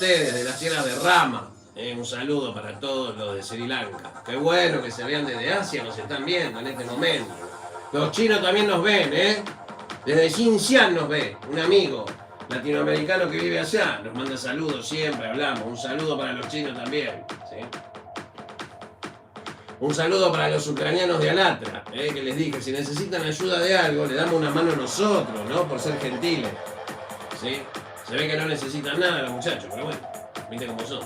Ustedes de las tierras de Rama, un saludo para todos los de Sri Lanka. Qué bueno que se vean desde Asia, nos están viendo en este momento. Los chinos también nos ven, Desde Xinjiang nos ve, un amigo latinoamericano que vive allá. Nos manda saludos siempre, hablamos. Un saludo para los chinos también, ¿sí? Un saludo para los ucranianos de Alatra, que les dije, si necesitan ayuda de algo, le damos una mano nosotros, ¿no? Por ser gentiles, ¿sí? Se ve que no necesitan nada los muchachos, pero bueno, viste cómo son.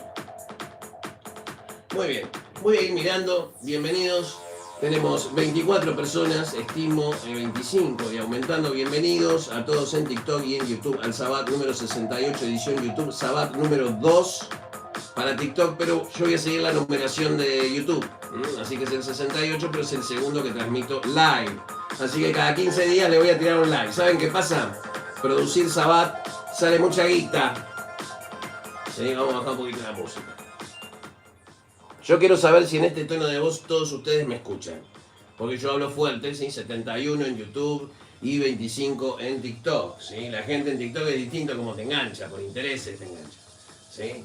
Muy bien, voy a ir mirando, bienvenidos. Tenemos 24 personas, estimo 25 y aumentando. Bienvenidos a todos en TikTok y en YouTube al Sabbat número 68, edición YouTube, Sabbat número 2 para TikTok, pero yo voy a seguir la numeración de YouTube. Así que es el 68, pero es el segundo que transmito live. Así que cada 15 días le voy a tirar un live. ¿Saben qué pasa? Producir Sabbat sale mucha guita. Sí, vamos a bajar un poquito la música. Yo quiero saber si en este tono de voz todos ustedes me escuchan. Porque yo hablo fuerte, ¿sí? 71 en YouTube y 25 en TikTok, ¿sí? La gente en TikTok es distinto como te engancha, por intereses te engancha, ¿sí?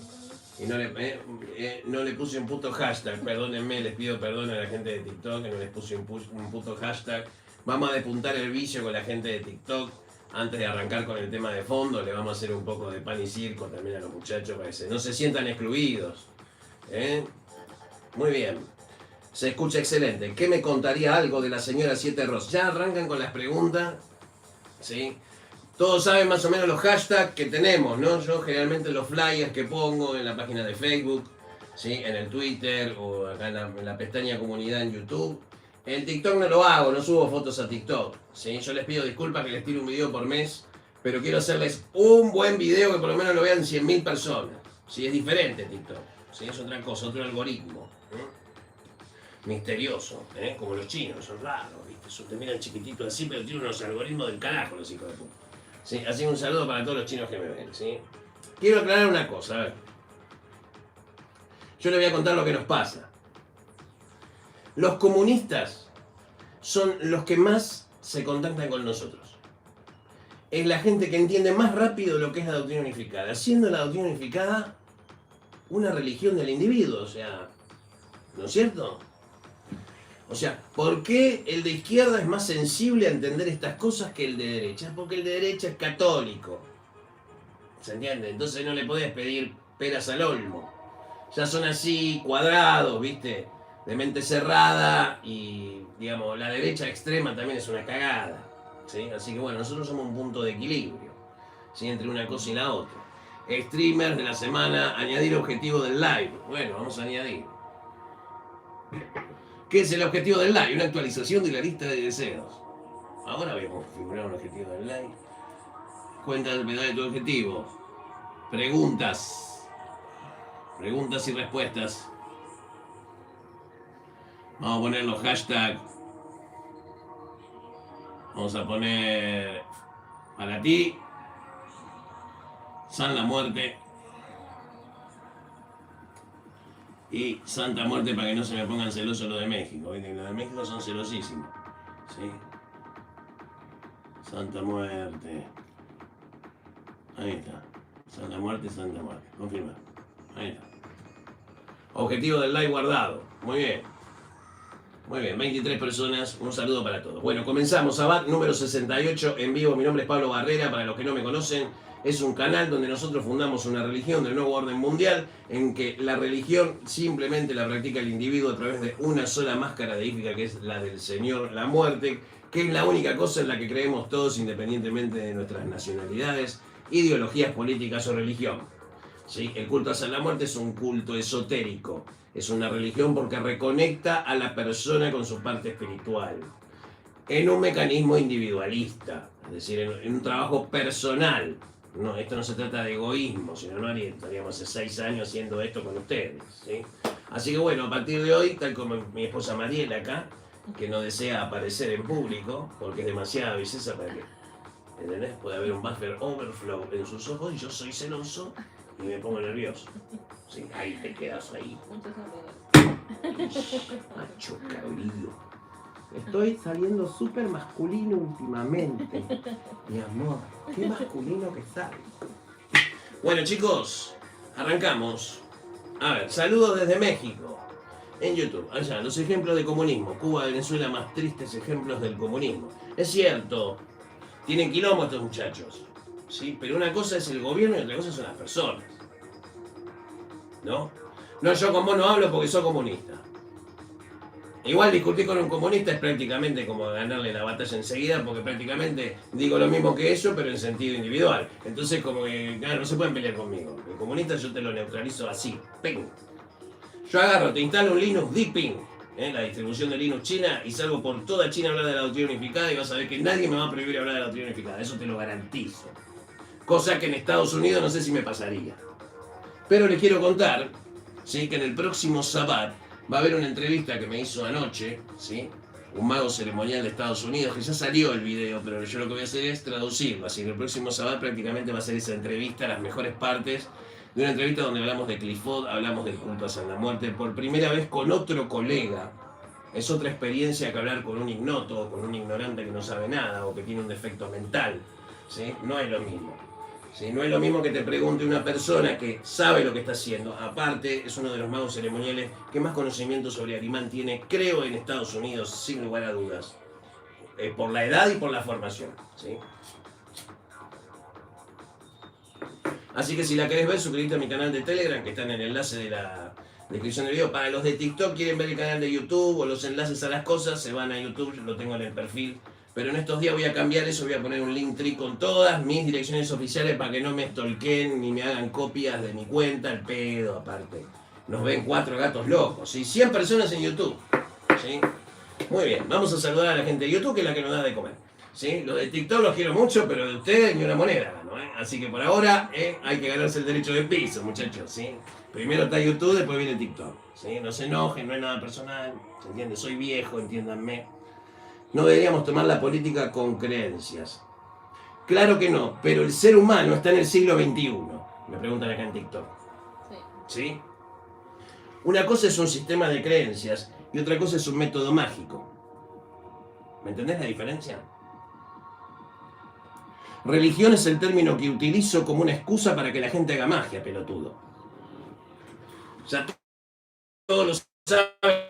Y no le puse un puto hashtag, perdónenme, les pido perdón a la gente de TikTok que no les puse un puto hashtag. Vamos a despuntar el vicio con la gente de TikTok. Antes de arrancar con el tema de fondo, le vamos a hacer un poco de pan y circo también a los muchachos para que no se sientan excluidos. Muy bien. Se escucha excelente. ¿Qué me contaría algo de la señora Siete Ross? Ya arrancan con las preguntas, ¿sí? Todos saben más o menos los hashtags que tenemos, ¿no? Yo generalmente los flyers que pongo en la página de Facebook, ¿sí? En el Twitter o acá en la pestaña comunidad en YouTube. En TikTok no lo hago, no subo fotos a TikTok, ¿sí? Yo les pido disculpas que les tiro un video por mes, pero quiero hacerles un buen video que por lo menos lo vean 100.000 personas. ¿Sí? Es diferente TikTok, ¿sí? Es otra cosa, otro algoritmo. Misterioso, como los chinos, son raros, ¿viste? Te miran chiquititos así, pero tienen unos algoritmos del carajo los hijos de puta. ¿Sí? Así que un saludo para todos los chinos que me ven, ¿sí? Quiero aclarar una cosa, a ver. Yo les voy a contar lo que nos pasa. Los comunistas son los que más se contactan con nosotros. Es la gente que entiende más rápido lo que es la doctrina unificada, siendo la doctrina unificada una religión del individuo, o sea, ¿no es cierto? O sea, ¿por qué el de izquierda es más sensible a entender estas cosas que el de derecha? Porque el de derecha es católico. ¿Se entiende? Entonces no le podés pedir peras al olmo. Ya son así cuadrados, ¿viste? De mente cerrada y, digamos, la derecha extrema también es una cagada, ¿sí? Así que bueno, nosotros somos un punto de equilibrio, ¿sí? Entre una cosa y la otra. Streamers de la semana, añadir objetivo del live. Bueno, vamos a añadir. ¿Qué es el objetivo del live? Una actualización de la lista de deseos. Ahora voy a configurar un objetivo del live. Cuenta del pedal de tu objetivo. Preguntas. Preguntas y respuestas. Vamos a poner los hashtags. Vamos a poner para ti. San la muerte. Y Santa Muerte para que no se me pongan celosos los de México. ¿Viste? Los de México son celosísimos. ¿Sí? Santa Muerte. Ahí está. Santa Muerte, Santa Muerte. Confirma. Ahí está. Objetivo del live guardado. Muy bien. Muy bien, 23 personas, un saludo para todos. Bueno, comenzamos, Sabbat número 68 en vivo. Mi nombre es Pablo Barrera, para los que no me conocen. Es un canal donde nosotros fundamos una religión del nuevo orden mundial en que la religión simplemente la practica el individuo a través de una sola máscara deífica que es la del Señor, la muerte, que es la única cosa en la que creemos todos independientemente de nuestras nacionalidades, ideologías políticas o religión. ¿Sí? El culto hacia la muerte es un culto esotérico, es una religión porque reconecta a la persona con su parte espiritual, en un mecanismo individualista, es decir, en un trabajo personal. No, esto no se trata de egoísmo, sino no estaríamos hace 6 años haciendo esto con ustedes, ¿sí? Así que bueno, a partir de hoy, tal como mi esposa Mariela acá, que no desea aparecer en público, porque es demasiada belleza para que, ¿entendés? Puede haber un buffer overflow en sus ojos y yo soy celoso y me pongo nervioso. ¿Sí? Ahí te quedas ahí. Macho cabrío. Estoy saliendo súper masculino últimamente. Mi amor, qué masculino que sale. Bueno, chicos, Arrancamos. A ver, saludos desde México. En YouTube, allá, los ejemplos de comunismo. Cuba, Venezuela, más tristes ejemplos del comunismo. Es cierto, tienen quilombo estos muchachos. ¿Sí? Pero una cosa es el gobierno y otra cosa son las personas. ¿No? No, yo con vos no hablo porque soy comunista. Igual discutir con un comunista es prácticamente como ganarle la batalla enseguida, porque prácticamente digo lo mismo que ellos, pero en sentido individual. Entonces, como que, claro, no se pueden pelear conmigo. El comunista yo te lo neutralizo así, ping. Yo agarro, te instalo un Linux Deepin, la distribución de Linux China, y salgo por toda China a hablar de la doctrina unificada, y vas a ver que nadie me va a prohibir hablar de la doctrina unificada. Eso te lo garantizo. Cosa que en Estados Unidos no sé si me pasaría. Pero les quiero contar, ¿sí?, que en el próximo Sabbat va a haber una entrevista que me hizo anoche, ¿sí?, un mago ceremonial de Estados Unidos, que ya salió el video, pero yo lo que voy a hacer es traducirlo. Así que el próximo Sabbat prácticamente va a ser esa entrevista, las mejores partes de una entrevista donde hablamos de Clifford, hablamos del culto a San la Muerte, por primera vez con otro colega. Es otra experiencia que hablar con un ignoto, con un ignorante que no sabe nada o que tiene un defecto mental, ¿sí? No es lo mismo. ¿Sí? No es lo mismo que te pregunte una persona que sabe lo que está haciendo. Aparte, es uno de los magos ceremoniales que más conocimiento sobre Arimán tiene, creo, en Estados Unidos, sin lugar a dudas. Por la edad y por la formación. ¿Sí? Así que si la querés ver, suscríbete a mi canal de Telegram, que está en el enlace de la descripción del video. Para los de TikTok, quieren ver el canal de YouTube o los enlaces a las cosas, se van a YouTube, lo tengo en el perfil. Pero en estos días voy a cambiar eso, voy a poner un Linktree con todas mis direcciones oficiales para que no me stalkeen ni me hagan copias de mi cuenta, el pedo aparte. Nos ven 4 gatos locos, ¿sí? 100 personas en YouTube, ¿sí? Muy bien, vamos a saludar a la gente de YouTube, que es la que nos da de comer, ¿sí? Los de TikTok los quiero mucho, pero de ustedes ni una moneda gano, ¿eh? Así que por ahora hay que ganarse el derecho de piso, muchachos, ¿sí? Primero está YouTube, después viene TikTok, ¿sí? No se enojen, no es nada personal, ¿se entiende? Soy viejo, entiéndanme. No deberíamos tomar la política con creencias. Claro que no, pero el ser humano está en el siglo XXI. Me preguntan acá en TikTok. ¿Sí? Una cosa es un sistema de creencias y otra cosa es un método mágico. ¿Me entendés la diferencia? Religión es el término que utilizo como una excusa para que la gente haga magia, pelotudo. Ya todos lo saben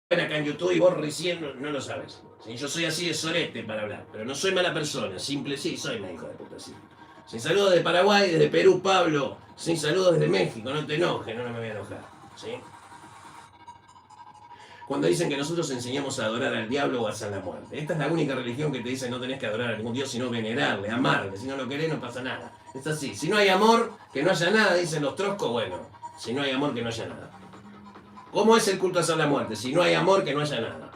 acá en YouTube y vos recién no lo sabes. ¿Sí? Yo soy así de sorete para hablar, pero no soy mala persona, simple sí, soy una hija de puta, sí. Sin saludos de Paraguay, desde Perú, Pablo. Sin saludos desde México, no te enojes, no me voy a enojar. ¿Sí? Cuando dicen que nosotros enseñamos a adorar al diablo o a San la Muerte. Esta es la única religión que te dice no tenés que adorar a ningún dios, sino venerarle, amarle. Si no lo querés, no pasa nada. Es así. Si no hay amor, que no haya nada, dicen los troscos, bueno. Si no hay amor, que no haya nada. ¿Cómo es el culto a San la Muerte? Si no hay amor, que no haya nada.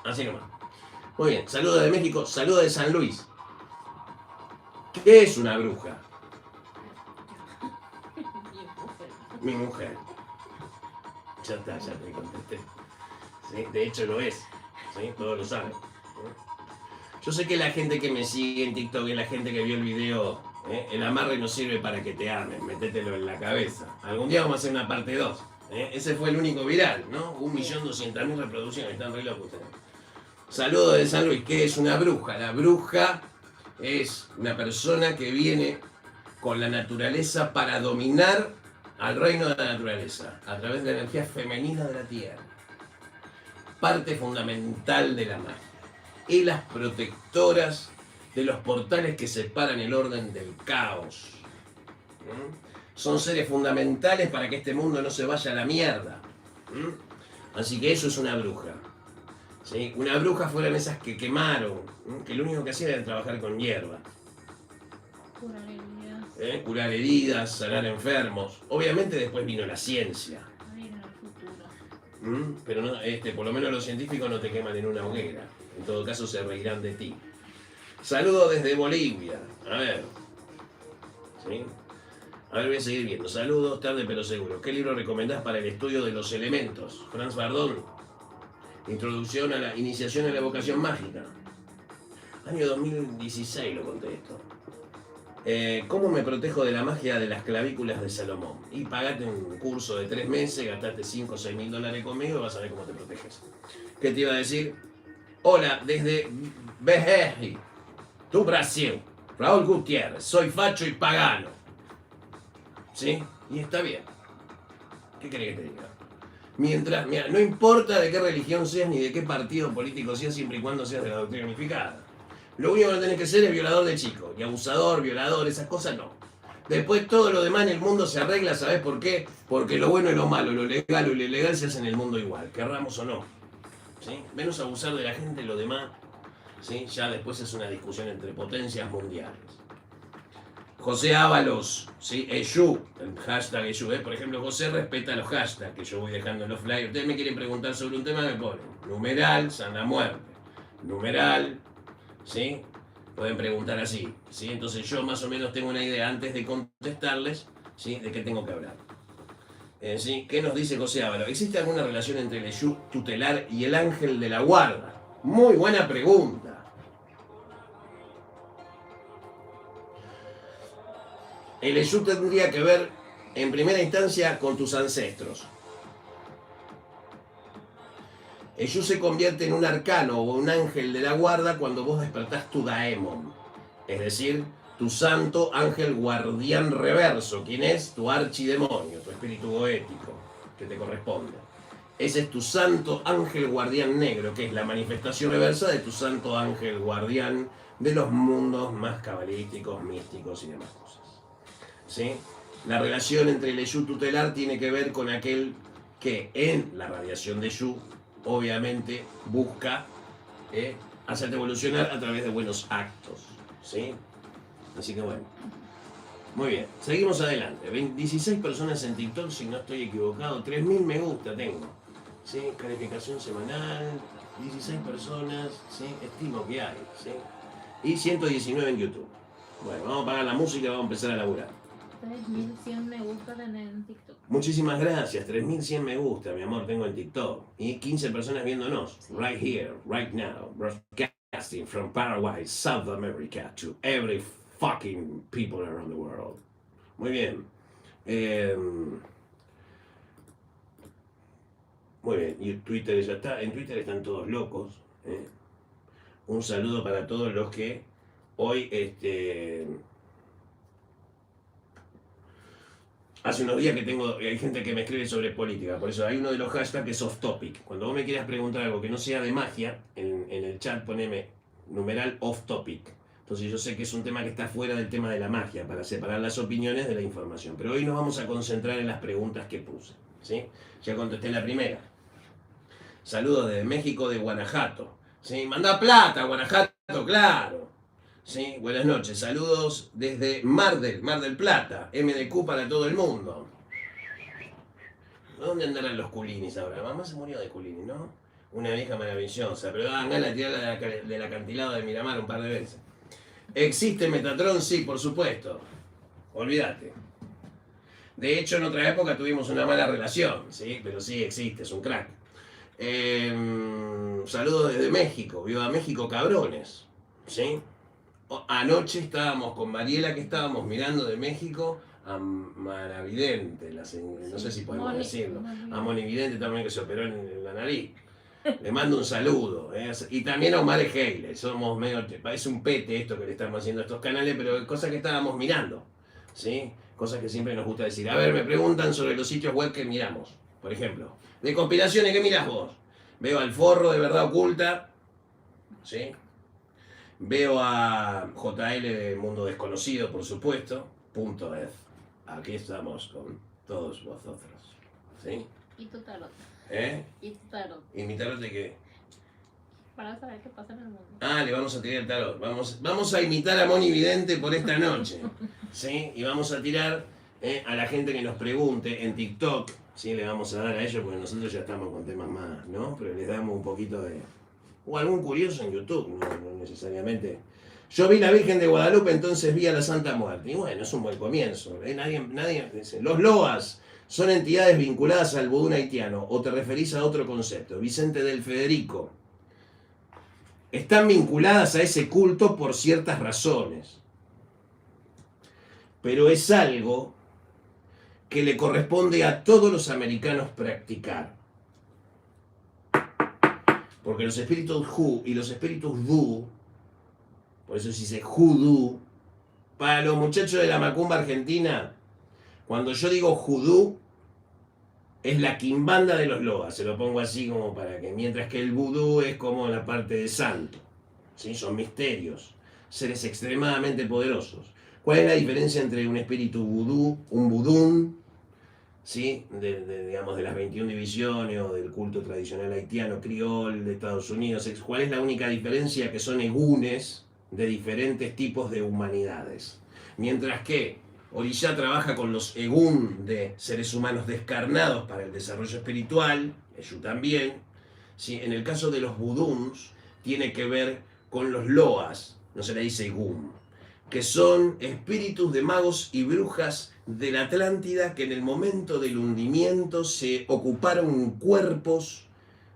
Así nomás. Muy bien, saludos de México, saludos de San Luis. ¿Qué es una bruja? Mi mujer. Ya está, ya te contesté. ¿Sí? De hecho lo es. ¿Sí? Todos lo saben. Yo sé que la gente que me sigue en TikTok es la gente que vio el video. El amarre no sirve para que te amen, métetelo en la cabeza. Algún día vamos a hacer una parte 2. Ese fue el único viral, ¿no? 1.200.000 reproducciones, están re locos ustedes. Saludos de San Luis. ¿Qué es una bruja? La bruja es una persona que viene con la naturaleza para dominar al reino de la naturaleza a través de la energía femenina de la tierra. Parte fundamental de la magia. Y las protectoras de los portales que separan el orden del caos. Son seres fundamentales para que este mundo no se vaya a la mierda. Así que eso es una bruja. ¿Sí? Una bruja fueron esas que quemaron, que lo único que hacían era trabajar con hierba. Curar heridas. Curar heridas, sanar enfermos. Obviamente después vino la ciencia. Ahí era el futuro. Pero no, por lo menos los científicos no te queman en una hoguera. En todo caso se reirán de ti. Saludos desde Bolivia. A ver. ¿Sí? A ver, voy a seguir viendo. Saludos, tarde pero seguro. ¿Qué libro recomendás para el estudio de los elementos? Franz Bardón. Introducción a la iniciación a la evocación mágica. Año 2016 lo conté esto. ¿Cómo me protejo de la magia de las clavículas de Salomón? Y pagate un curso de 3 meses, gastaste 5 o 6 mil dólares conmigo y vas a ver cómo te proteges. ¿Qué te iba a decir? Hola, desde BR, tu Brasil. Raúl Gutiérrez, soy facho y pagano. ¿Sí? Y está bien. ¿Qué querés que te diga? Mientras, mira, no importa de qué religión seas ni de qué partido político seas, siempre y cuando seas de la doctrina unificada. Lo único que tenés que ser es violador de chico. Y abusador, violador, esas cosas no. Después todo lo demás en el mundo se arregla, ¿sabés por qué? Porque lo bueno y lo malo, lo legal o lo ilegal se hace en el mundo igual, querramos o no. ¿Sí? Menos abusar de la gente, lo demás, ¿sí? Ya después es una discusión entre potencias mundiales. José Ábalos, ¿sí? Eshu, el hashtag Eshu, por ejemplo, José respeta los hashtags que yo voy dejando en los flyers. Ustedes me quieren preguntar sobre un tema, me ponen numeral, sana muerte, numeral, ¿sí? Pueden preguntar así, ¿sí? Entonces yo más o menos tengo una idea antes de contestarles, ¿sí? De qué tengo que hablar. ¿Sí? ¿Qué nos dice José Ábalos? ¿Existe alguna relación entre el Eshu tutelar y el ángel de la guarda? Muy buena pregunta. El Eshu tendría que ver, en primera instancia, con tus ancestros. Eshu se convierte en un arcano o un ángel de la guarda cuando vos despertás tu Daemon, es decir, tu santo ángel guardián reverso, quien es tu archidemonio, tu espíritu goético, que te corresponde. Ese es tu santo ángel guardián negro, que es la manifestación reversa de tu santo ángel guardián de los mundos más cabalísticos, místicos y demás cosas. ¿Sí? La relación entre el Eshu tutelar tiene que ver con aquel que en la radiación de Eshu obviamente busca hacerte evolucionar a través de buenos actos, ¿sí? Así que bueno, muy bien, seguimos adelante. 16 personas en TikTok, si no estoy equivocado, 3.000 me gusta tengo, ¿sí? Calificación semanal, 16 personas, ¿sí? Estimo que hay, ¿sí? Y 119 en YouTube. Bueno, vamos a apagar la música y vamos a empezar a laburar. 3100 me gusta tener en TikTok. Muchísimas gracias, 3100 me gusta, mi amor, tengo en TikTok. Y 15 personas viéndonos, right here, right now, broadcasting from Paraguay, South America, to every fucking people around the world. Muy bien. Muy bien, y Twitter ya está, en Twitter están todos locos. Un saludo para todos los que hoy, hace unos días que hay gente que me escribe sobre política, por eso hay uno de los hashtags que es off topic. Cuando vos me quieras preguntar algo que no sea de magia, en el chat poneme numeral off topic. Entonces yo sé que es un tema que está fuera del tema de la magia, para separar las opiniones de la información. Pero hoy nos vamos a concentrar en las preguntas que puse, ¿sí? Ya contesté la primera. Saludos desde México, de Guanajuato. ¿Sí? Mandá plata, Guanajuato, claro. Sí, buenas noches, saludos desde Mar del Plata, MDQ para todo el mundo. ¿Dónde andarán los culinis ahora? Mamá se murió de culini, ¿no? Una vieja maravillosa, pero daban ganas de tirarla del acantilado de Miramar un par de veces. ¿Existe Metatron? Sí, por supuesto. Olvídate. De hecho, en otra época tuvimos una mala relación, ¿sí? Pero sí existe, es un crack. Saludos desde México, viva México, cabrones, ¿sí? Anoche estábamos con Mariela, que estábamos mirando de México a Maravidente, no sé si podemos decirlo, a Monividente también, que se operó en la nariz. Le mando un saludo. Y también a Omar Heile, somos medio, parece un pete esto que le estamos haciendo a estos canales, pero cosas que estábamos mirando, ¿sí? Cosas que siempre nos gusta decir. A ver, me preguntan sobre los sitios web que miramos, por ejemplo. De conspiraciones, ¿qué mirás vos? Veo al Forro de Verdad Oculta, ¿sí? Veo a JL de Mundo Desconocido, por supuesto, .ed. Aquí estamos con todos vosotros, ¿sí? ¿Y tu tarot? ¿Y tu tarot? ¿Y mi tarot de qué? Para saber qué pasa en el mundo. Le vamos a tirar el tarot. Vamos a imitar a Moni Vidente por esta noche, ¿sí? Y vamos a tirar a la gente que nos pregunte en TikTok, ¿sí? Le vamos a dar a ellos porque nosotros ya estamos con temas más, ¿no? Pero les damos un poquito de... O algún curioso en YouTube, no necesariamente. Yo vi la Virgen de Guadalupe, entonces vi a la Santa Muerte. Y bueno, es un buen comienzo. Nadie dice. Los loas son entidades vinculadas al vudú haitiano, o te referís a otro concepto. Vicente del Federico. Están vinculadas a ese culto por ciertas razones. Pero es algo que le corresponde a todos los americanos practicar. Porque los espíritus Hu y los espíritus Du, por eso se dice Hoodoo, para los muchachos de la macumba argentina, Cuando yo digo judú, es la quimbanda de los loas, se lo pongo así como para que, mientras que el vudú es como la parte de santo, ¿sí? Son misterios, seres extremadamente poderosos. ¿Cuál es la diferencia entre un espíritu vudú, un vudún, ¿sí? Digamos, de las 21 divisiones o del culto tradicional haitiano, criol, de Estados Unidos? ¿Cuál es la única diferencia? Que son egunes de diferentes tipos de humanidades. Mientras que Orishá trabaja con los egún de seres humanos descarnados para el desarrollo espiritual, Eshu también. ¿Sí? En el caso de los vuduns, tiene que ver con los loas, no se le dice egún, que son espíritus de magos y brujas de la Atlántida que en el momento del hundimiento se ocuparon cuerpos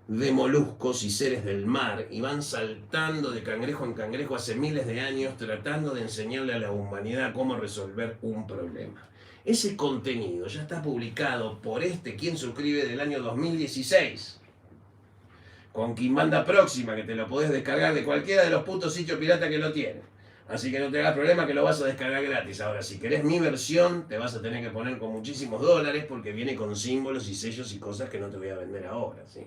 de moluscos y seres del mar y van saltando de cangrejo en cangrejo hace miles de años tratando de enseñarle a la humanidad cómo resolver un problema. Ese contenido ya está publicado por quien suscribe del año 2016 con Quimbanda Próxima, que te lo podés descargar de cualquiera de los putos sitios pirata que lo tienen. Así que no te hagas problema que lo vas a descargar gratis. Ahora, si querés mi versión, te vas a tener que poner con muchísimos dólares porque viene con símbolos y sellos y cosas que no te voy a vender ahora, ¿sí?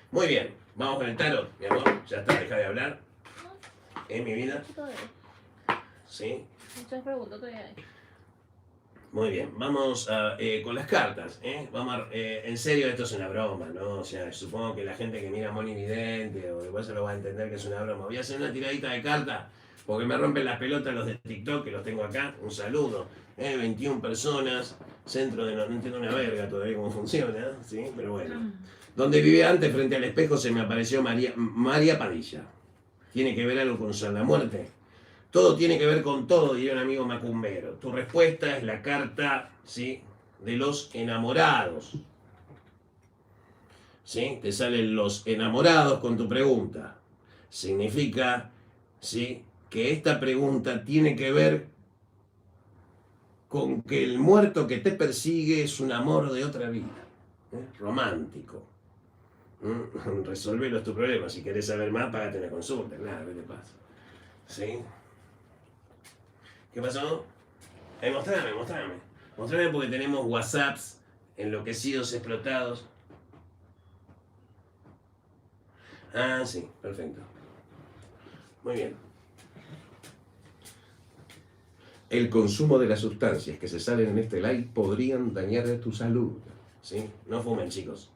Muy bien, vamos con el tarot, mi amor. Ya está, deja de hablar. Mi vida? Todavía. Sí. Muchas preguntas todavía hay. Muy bien, vamos con las cartas. En serio, esto es una broma, ¿no? O sea, supongo que la gente que mira Moni Vidente o después se lo va a entender que es una broma. Voy a hacer una tiradita de cartas porque me rompen las pelotas los de TikTok, que los tengo acá. Un saludo. 21 personas, centro de... No entiendo una verga todavía cómo funciona, ¿sí? Pero bueno. Donde vivía antes, frente al espejo, se me apareció María Padilla. ¿Tiene que ver algo con la muerte? Todo tiene que ver con todo, diría un amigo macumbero. Tu respuesta es la carta, ¿sí?, de los enamorados. ¿Sí? Te salen los enamorados con tu pregunta. Significa, ¿sí?, que esta pregunta tiene que ver con que el muerto que te persigue es un amor de otra vida, romántico. Resolvelo, es tu problema. Si querés saber más, págate una consulta. Claro, ¿qué te pasa? ¿Sí? ¿Qué pasó? Mostrame. Mostrame porque tenemos WhatsApps enloquecidos, explotados. Ah, sí, perfecto. Muy bien. El consumo de las sustancias que se salen en este live podrían dañar tu salud. ¿Sí? No fumen, chicos.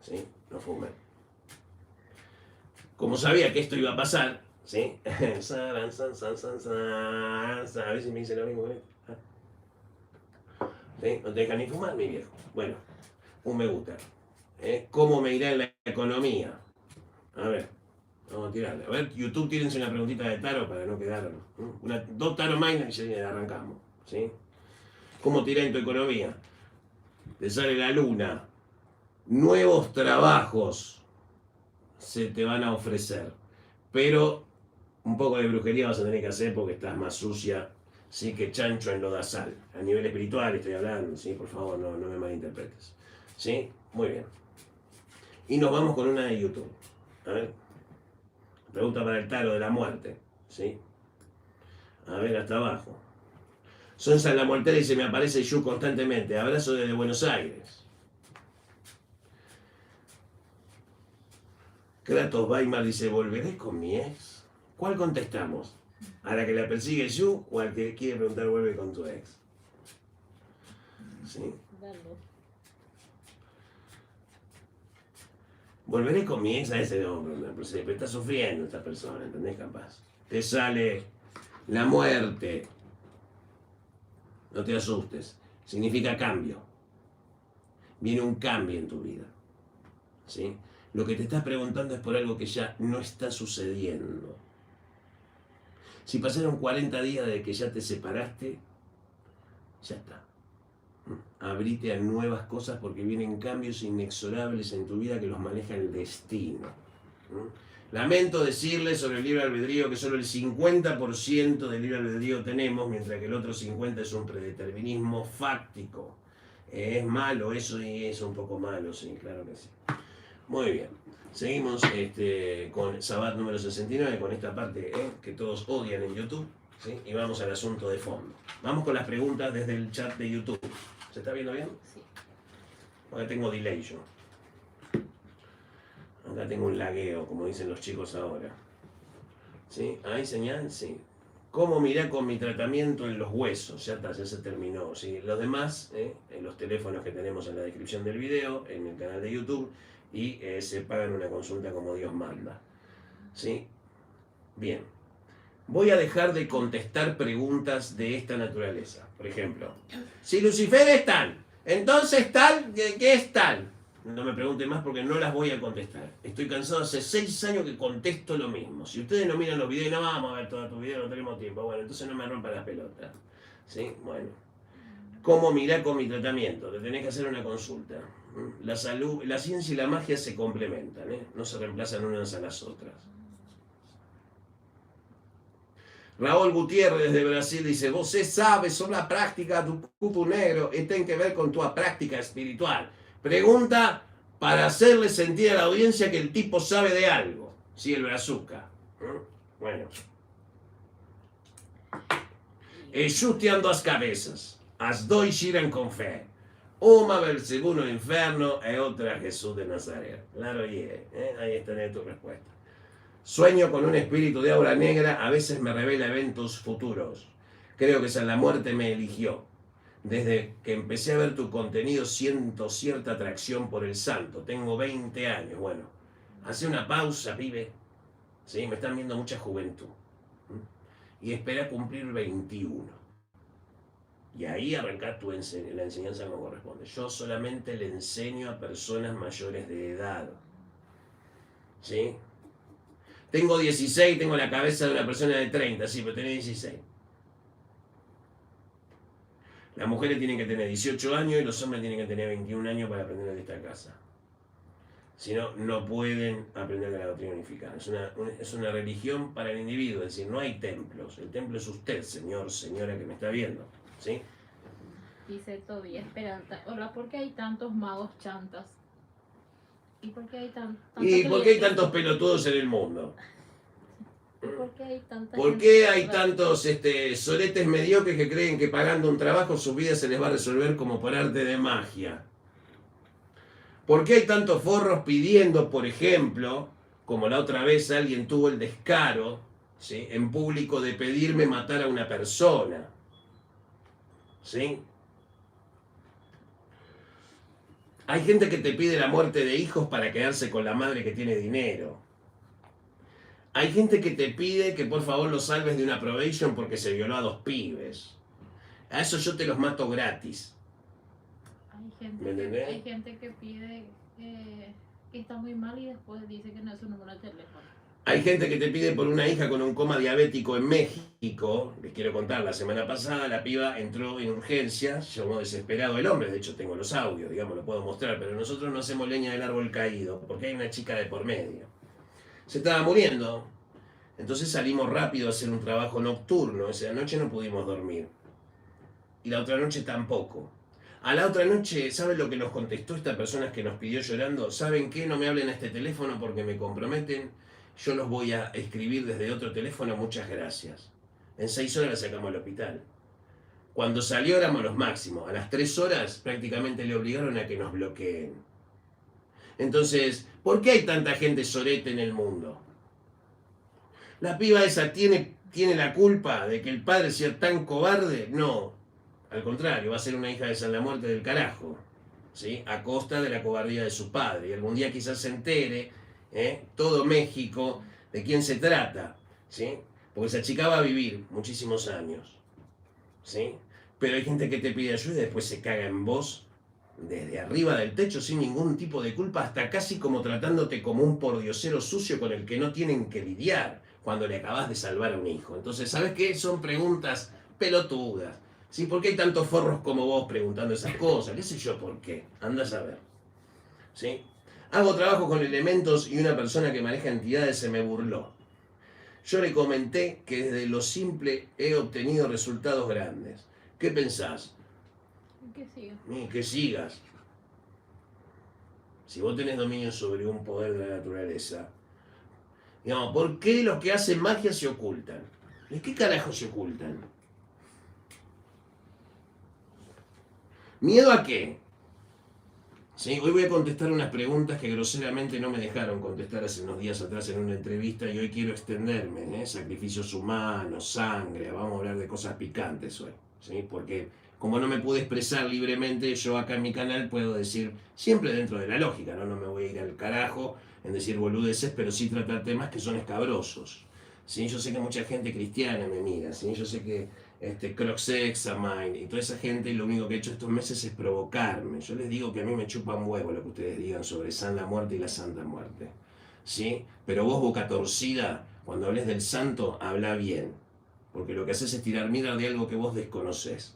¿Sí? No fumen. Como sabía que esto iba a pasar, ¿sí? A ver si me dice lo mismo. ¿Sí? No te dejan ni fumar, mi viejo. Bueno, un me gusta. ¿Cómo me irá en la economía? A ver, vamos a tirarle. A ver, YouTube, tírense una preguntita de tarot para no quedar. Dos tarot miners y ya arrancamos. ¿Sí? ¿Cómo te irá en tu economía? Te sale la luna. Nuevos trabajos se te van a ofrecer. Pero un poco de brujería vas a tener que hacer porque estás más sucia, sí, que chancho en lodazal. A nivel espiritual estoy hablando, sí, por favor, no me malinterpretes. ¿Sí? Muy bien. Y nos vamos con una de YouTube. A ver. Pregunta para el tarot de la muerte. ¿Sí? A ver, hasta abajo. Sonsa la Muertera dice, me aparece Yu constantemente. Abrazo desde Buenos Aires. Kratos Weimar dice, ¿volveré con mi ex? ¿Cuál contestamos? ¿A la que la persigue Yu o al que quiere preguntar vuelve con tu ex? ¿Sí? Volveré con mi ex a ese hombre, pero está sufriendo esta persona, ¿entendés? Capaz. Te sale la muerte. No te asustes. Significa cambio. Viene un cambio en tu vida. ¿Sí? Lo que te estás preguntando es por algo que ya no está sucediendo. Si pasaron 40 días de que ya te separaste, ya está. Abrite a nuevas cosas porque vienen cambios inexorables en tu vida que los maneja el destino. Lamento decirles sobre el libre albedrío que solo el 50% del libre albedrío tenemos, mientras que el otro 50% es un predeterminismo fáctico. ¿Es malo eso? Y es un poco malo, sí, claro que sí. Muy bien. Seguimos con Sabbat número 69, con esta parte que todos odian en YouTube. ¿sí? Y vamos al asunto de fondo. Vamos con las preguntas desde el chat de YouTube. ¿Se está viendo bien? Sí. Acá tengo delay yo. Acá tengo un lagueo, como dicen los chicos ahora. ¿Sí? ¿Hay señal? Sí. ¿Cómo mirá con mi tratamiento en los huesos? Ya está, ya se terminó. ¿Sí? Los demás, en los teléfonos que tenemos en la descripción del video, en el canal de YouTube, y se pagan una consulta como Dios manda. ¿Sí? Bien. Voy a dejar de contestar preguntas de esta naturaleza. Por ejemplo, si Lucifer es tal, entonces tal, ¿qué es tal? No me pregunten más porque no las voy a contestar. Estoy cansado, hace 6 años que contesto lo mismo. Si ustedes no miran los videos, no vamos a ver todos tus videos, no tenemos tiempo. Bueno, entonces no me rompan las pelotas. ¿Sí? Bueno. ¿Cómo mirá con mi tratamiento? Te tenés que hacer una consulta. La salud, la ciencia y la magia se complementan, no se reemplazan unas a las otras. Raúl Gutiérrez desde Brasil dice: você sabe sobre a práctica do cupo negro y tiene que ver con tu práctica espiritual. Pregunta para hacerle sentir a la audiencia que el tipo sabe de algo. Sí, el brazuca. Bueno. Justiando as cabeças. As dois giran con fe. Uma Belzebú no inferno e otra Jesús de Nazaret. Claro, ahí está tu respuesta. Sueño con un espíritu de aura negra, a veces me revela eventos futuros. Creo que la muerte me eligió. Desde que empecé a ver tu contenido siento cierta atracción por el santo. Tengo 20 años. Bueno, hace una pausa, pibe. ¿Sí? Me están viendo mucha juventud. Y espera cumplir 21. Y ahí arrancar la enseñanza como corresponde. Yo solamente le enseño a personas mayores de edad. ¿Sí? Tengo 16, tengo la cabeza de una persona de 30, sí, pero tenés 16. Las mujeres tienen que tener 18 años y los hombres tienen que tener 21 años para aprender de esta casa. Si no, no pueden aprender de la doctrina unificada. Es una religión para el individuo, es decir, no hay templos. El templo es usted, señor, señora que me está viendo. ¿Sí? Dice Toby Esperanza: hola, ¿por qué hay tantos magos chantas? ¿Y por qué hay ¿por qué hay tantos pelotudos en el mundo? ¿Por qué hay tantos soletes mediocres que creen que pagando un trabajo su vida se les va a resolver como por arte de magia? ¿Por qué hay tantos forros pidiendo, por ejemplo, como la otra vez alguien tuvo el descaro, ¿sí?, en público de pedirme matar a una persona? ¿Sí? Hay gente que te pide la muerte de hijos para quedarse con la madre que tiene dinero. Hay gente que te pide que por favor lo salves de una probation porque se violó a 2 pibes. A eso yo te los mato gratis. Hay gente que pide que está muy mal y después dice que no es su número de teléfono. Hay gente que te pide por una hija con un coma diabético en México. Les quiero contar, la semana pasada la piba entró en urgencias, llamó desesperado el hombre, de hecho tengo los audios, digamos, lo puedo mostrar, pero nosotros no hacemos leña del árbol caído, porque hay una chica de por medio. Se estaba muriendo, entonces salimos rápido a hacer un trabajo nocturno, esa noche no pudimos dormir. Y la otra noche tampoco. A la otra noche, ¿saben lo que nos contestó esta persona que nos pidió llorando? ¿Saben qué? No me hablen a este teléfono porque me comprometen. Yo los voy a escribir desde otro teléfono, muchas gracias. En 6 horas la sacamos al hospital. Cuando salió éramos los máximos. A las 3 horas prácticamente le obligaron a que nos bloqueen. Entonces, ¿por qué hay tanta gente sorete en el mundo? ¿La piba esa tiene la culpa de que el padre sea tan cobarde? No. Al contrario, va a ser una hija de San la Muerte del carajo. ¿Sí? A costa de la cobardía de su padre. Y algún día quizás se entere, todo México, de quién se trata. ¿Sí? Porque esa chica va a vivir muchísimos años. ¿Sí? Pero hay gente que te pide ayuda y después se caga en vos desde arriba del techo sin ningún tipo de culpa, hasta casi como tratándote como un pordiosero sucio con el que no tienen que lidiar cuando le acabas de salvar a un hijo. Entonces, ¿sabes qué? Son preguntas pelotudas. ¿Sí? ¿Por qué hay tantos forros como vos preguntando esas cosas? ¿Qué sé yo por qué? Anda a saber. ¿Sí? Hago trabajo con elementos y una persona que maneja entidades se me burló. Yo le comenté que desde lo simple he obtenido resultados grandes. ¿Qué pensás? Que sigas. Si vos tenés dominio sobre un poder de la naturaleza, digamos, ¿por qué los que hacen magia se ocultan? ¿De qué carajo se ocultan? ¿Miedo a qué? ¿Sí? Hoy voy a contestar unas preguntas que groseramente no me dejaron contestar hace unos días atrás en una entrevista y hoy quiero extenderme, ¿eh? Sacrificios humanos, sangre, vamos a hablar de cosas picantes hoy, ¿sí? Porque como no me pude expresar libremente, yo acá en mi canal puedo decir, siempre dentro de la lógica, ¿no? No me voy a ir al carajo en decir boludeces, pero sí tratar temas que son escabrosos. ¿Sí? Yo sé que mucha gente cristiana me mira, ¿sí? Yo sé que Croxexamine y toda esa gente lo único que he hecho estos meses es provocarme. Yo les digo que a mí me chupa un huevo lo que ustedes digan sobre la muerte y la santa muerte. ¿Sí? Pero vos, boca torcida, cuando hables del santo, habla bien. Porque lo que haces es tirar mierda de algo que vos desconocés.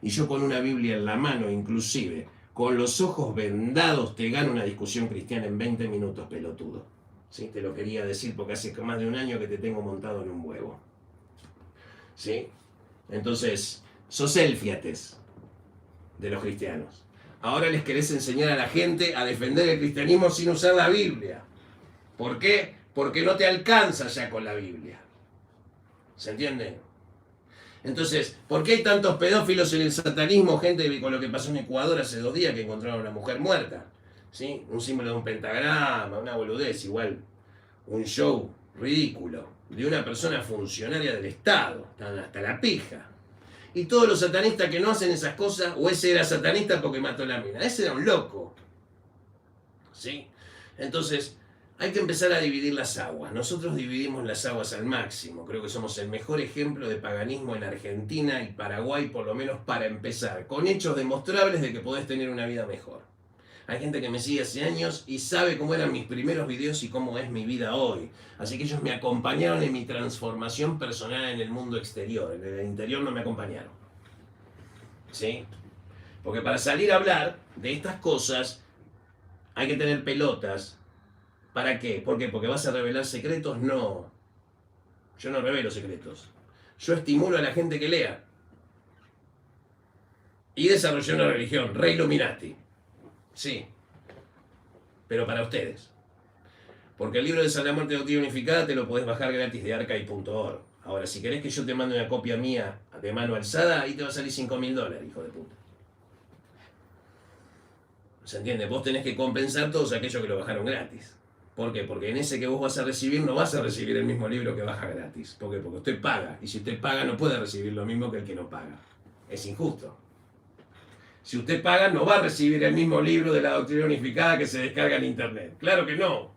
Y yo con una Biblia en la mano, inclusive, con los ojos vendados, te gano una discusión cristiana en 20 minutos, pelotudo. ¿Sí? Te lo quería decir porque hace más de un año que te tengo montado en un huevo. ¿Sí? Entonces, sos el fiates de los cristianos. Ahora les querés enseñar a la gente a defender el cristianismo sin usar la Biblia. ¿Por qué? Porque no te alcanza ya con la Biblia. ¿Se entiende? Entonces, ¿por qué hay tantos pedófilos en el satanismo? Gente con lo que pasó en Ecuador hace 2 días que encontraron a una mujer muerta. ¿Sí? Un símbolo de un pentagrama, una boludez, igual. Un show ridículo de una persona funcionaria del Estado, hasta la pija. Y todos los satanistas que no hacen esas cosas, o ese era satanista porque mató a la mina, ese era un loco. ¿Sí? Entonces, hay que empezar a dividir las aguas. Nosotros dividimos las aguas al máximo. Creo que somos el mejor ejemplo de paganismo en Argentina y Paraguay, por lo menos para empezar, con hechos demostrables de que podés tener una vida mejor. Hay gente que me sigue hace años y sabe cómo eran mis primeros videos y cómo es mi vida hoy. Así que ellos me acompañaron en mi transformación personal en el mundo exterior. En el interior no me acompañaron. ¿Sí? Porque para salir a hablar de estas cosas hay que tener pelotas. ¿Para qué? ¿Por qué? ¿Porque vas a revelar secretos? No. Yo no revelo secretos. Yo estimulo a la gente que lea. Y desarrollé una religión, Re Illuminati. Sí, pero para ustedes. Porque el libro de San la Muerte Doctrina Unificada te lo podés bajar gratis de arcai.org. Ahora, si querés que yo te mande una copia mía de mano alzada, ahí te va a salir $5.000, hijo de puta. ¿Se entiende? Vos tenés que compensar todos aquellos que lo bajaron gratis. ¿Por qué? Porque en ese que vos vas a recibir no vas a recibir el mismo libro que baja gratis. ¿Por qué? Porque usted paga. Y si usted paga no puede recibir lo mismo que el que no paga. Es injusto. Si usted paga, no va a recibir el mismo libro de la Doctrina Unificada que se descarga en internet. Claro que no.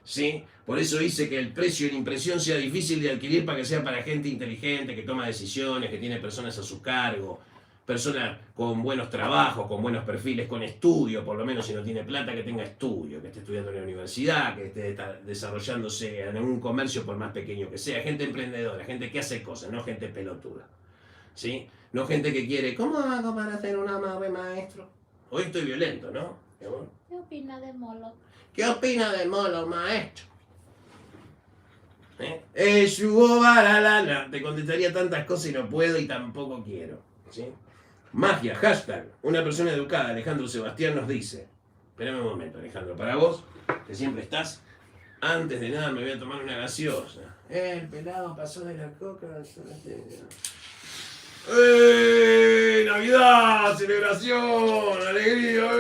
¿Sí? Por eso hice que el precio en impresión sea difícil de adquirir para que sea para gente inteligente, que toma decisiones, que tiene personas a su cargo, personas con buenos trabajos, con buenos perfiles, con estudio, por lo menos si no tiene plata, que tenga estudio, que esté estudiando en la universidad, que esté desarrollándose en un comercio por más pequeño que sea, gente emprendedora, gente que hace cosas, no gente pelotuda. ¿Sí? No gente que quiere, ¿cómo hago para hacer una buen maestro? Hoy estoy violento, ¿no? ¿Qué opina de Molo? ¿Qué opina de Molo, maestro? Te contestaría tantas cosas y no puedo y tampoco quiero. ¿Sí? Magia, hashtag. Una persona educada, Alejandro Sebastián, nos dice. Espérame un momento, Alejandro. Para vos, que siempre estás, antes de nada me voy a tomar una gaseosa. El pelado pasó de la coca. ¡Navidad! ¡Celebración! ¡Alegría!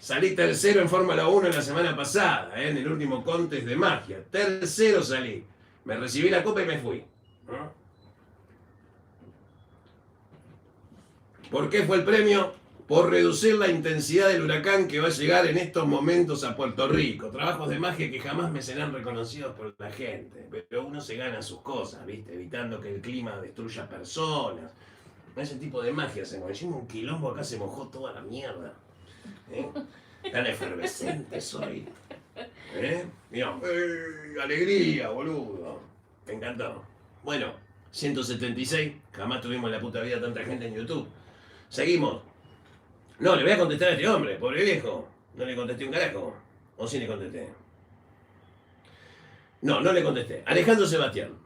Salí tercero en Fórmula 1 la semana pasada, en el último contest de magia. Tercero salí. Me recibí la copa y me fui. ¿No? ¿Por qué fue el premio? Por reducir la intensidad del huracán que va a llegar en estos momentos a Puerto Rico. Trabajos de magia que jamás me serán reconocidos por la gente. Pero uno se gana sus cosas, ¿viste? Evitando que el clima destruya personas. Ese tipo de magia se hicimos un quilombo, acá se mojó toda la mierda. Tan efervescente soy. Mira, alegría, boludo. Me encantó. Bueno, 176. Jamás tuvimos en la puta vida tanta gente en YouTube. Seguimos. No, le voy a contestar a este hombre, pobre viejo. No le contesté un carajo. ¿O sí le contesté? No, no le contesté. Alejandro Sebastián.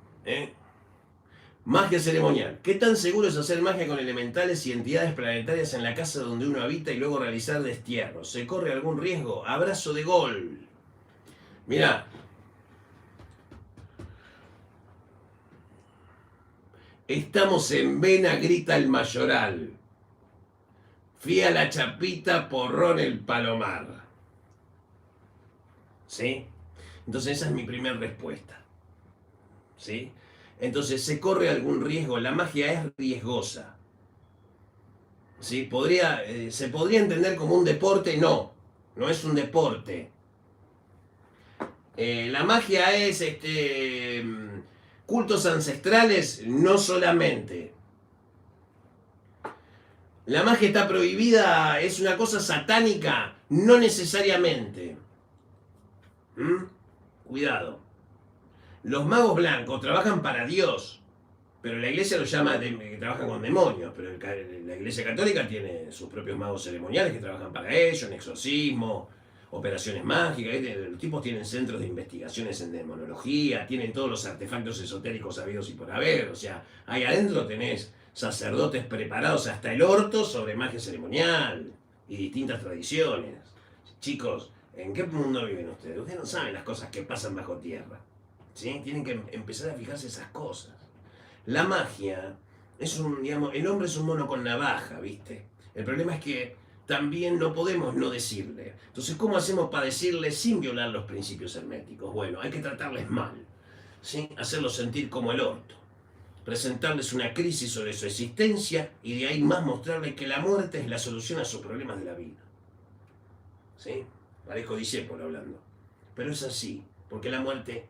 Magia ceremonial. ¿Qué tan seguro es hacer magia con elementales y entidades planetarias en la casa donde uno habita y luego realizar destierros? ¿Se corre algún riesgo? Abrazo de gol. Mirá. Estamos en Vena, grita el mayoral. Fía la chapita, porrón el palomar. ¿Sí? Entonces esa es mi primera respuesta. ¿Sí? Entonces, ¿se corre algún riesgo? La magia es riesgosa. ¿Sí? ¿Se podría entender como un deporte? No, no es un deporte. La magia es cultos ancestrales, no solamente. La magia está prohibida, es una cosa satánica, no necesariamente. ¿Mm? Cuidado. Los magos blancos trabajan para Dios, pero la iglesia lo llama que trabajan con demonios, pero la iglesia católica tiene sus propios magos ceremoniales que trabajan para ellos, en exorcismo, operaciones mágicas. Los tipos tienen centros de investigaciones en demonología, tienen todos los artefactos esotéricos habidos y por haber. O sea, ahí adentro tenés sacerdotes preparados hasta el orto sobre magia ceremonial y distintas tradiciones. Chicos, ¿en qué mundo viven ustedes? Ustedes no saben las cosas que pasan bajo tierra. ¿Sí? Tienen que empezar a fijarse esas cosas. La magia es digamos, el hombre es un mono con navaja, ¿viste? El problema es que también no podemos no decirle. Entonces, ¿cómo hacemos para decirle sin violar los principios herméticos? Bueno, hay que tratarles mal, ¿sí? Hacerlos sentir como el orto. Presentarles una crisis sobre su existencia y de ahí más mostrarles que la muerte es la solución a sus problemas de la vida. ¿Sí? Parezco discípulo hablando. Pero es así, porque la muerte,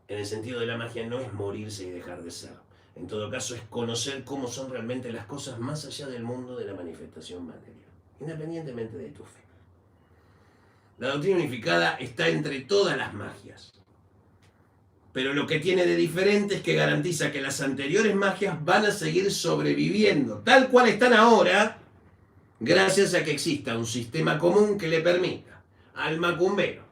en el sentido de la magia, no es morirse y dejar de ser. En todo caso, es conocer cómo son realmente las cosas más allá del mundo de la manifestación material, independientemente de tu fe. La doctrina unificada está entre todas las magias. Pero lo que tiene de diferente es que garantiza que las anteriores magias van a seguir sobreviviendo, tal cual están ahora, gracias a que exista un sistema común que le permita al macumbero,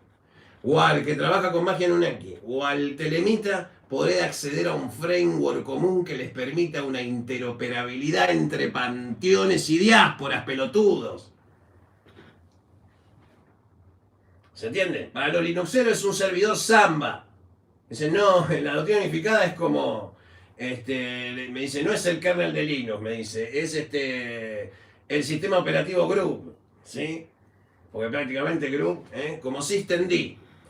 o al que trabaja con magia en un Enki, o al telemita, poder acceder a un framework común que les permita una interoperabilidad entre panteones y diásporas, pelotudos. ¿Se entiende? Para los linuxeros es un servidor Samba. Dicen, no, la doctrina unificada es como, me dice, no es el kernel de Linux, me dice, es el sistema operativo Group, ¿sí? Porque prácticamente Group, como Systemd,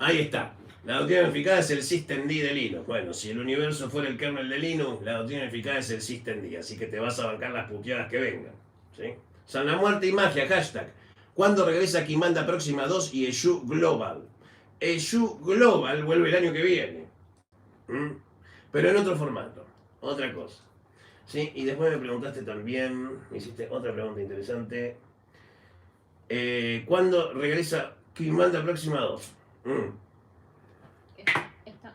ahí está. La doctrina unificada es el Systemd de Linux. Bueno, si el universo fuera el kernel de Linux, la doctrina unificada es el Systemd, así que te vas a bancar las puteadas que vengan, ¿sí? San la muerte y magia, hashtag. ¿Cuándo regresa Kimanda Próxima 2 y Eshu Global? Eshu Global vuelve el año que viene. Pero en otro formato, otra cosa. ¿Sí? Y después me preguntaste también, me hiciste otra pregunta interesante. ¿Cuándo regresa Kimanda Próxima 2? Esta.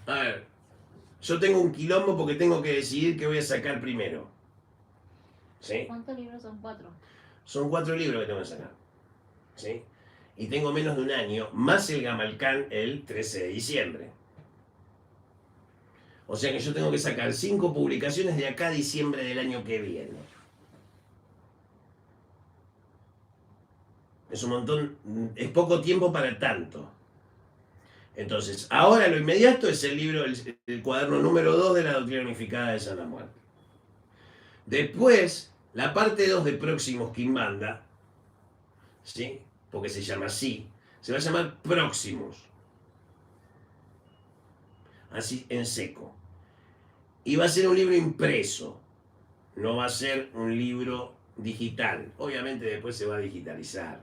A ver, yo tengo un quilombo porque tengo que decidir qué voy a sacar primero. ¿Sí? ¿Cuántos libros son? 4. Son 4 libros que tengo que sacar. ¿Sí? Y tengo menos de un año, más el Gamalcán el 13 de diciembre. O sea que yo tengo que sacar 5 publicaciones de acá a diciembre del año que viene. Es un montón, es poco tiempo para tanto. Entonces, ahora lo inmediato es el libro, el cuaderno número 2 de la doctrina unificada de San la Muerte. Después, la parte 2 de Próximos Quimbanda, ¿sí? Porque se llama así, se va a llamar Próximos. Así en seco. Y va a ser un libro impreso, no va a ser un libro digital. Obviamente después se va a digitalizar.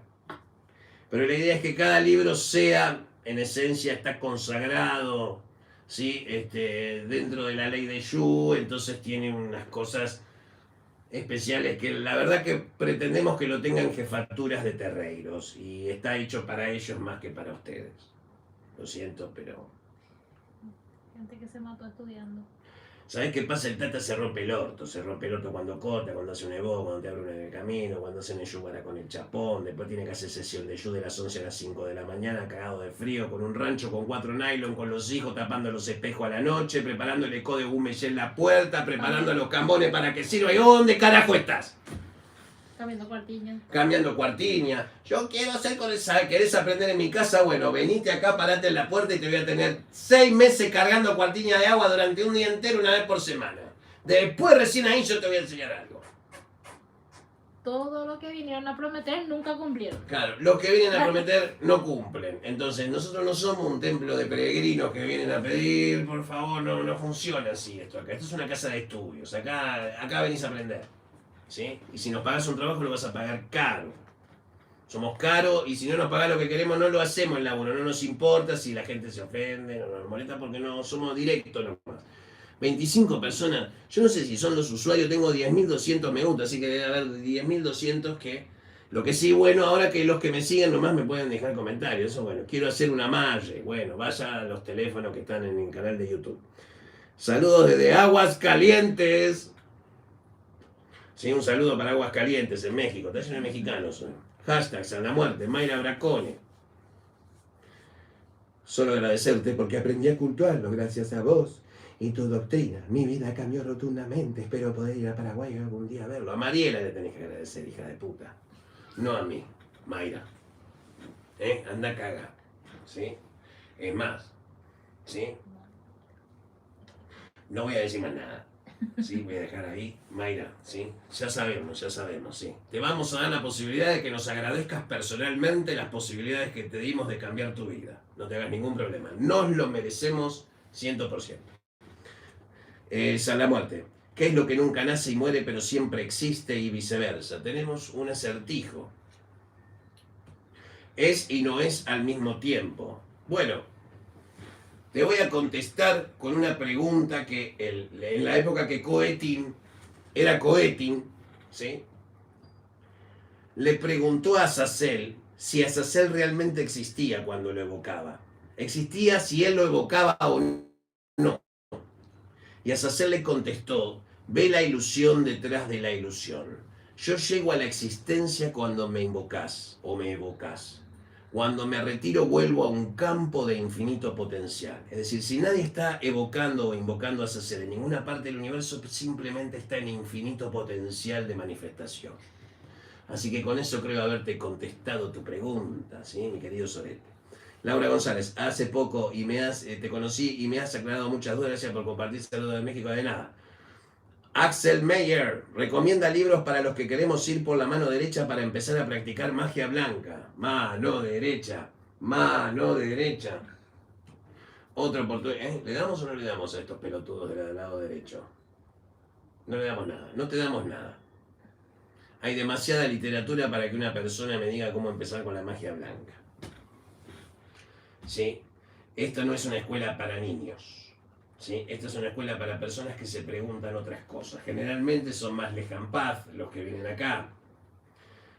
Pero la idea es que cada libro sea, en esencia, está consagrado, ¿sí? Dentro de la ley de Yu, entonces tiene unas cosas especiales que la verdad que pretendemos que lo tengan jefaturas de terreiros y está hecho para ellos más que para ustedes. Lo siento, pero... Gente que se mató estudiando. ¿Sabés qué pasa? El Tata se rompe el orto. Se rompe el orto cuando corta, cuando hace un evo, cuando te abre un en el camino, cuando hace un yugara con el chapón. Después tiene que hacer sesión de yu de las 11 a las 5 de la mañana, cagado de frío, con un rancho con 4 nylon, con los hijos tapando los espejos a la noche, preparando el eco de Gumelle en la puerta, preparando los cambones para que sirva. ¿Y dónde carajo estás? Cambiando cuartiñas. Cambiando cuartiña. Yo quiero hacer con esa. ¿Querés aprender en mi casa? Bueno, venite acá, parate en la puerta y te voy a tener 6 meses cargando cuartiña de agua durante un día entero, una vez por semana. Después recién ahí yo te voy a enseñar algo. Todo lo que vinieron a prometer nunca cumplieron. Claro, los que vienen a prometer no cumplen. Entonces, nosotros no somos un templo de peregrinos que vienen a pedir, por favor, no funciona así esto acá. Esto es una casa de estudios. Acá venís a aprender. ¿Sí? Y si nos pagas un trabajo lo vas a pagar caro. Somos caros y si no nos pagas lo que queremos no lo hacemos el laburo. No nos importa si la gente se ofende, no nos molesta porque no somos directos nomás. 25 personas, yo no sé si son los usuarios, tengo 10.200 me gusta, así que debe haber 10.200 que... Lo que sí, bueno, ahora que los que me siguen nomás me pueden dejar comentarios, eso bueno, quiero hacer una malle, bueno, vaya a los teléfonos que están en el canal de YouTube. Saludos desde Aguas Calientes. Sí, un saludo para Aguas Calientes en México, está lleno de mexicanos. Hashtag San la Muerte, Mayra Bracone. Solo agradecerte porque aprendí a cultuarlo gracias a vos y tu doctrina. Mi vida cambió rotundamente. Espero poder ir a Paraguay algún día a verlo. A Mariela le tenés que agradecer, hija de puta. No a mí, Mayra. Anda a cagar. ¿Sí? Es más. ¿Sí? No voy a decir más nada. Sí, voy a dejar ahí, Mayra, ¿sí? Ya sabemos, sí. Te vamos a dar la posibilidad de que nos agradezcas personalmente las posibilidades que te dimos de cambiar tu vida. No te hagas ningún problema. Nos lo merecemos 100%. San la Muerte. ¿Qué es lo que nunca nace y muere pero siempre existe y viceversa? Tenemos un acertijo. Es y no es al mismo tiempo. Bueno, te voy a contestar con una pregunta que en la época que Coetín era Coetín, ¿sí? Le preguntó a Azazel si Azazel realmente existía cuando lo evocaba. Existía si él lo evocaba o no. Y Azazel le contestó, ve la ilusión detrás de la ilusión. Yo llego a la existencia cuando me invocás o me evocás. Cuando me retiro vuelvo a un campo de infinito potencial. Es decir, si nadie está evocando o invocando a Azazel en ninguna parte del universo, simplemente está en infinito potencial de manifestación. Así que con eso creo haberte contestado tu pregunta, ¿sí, mi querido Sorete? Laura González, hace poco te conocí y me has aclarado muchas dudas. Gracias por compartir. Saludos de México, de nada. Axel Meyer recomienda libros para los que queremos ir por la mano derecha para empezar a practicar magia blanca. Mano derecha, mano derecha. Otra oportunidad. ¿Le damos o no le damos a estos pelotudos del lado derecho? No le damos nada, no te damos nada. Hay demasiada literatura para que una persona me diga cómo empezar con la magia blanca. ¿Sí? Esto no es una escuela para niños. ¿Sí? Esta es una escuela para personas que se preguntan otras cosas. Generalmente son más lejampaz los que vienen acá.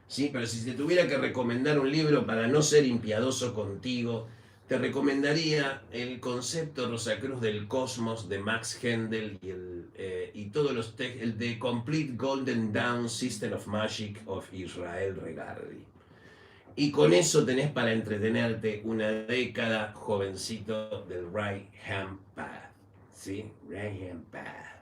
¿Sí? Pero si te tuviera que recomendar un libro para no ser impiadoso contigo, te recomendaría el concepto Rosacruz del Cosmos de Max Hendel y todos los el The Complete Golden Dawn System of Magic of Israel Regardie. Y con eso tenés para entretenerte una década, jovencito, del Right Hand Path. ¿Sí? Right Hand Path.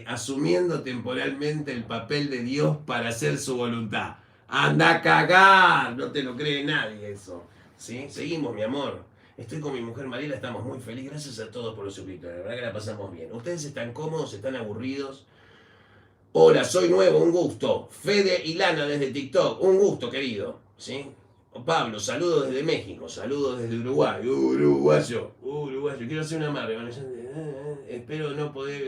Asumiendo temporalmente el papel de Dios para hacer su voluntad. ¡Anda a cagar! No te lo cree nadie eso. ¿Sí? Seguimos, mi amor. Estoy con mi mujer Mariela, estamos muy felices. Gracias a todos por los suscriptores. La verdad que la pasamos bien. ¿Ustedes están cómodos? ¿Están aburridos? Hola, soy nuevo, un gusto. Fede y Lana desde TikTok, un gusto, querido. ¿Sí? Pablo, saludos desde México, saludos desde Uruguay. Uruguayo. Quiero hacer una amarre. Espero no poder,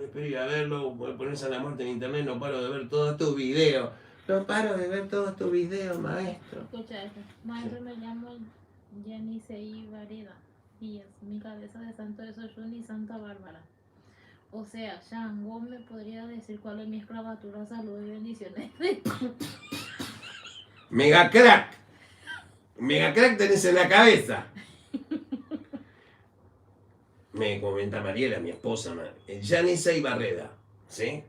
espero ir a verlo, ponerse a la muerte en internet, no paro de ver todos tus videos. No paro de ver todos tus videos, maestro. Escucha eso. Maestro, me llamo Jenny Sei Vareda Díaz. Mi cabeza de santo es Oshun y Santa Bárbara. O sea, Shango me podría decir cuál es mi esclavatura, salud y bendiciones. Mega crack. Mega crack tenés en la cabeza. me comenta Mariela, mi esposa, Yanisa Ibarreda, ¿sí?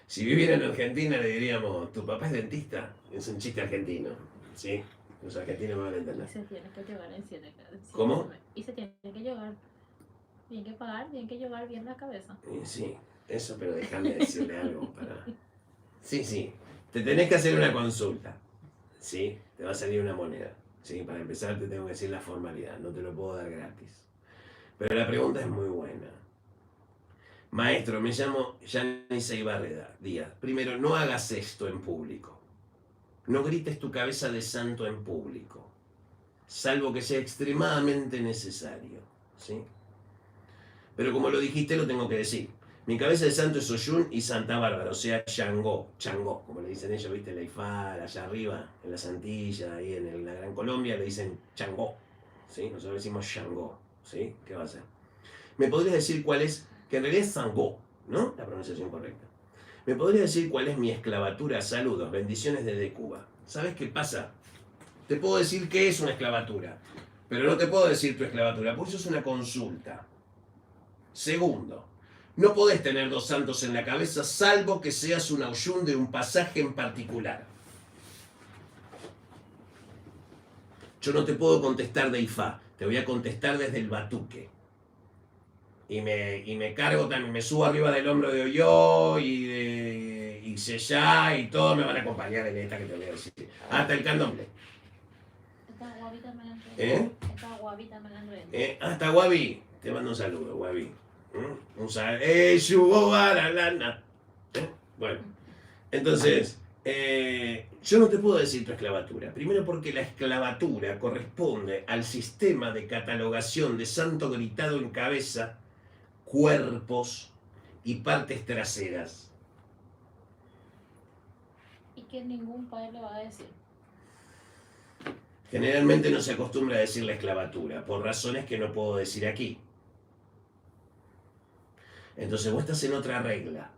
Si viviera en Argentina le diríamos, ¿tu papá es dentista? Es un chiste argentino, ¿sí? Los argentinos me van a entender. Y se tiene que llevar en 7 ¿Cómo? Y se tiene que llevar, tiene que pagar, tiene que llevar bien la cabeza. Sí, eso, pero déjame decirle algo para... Sí, te tenés que hacer una consulta, ¿sí? Te va a salir una moneda, ¿sí? Para empezar te tengo que decir la formalidad, no te lo puedo dar gratis. Pero la pregunta es muy buena. Maestro, me llamo Yanisa Ibarreda Díaz. Primero, no hagas esto en público. No grites tu cabeza de santo en público, salvo que sea extremadamente necesario, ¿sí? Pero como lo dijiste, lo tengo que decir. Mi cabeza de santo es Oyun y Santa Bárbara, o sea, Changó, como le dicen ellos, ¿viste? La Ifá, allá arriba, en la Santilla, ahí en la Gran Colombia, le dicen Changó, ¿sí? Nosotros decimos Changó, ¿sí? ¿Qué va a ser? ¿Me podrías decir cuál es, que en realidad es Sangó, ¿no? La pronunciación correcta. ¿Me podrías decir cuál es mi esclavatura? Saludos, bendiciones desde Cuba. ¿Sabes qué pasa? Te puedo decir qué es una esclavatura, pero no te puedo decir tu esclavatura, porque eso es una consulta. Segundo, no podés tener dos santos en la cabeza salvo que seas un Oyun de un pasaje en particular. Yo no te puedo contestar de Ifá, te voy a contestar desde el batuque. Y me cargo también, me subo arriba del hombro de Oyó y Seyá y todos me van a acompañar en esta que te voy a decir. Hasta el candomblé. Esta guavita me la entregué. Esta guavita me la entregué. Hasta Guavi, te mando un saludo, Guavi. Un saludo. Bueno, entonces, yo no te puedo decir tu esclavatura. Primero porque la esclavatura corresponde al sistema de catalogación de santo gritado en cabeza, cuerpos y partes traseras. Y que ningún padre le va a decir. Generalmente no se acostumbra a decir la esclavatura, por razones que no puedo decir aquí. Entonces vos estás en otra regla.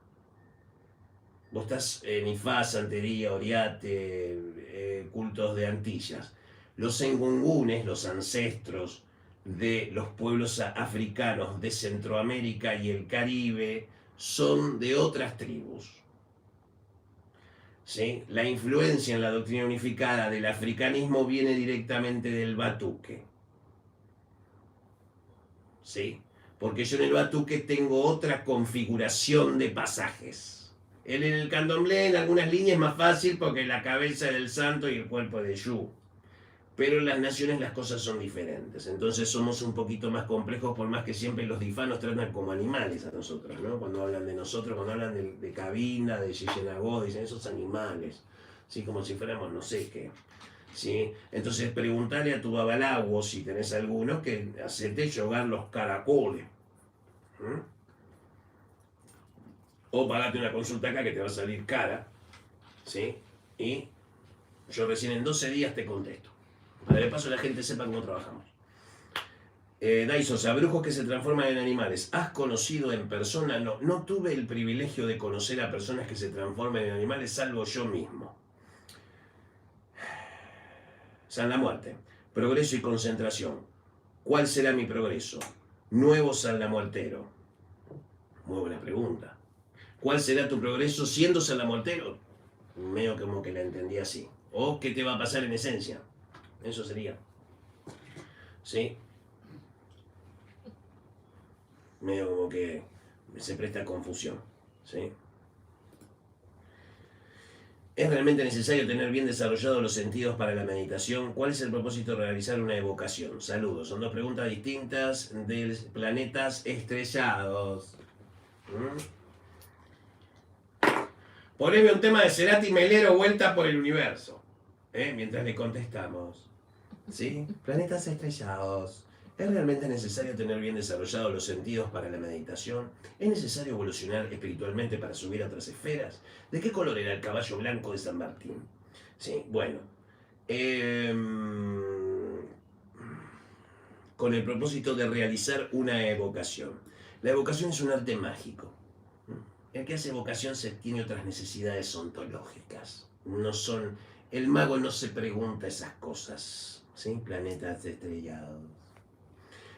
Vos estás en Ifá, Santería, Oriate, cultos de Antillas. Los engungunes, los ancestros de los pueblos africanos de Centroamérica y el Caribe, son de otras tribus. ¿Sí? La influencia en la doctrina unificada del africanismo viene directamente del batuque. ¿Sí? Porque yo en el batuque tengo otra configuración de pasajes. En el candomblé, en algunas líneas es más fácil porque la cabeza es del santo y el cuerpo es de Yu. Pero en las naciones las cosas son diferentes. Entonces somos un poquito más complejos, por más que siempre los Ifá nos tratan como animales a nosotros, ¿no? Cuando hablan de nosotros, cuando hablan de Cabinda, de Xixenagó, dicen esos animales, ¿sí? Como si fuéramos no sé qué. ¿Sí? Entonces preguntale a tu babalago, si tenés algunos, que hacete yogar los caracoles. O pagate una consulta acá que te va a salir cara, ¿sí? Y yo recién en 12 días te contesto. Para que de paso la gente sepa cómo trabajamos. Daisosa, brujos que se transforman en animales. ¿Has conocido en persona? No, no tuve el privilegio de conocer a personas que se transforman en animales, salvo yo mismo. San la Muerte. Progreso y concentración. ¿Cuál será mi progreso? Nuevo San la Muertero. Muy buena pregunta. ¿Cuál será tu progreso siendo San la Muertero? Medio como que la entendí así. ¿O qué te va a pasar en esencia? Eso sería. ¿Sí? Medio como que se presta a confusión. ¿Sí? ¿Es realmente necesario tener bien desarrollados los sentidos para la meditación? ¿Cuál es el propósito de realizar una evocación? Saludos. Son dos preguntas distintas de planetas estrellados. Poneme un tema de Cerati Melero, Vuelta por el Universo. Mientras le contestamos. ¿Sí? Planetas estrellados. ¿Es realmente necesario tener bien desarrollados los sentidos para la meditación? ¿Es necesario evolucionar espiritualmente para subir a otras esferas? ¿De qué color era el caballo blanco de San Martín? Sí, bueno. Con el propósito de realizar una evocación. La evocación es un arte mágico. El que hace evocación tiene otras necesidades ontológicas. No son... El mago no se pregunta esas cosas. ¿Sí? Planetas estrellados.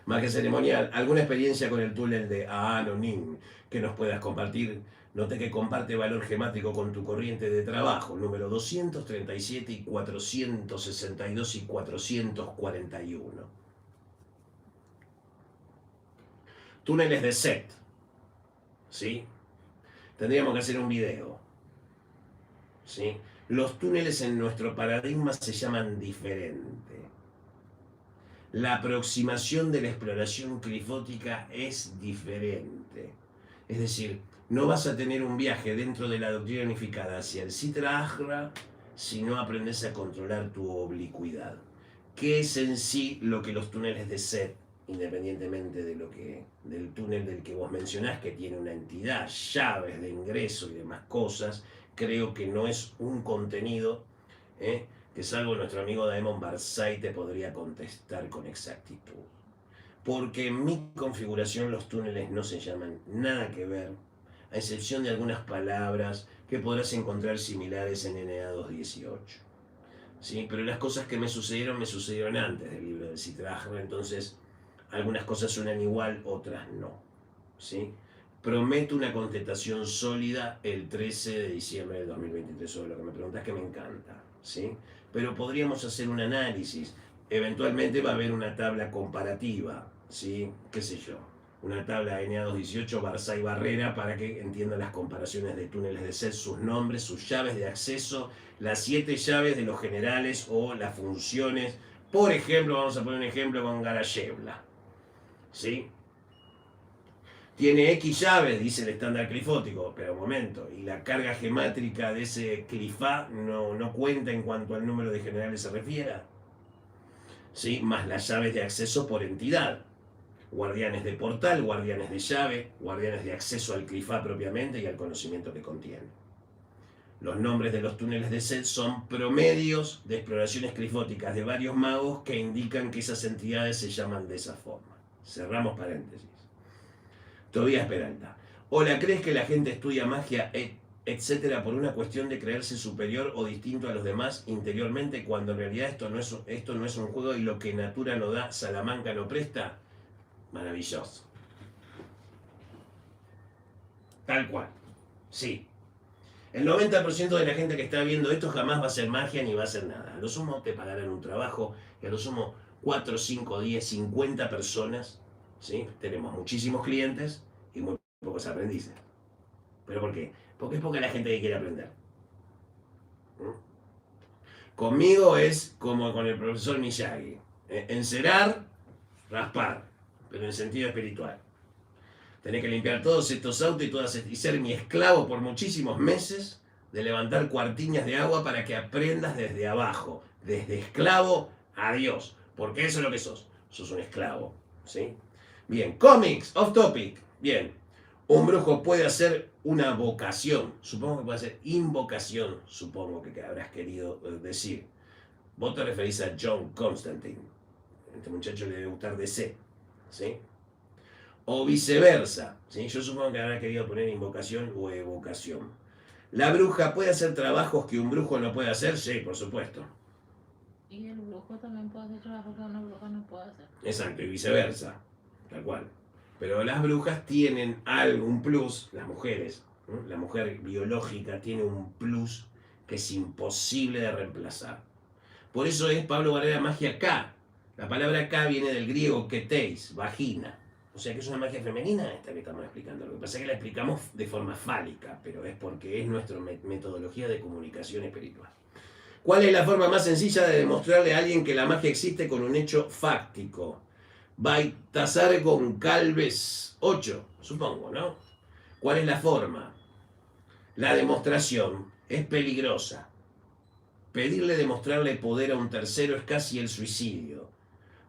Magia ceremonial, ¿alguna experiencia con el túnel de Anonim que nos puedas compartir? Note que comparte valor gemático con tu corriente de trabajo, número 237 y 462 y 441. Túneles de Set, ¿sí? Tendríamos que hacer un video, ¿sí? Los túneles en nuestro paradigma se llaman diferente. La aproximación de la exploración clifótica es diferente. Es decir, no vas a tener un viaje dentro de la doctrina unificada hacia el Sitra Ahra si no aprendes a controlar tu oblicuidad. ¿Qué es en sí lo que los túneles de Set, independientemente de del túnel del que vos mencionás, que tiene una entidad, llaves de ingreso y demás cosas? Creo que no es un contenido, que salvo nuestro amigo Daemon Barzai te podría contestar con exactitud. Porque en mi configuración los túneles no se llaman nada que ver, a excepción de algunas palabras que podrás encontrar similares en NA 218. ¿Sí? Pero las cosas que me sucedieron antes del libro del Sitra Ahra, entonces algunas cosas suenan igual, otras no. ¿Sí? Prometo una contestación sólida el 13 de diciembre de 2023 sobre lo que me preguntas, que me encanta. ¿Sí? Pero podríamos hacer un análisis. Eventualmente va a haber una tabla comparativa, ¿sí? ¿Qué sé yo? Una tabla NA218, Barzai Barrera, para que entiendan las comparaciones de túneles de Set, sus nombres, sus llaves de acceso, las 7 llaves de los generales o las funciones. Por ejemplo, vamos a poner un ejemplo con Garayevla, ¿sí? Tiene X llaves, dice el estándar clifótico, pero un momento, y la carga gemátrica de ese clifá no cuenta en cuanto al número de generales se refiera, ¿sí? Más las llaves de acceso por entidad. Guardianes de portal, guardianes de llave, guardianes de acceso al clifá propiamente y al conocimiento que contiene. Los nombres de los túneles de Set son promedios de exploraciones clifóticas de varios magos que indican que esas entidades se llaman de esa forma. Cerramos paréntesis. Tobías Peralta. Hola, ¿crees que la gente estudia magia, etcétera, por una cuestión de creerse superior o distinto a los demás interiormente, cuando en realidad esto no es un juego y lo que Natura no da, Salamanca no presta? Maravilloso. Tal cual. Sí. El 90% de la gente que está viendo esto jamás va a hacer magia ni va a hacer nada. A lo sumo te pagarán un trabajo, y a lo sumo 4, 5, 10, 50 personas, ¿sí? Tenemos muchísimos clientes y muy pocos aprendices. ¿Pero por qué? Porque es poca la gente que quiere aprender. Conmigo es como con el profesor Miyagi. Encerar, raspar, pero en sentido espiritual. Tenés que limpiar todos estos autos y ser mi esclavo por muchísimos meses de levantar cuartiñas de agua para que aprendas desde abajo, desde esclavo a Dios, porque eso es lo que sos. Sos un esclavo, ¿sí? Bien, cómics, off topic. Bien, un brujo puede hacer una vocación, supongo que puede hacer invocación, supongo que habrás querido decir. Vos te referís a John Constantine. Este muchacho le debe gustar DC, ¿sí? O viceversa, ¿sí? Yo supongo que habrá querido poner invocación o evocación. ¿La bruja puede hacer trabajos que un brujo no puede hacer? Sí, por supuesto. Y el brujo también puede hacer trabajo que una bruja no puede hacer. Exacto, y viceversa, tal cual. Pero las brujas tienen algún plus, las mujeres, ¿no? La mujer biológica tiene un plus que es imposible de reemplazar. Por eso es Pablo Barrera magia K. La palabra K viene del griego keteis, vagina. O sea que es una magia femenina esta que estamos explicando. Lo que pasa es que la explicamos de forma fálica, pero es porque es nuestra metodología de comunicación espiritual. ¿Cuál es la forma más sencilla de demostrarle a alguien que la magia existe con un hecho fáctico? Baltasar Goncalves 8, supongo, ¿no? ¿Cuál es la forma? La demostración es peligrosa. Pedirle demostrarle poder a un tercero es casi el suicidio.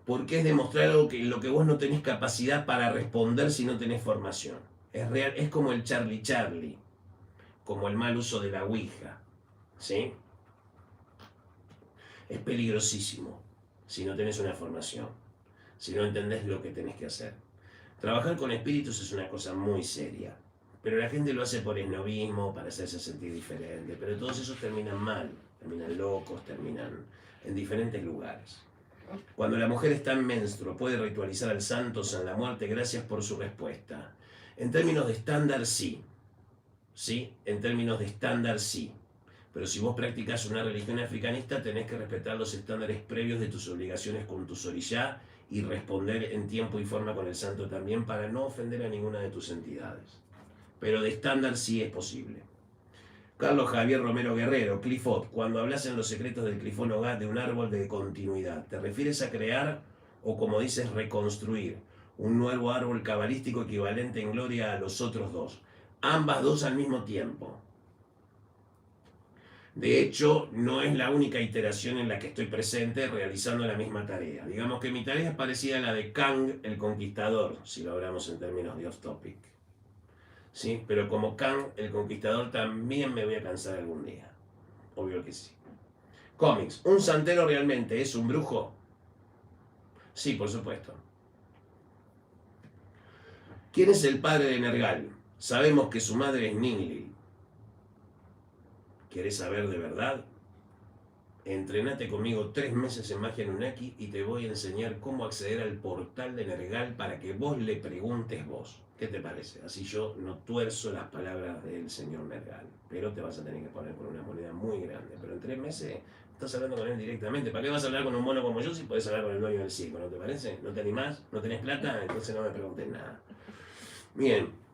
Porque es demostrar algo en lo que vos no tenés capacidad para responder si no tenés formación. Es real, es como el Charlie Charlie, como el mal uso de la Ouija, ¿sí? Es peligrosísimo si no tenés una formación, si no entendés lo que tenés que hacer. Trabajar con espíritus es una cosa muy seria, pero la gente lo hace por esnovismo, para hacerse sentir diferente, pero todos esos terminan mal, terminan locos, terminan en diferentes lugares. Cuando la mujer está en menstruo, ¿puede ritualizar al santo San la Muerte? Gracias por su respuesta. En términos de estándar, sí. ¿Sí? En términos de estándar, sí. Pero si vos practicás una religión africanista, tenés que respetar los estándares previos de tus obligaciones con tus orishá y responder en tiempo y forma con el santo también para no ofender a ninguna de tus entidades. Pero de estándar sí es posible. Carlos Javier Romero Guerrero, Clifford, cuando hablas en los secretos del Clifón Hogar de un árbol de continuidad, ¿te refieres a crear o, como dices, reconstruir un nuevo árbol cabalístico equivalente en gloria a los otros dos? Ambas dos al mismo tiempo. De hecho, no es la única iteración en la que estoy presente realizando la misma tarea. Digamos que mi tarea es parecida a la de Kang el Conquistador, si lo hablamos en términos de off-topic. ¿Sí? Pero como Kang el Conquistador también me voy a cansar algún día. Obvio que sí. Cómics. ¿Un santero realmente es un brujo? Sí, por supuesto. ¿Quién es el padre de Nergal? Sabemos que su madre es Ninlil. ¿Querés saber de verdad? Entrenate conmigo 3 meses en Magia Anunnaki y te voy a enseñar cómo acceder al portal de Nergal para que vos le preguntes vos. ¿Qué te parece? Así yo no tuerzo las palabras del señor Nergal. Pero te vas a tener que poner con una moneda muy grande. Pero en 3 meses estás hablando con él directamente. ¿Para qué vas a hablar con un mono como yo si podés hablar con el dueño del circo? ¿No te parece? ¿No te animás? ¿No tenés plata? Entonces no me preguntes nada. Bien.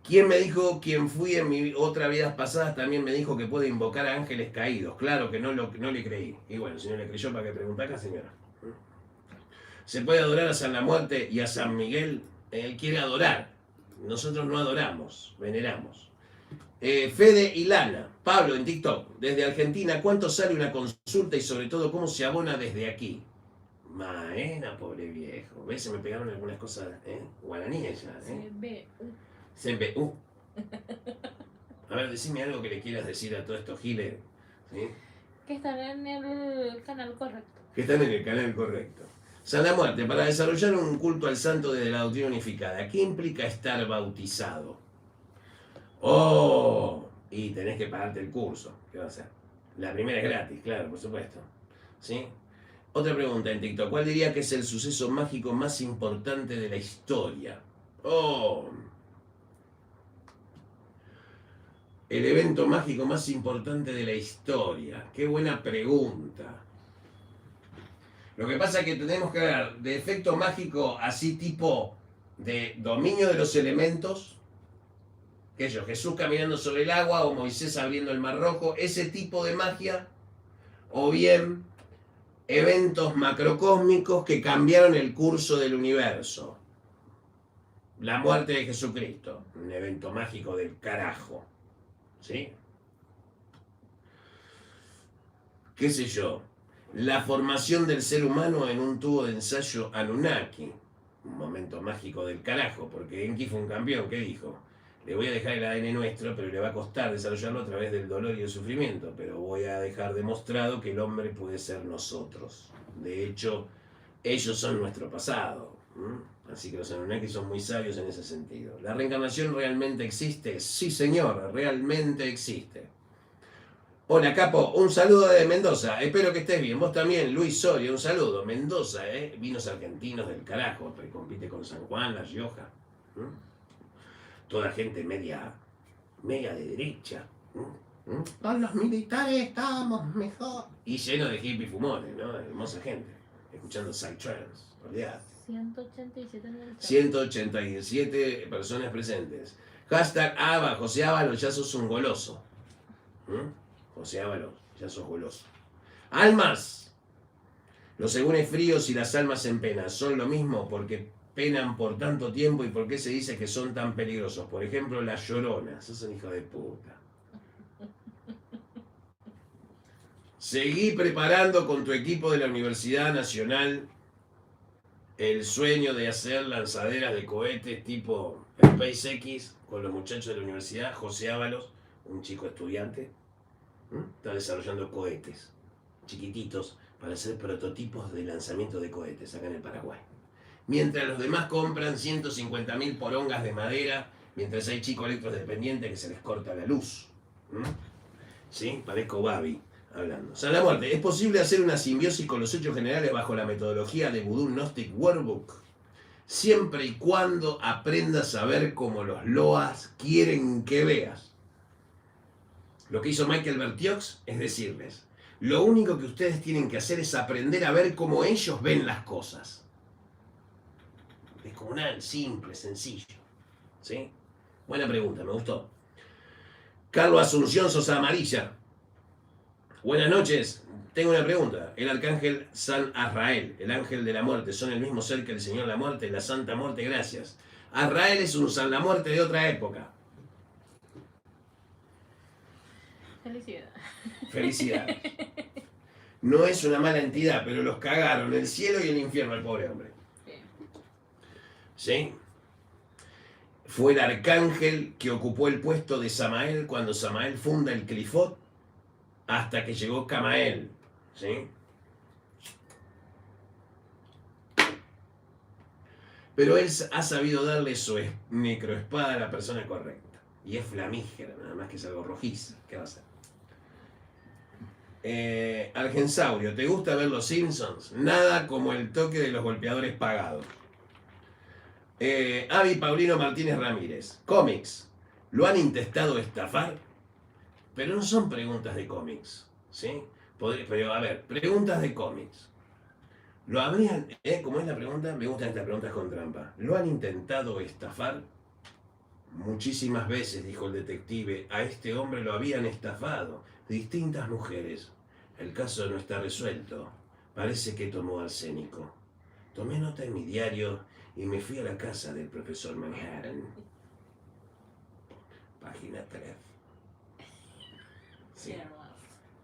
¿Quién me dijo, quien fui en mi otra vidas pasadas, también me dijo que puede invocar a ángeles caídos? Claro que no le creí. Y bueno, si no le creyó, ¿para qué pregunta acá, señora? ¿Se puede adorar a San la Muerte y a San Miguel? Él quiere adorar. Nosotros no adoramos, veneramos. Fede y Lana, Pablo en TikTok, desde Argentina, ¿cuánto sale una consulta y sobre todo cómo se abona desde aquí? Maena, pobre viejo. ¿Ves? Se me pegaron algunas cosas guaraníes ya. CBU. A ver, decime algo que le quieras decir a todos estos giles. ¿Sí? Que están en el canal correcto. Que están en el canal correcto. San la Muerte, para desarrollar un culto al santo desde la doctrina unificada, ¿qué implica estar bautizado? ¡Oh! Y tenés que pagarte el curso. ¿Qué va a hacer? La primera es gratis, claro, por supuesto. ¿Sí? Otra pregunta en TikTok. ¿Cuál diría que es el suceso mágico más importante de la historia? ¡Oh! El evento mágico más importante de la historia. Qué buena pregunta. Lo que pasa es que tenemos que ver de efecto mágico así tipo de dominio de los elementos, que yo, Jesús caminando sobre el agua o Moisés abriendo el mar rojo, ese tipo de magia, o bien eventos macrocósmicos que cambiaron el curso del universo. La muerte de Jesucristo, un evento mágico del carajo. ¿Sí? ¿Qué sé yo? La formación del ser humano en un tubo de ensayo Anunnaki. Un momento mágico del carajo, porque Enki fue un campeón. ¿Qué dijo? Le voy a dejar el ADN nuestro, pero le va a costar desarrollarlo a través del dolor y el sufrimiento. Pero voy a dejar demostrado que el hombre puede ser nosotros. De hecho, ellos son nuestro pasado. Así que los Anunnaki son muy sabios en ese sentido. ¿La reencarnación realmente existe? Sí, señor, realmente existe. Hola, Capo, un saludo de Mendoza. Espero que estés bien. Vos también, Luis Soria, un saludo. Mendoza, vinos argentinos del carajo. Compite con San Juan, La Rioja. Toda gente media de derecha. Con los militares estábamos mejor. Y lleno de hippies fumones, ¿no? Hermosa gente. Escuchando Psytrance. Olvidate. 187 en el chat. 187 personas presentes. Hashtag Ava, José Ábalos, ya sos un goloso. José Ábalos, ya sos goloso. Almas. Los segundos fríos y las almas en pena son lo mismo porque penan por tanto tiempo y por qué se dice que son tan peligrosos. Por ejemplo, las lloronas. Sos un hijo de puta. Seguí preparando con tu equipo de la Universidad Nacional el sueño de hacer lanzaderas de cohetes tipo SpaceX con los muchachos de la universidad. José Ábalos, un chico estudiante, está desarrollando cohetes chiquititos para hacer prototipos de lanzamiento de cohetes acá en el Paraguay. Mientras los demás compran 150.000 porongas de madera, mientras hay chicos electrodependientes que se les corta la luz. ¿Sí? Parezco Babi. hablando. San la muerte. ¿Es posible hacer una simbiosis con los hechos generales bajo la metodología de Voodoo Gnostic Workbook? Siempre y cuando aprendas a ver como los loas quieren que veas. Lo que hizo Michael Bertiox es decirles, lo único que ustedes tienen que hacer es aprender a ver cómo ellos ven las cosas. Descomunal, simple, sencillo. ¿Sí? Buena pregunta, me gustó. Carlos Asunción Sosa Amarilla. Buenas noches. Tengo una pregunta. El arcángel San Azrael, el ángel de la muerte, ¿son el mismo ser que el Señor la muerte, la Santa Muerte? Gracias. Azrael es un San la muerte de otra época. Felicidades. Felicidades. No es una mala entidad, pero los cagaron el cielo y el infierno al pobre hombre. ¿Sí? Fue el arcángel que ocupó el puesto de Samael cuando Samael funda el Clifot hasta que llegó Camael. ¿Sí? Pero él ha sabido darle su necroespada a la persona correcta. Y es flamígera, nada más que es algo rojiza. ¿Qué va a hacer? Argensaurio, ¿te gusta ver los Simpsons? Nada como el toque de los golpeadores pagados. Avi Paulino Martínez Ramírez. Cómics. ¿Lo han intentado estafar? Pero no son preguntas de cómics. ¿Sí? Pero a ver, preguntas de cómics. ¿Lo habrían... ¿Cómo es la pregunta? Me gustan estas preguntas con trampa. ¿Lo han intentado estafar? Muchísimas veces, dijo el detective, a este hombre lo habían estafado. Distintas mujeres. El caso no está resuelto. Parece que tomó arsénico. Tomé nota en mi diario y me fui a la casa del profesor Manhattan. Página 3. Sí.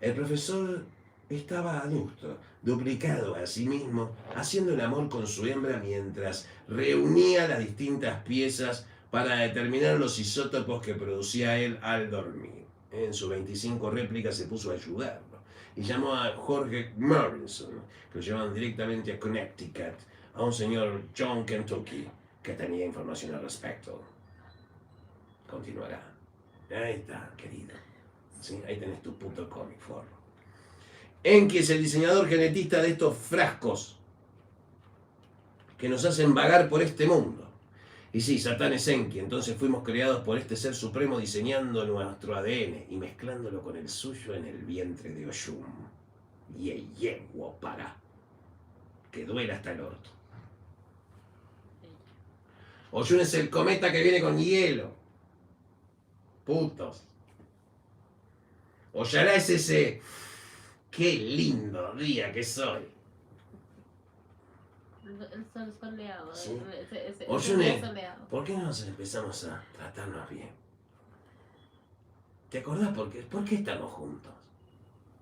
El profesor estaba adulto, duplicado a sí mismo, haciendo el amor con su hembra mientras reunía las distintas piezas para determinar los isótopos que producía él al dormir. En sus 25 réplicas se puso a ayudarlo y llamó a Jorge Morrison, que lo llevaban directamente a Connecticut, a un señor John Kentucky, que tenía información al respecto. Continuará. Ahí está, querido. ¿Sí? Ahí tenés tu puto cómic, forro. Enki es el diseñador genetista de estos frascos que nos hacen vagar por este mundo. Y sí, Satán es Enki, entonces fuimos creados por este ser supremo diseñando nuestro ADN y mezclándolo con el suyo en el vientre de Oshun. Para que duela hasta el orto. Oshun es el cometa que viene con hielo. Putos. Oyará es ese... ¡Qué lindo día que soy! El sol soleado. Sí. Oye, soleado. ¿Por qué no nos empezamos a tratarnos bien? ¿Te acordás por qué estamos juntos?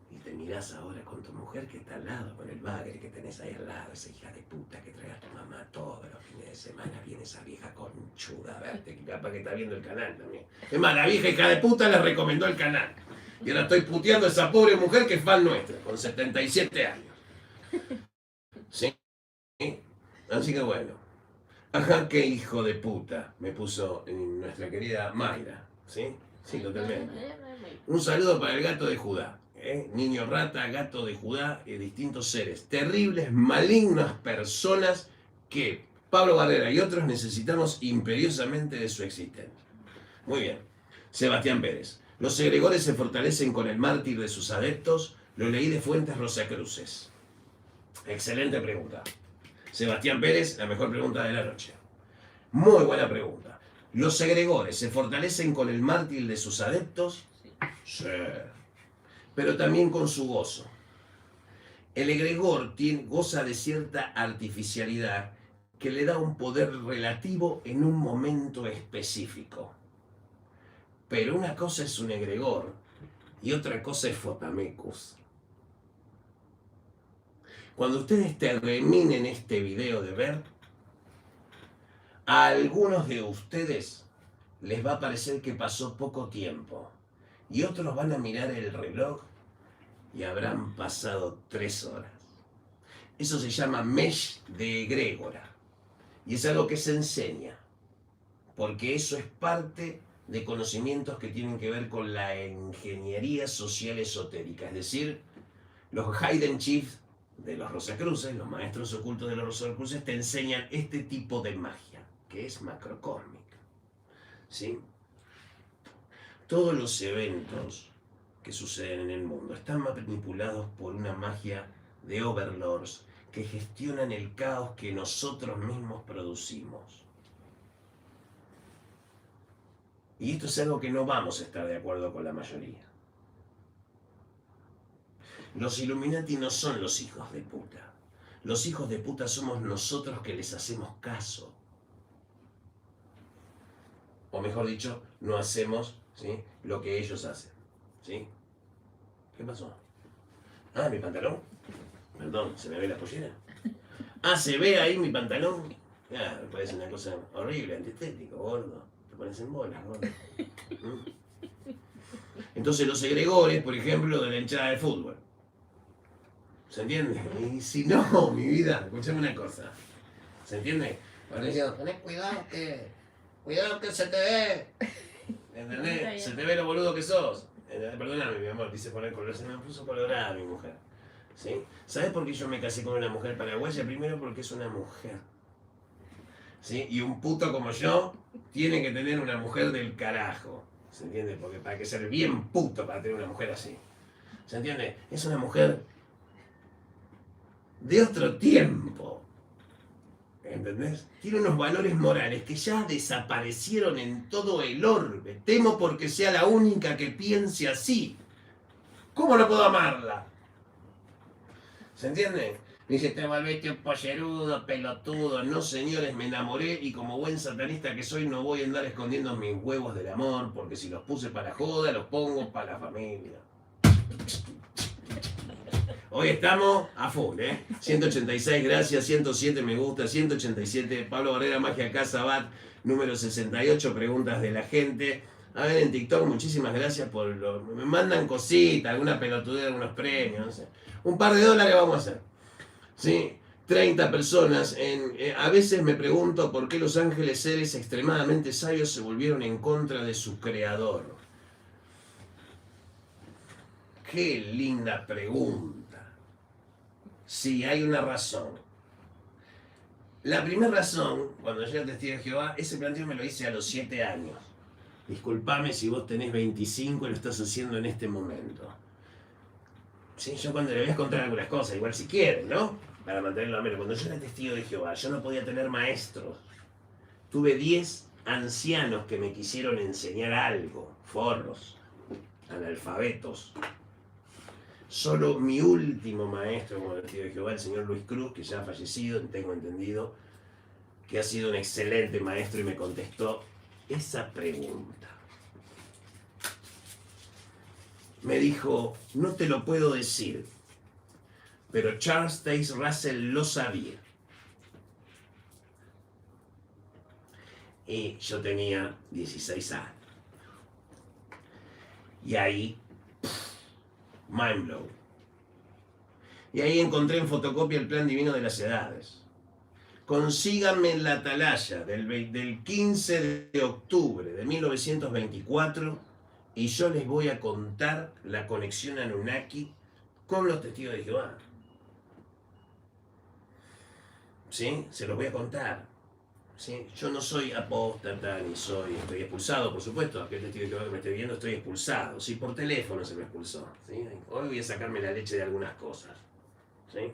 Y te mirás ahora con tu mujer que está al lado, con el bagre que tenés ahí al lado, esa hija de puta que trae a tu mamá todos los fines de semana. Viene esa vieja conchuda a verte, que capaz que está viendo el canal también. Es más, la vieja hija de puta le recomendó el canal. Y ahora estoy puteando a esa pobre mujer que es fan nuestra, con 77 años. ¿Sí? Así que bueno. Ajá, qué hijo de puta, me puso nuestra querida Mayra. ¿Sí? Sí, totalmente. Un saludo para el gato de Judá. Niño rata, gato de Judá, distintos seres. Terribles, malignas personas que Pablo Barrera y otros necesitamos imperiosamente de su existencia. Muy bien. Sebastián Pérez. Los egregores se fortalecen con el mártir de sus adeptos. Lo leí de fuentes rosacruces. Excelente pregunta. Sebastián Pérez, la mejor pregunta de la noche. Muy buena pregunta. ¿Los egregores se fortalecen con el mártir de sus adeptos? Sí. Pero también con su gozo. El egregor goza de cierta artificialidad que le da un poder relativo en un momento específico. Pero una cosa es un egregor y otra cosa es Fotamecus. Cuando ustedes terminen este video de ver, a algunos de ustedes les va a parecer que pasó poco tiempo y otros van a mirar el reloj y habrán pasado 3 horas. Eso se llama mesh de egrégora y es algo que se enseña porque eso es parte de conocimientos que tienen que ver con la ingeniería social esotérica, es decir, los Hidden Chiefs de los Rosacruces, los maestros ocultos de los Rosacruces, te enseñan este tipo de magia, que es macrocósmica, ¿sí? Todos los eventos que suceden en el mundo están manipulados por una magia de overlords que gestionan el caos que nosotros mismos producimos. Y esto es algo que no vamos a estar de acuerdo con la mayoría. Los Illuminati no son los hijos de puta. Los hijos de puta somos nosotros que les hacemos caso. O mejor dicho, no hacemos, ¿sí?, lo que ellos hacen. ¿Sí? ¿Qué pasó? Ah, mi pantalón. Perdón, ¿se me ve la pollera? Ah, ¿se ve ahí mi pantalón? Ah, me parece una cosa horrible, antiestético, gordo. Te pones en bolas, gordo. Entonces los egregores, por ejemplo, de la hinchada de fútbol. ¿Se entiende? Y si no, mi vida, escuchame una cosa. ¿Se entiende? Ahora diciendo, tenés cuidado que se te ve. ¿Entendés? Se te ve lo boludo que sos. Perdóname, mi amor, dice poner color. Se me puso colorada mi mujer. ¿Sí? ¿Sabes por qué yo me casé con una mujer paraguaya? Primero porque es una mujer. ¿Sí? Y un puto como yo tiene que tener una mujer del carajo. ¿Se entiende? Porque para que ser bien puto para tener una mujer así. ¿Se entiende? Es una mujer de otro tiempo. ¿Entendés? Tiene unos valores morales que ya desaparecieron en todo el orbe. Temo porque sea la única que piense así. ¿Cómo no puedo amarla? ¿Se entiende? Dice, te volviste un pollerudo, pelotudo. No, señores, me enamoré y como buen satanista que soy no voy a andar escondiendo mis huevos del amor, porque si los puse para joda, los pongo para la familia. Hoy estamos a full, 186, gracias, 107 me gusta, 187, Pablo Barrera, Magia Casa Bat, número 68, preguntas de la gente. A ver, en TikTok, muchísimas gracias por me mandan cositas, alguna pelotudera, algunos premios, no sé. Un par de dólares vamos a hacer. ¿Sí? 30 personas. A veces me pregunto por qué los ángeles, seres extremadamente sabios, se volvieron en contra de su creador. Qué linda pregunta. Sí, hay una razón. La primera razón, cuando llegué a Testigo de Jehová, ese planteo me lo hice a los 7 años. Disculpame si vos tenés 25 y lo estás haciendo en este momento. Sí, yo cuando le voy a contar algunas cosas, igual si quieren, ¿no? Para mantenerlo ameno. Cuando yo era testigo de Jehová, yo no podía tener maestros. Tuve 10 ancianos que me quisieron enseñar algo, forros, analfabetos. Solo mi último maestro como testigo de Jehová, el señor Luis Cruz, que ya ha fallecido, tengo entendido, que ha sido un excelente maestro y me contestó esa pregunta. Me dijo, no te lo puedo decir, pero Charles Taze Russell lo sabía. Y yo tenía 16 años. Y ahí, mind blow. Y ahí encontré en fotocopia el plan divino de las edades. Consíganme en la atalaya del 15 de octubre de 1924 y yo les voy a contar la conexión Anunnaki con los testigos de Jehová. ¿Sí? Se los voy a contar. ¿Sí? Yo no soy apóstata ni estoy expulsado, por supuesto. Aquel testigo de Jehová que me esté viendo, estoy expulsado. Sí, por teléfono se me expulsó. ¿Sí? Hoy voy a sacarme la leche de algunas cosas. ¿Sí?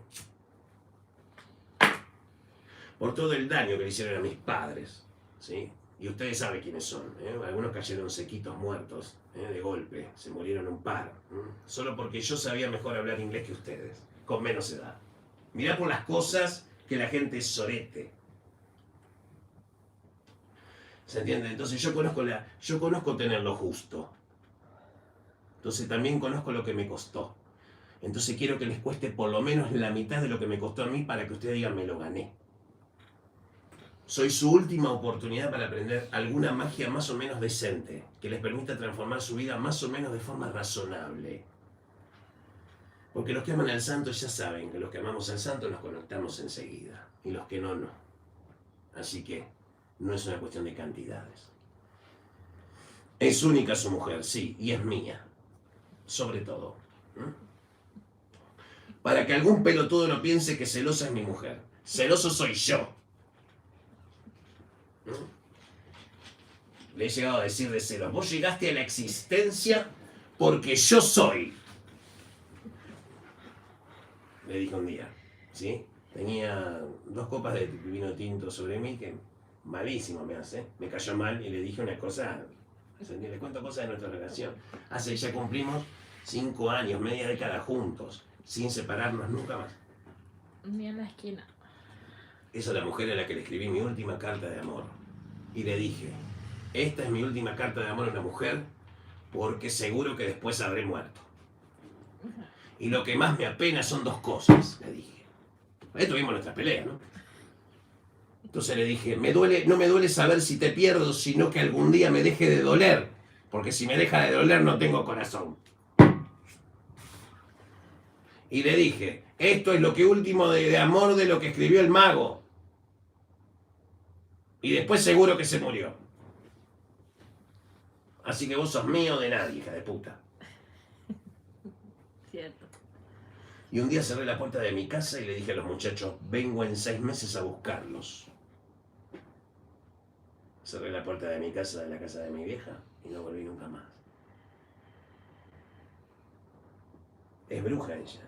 Por todo el daño que le hicieron a mis padres. ¿Sí? Y ustedes saben quiénes son. Algunos cayeron sequitos muertos, de golpe. Se murieron un par. Solo porque yo sabía mejor hablar inglés que ustedes, con menos edad. Mirá por las cosas que la gente es sorete. ¿Se entiende? Entonces yo conozco tener lo justo. Entonces también conozco lo que me costó. Entonces quiero que les cueste por lo menos la mitad de lo que me costó a mí para que ustedes digan me lo gané. Soy su última oportunidad para aprender alguna magia más o menos decente, que les permita transformar su vida más o menos de forma razonable. Porque los que aman al santo ya saben que los que amamos al santo nos conectamos enseguida, y los que no, no. Así que no es una cuestión de cantidades. Es única su mujer, sí, y es mía, sobre todo. Para que algún pelotudo no piense que celosa es mi mujer. Celoso soy yo. Le he llegado a decir de celos, vos llegaste a la existencia porque yo soy. Le dije un día, ¿sí? Tenía 2 copas de vino tinto sobre mí, que malísimo me hace. Me cayó mal y le dije una cosa, le cuento cosas de nuestra relación. Ya cumplimos 5 años, media década juntos, sin separarnos nunca más. Ni en la esquina. Esa es la mujer a la que le escribí mi última carta de amor. Y le dije, esta es mi última carta de amor a una mujer porque seguro que después habré muerto. Y lo que más me apena son 2 cosas, le dije. Ahí tuvimos nuestra pelea, ¿no? Entonces le dije, no me duele saber si te pierdo, sino que algún día me deje de doler. Porque si me deja de doler no tengo corazón. Y le dije, esto es lo que último de amor de lo que escribió el mago. Y después seguro que se murió. Así que vos sos mío de nadie, hija de puta. Cierto. Y un día cerré la puerta de mi casa y le dije a los muchachos, vengo en 6 meses a buscarlos. Cerré la puerta de mi casa, de la casa de mi vieja, y no volví nunca más. Es bruja ella.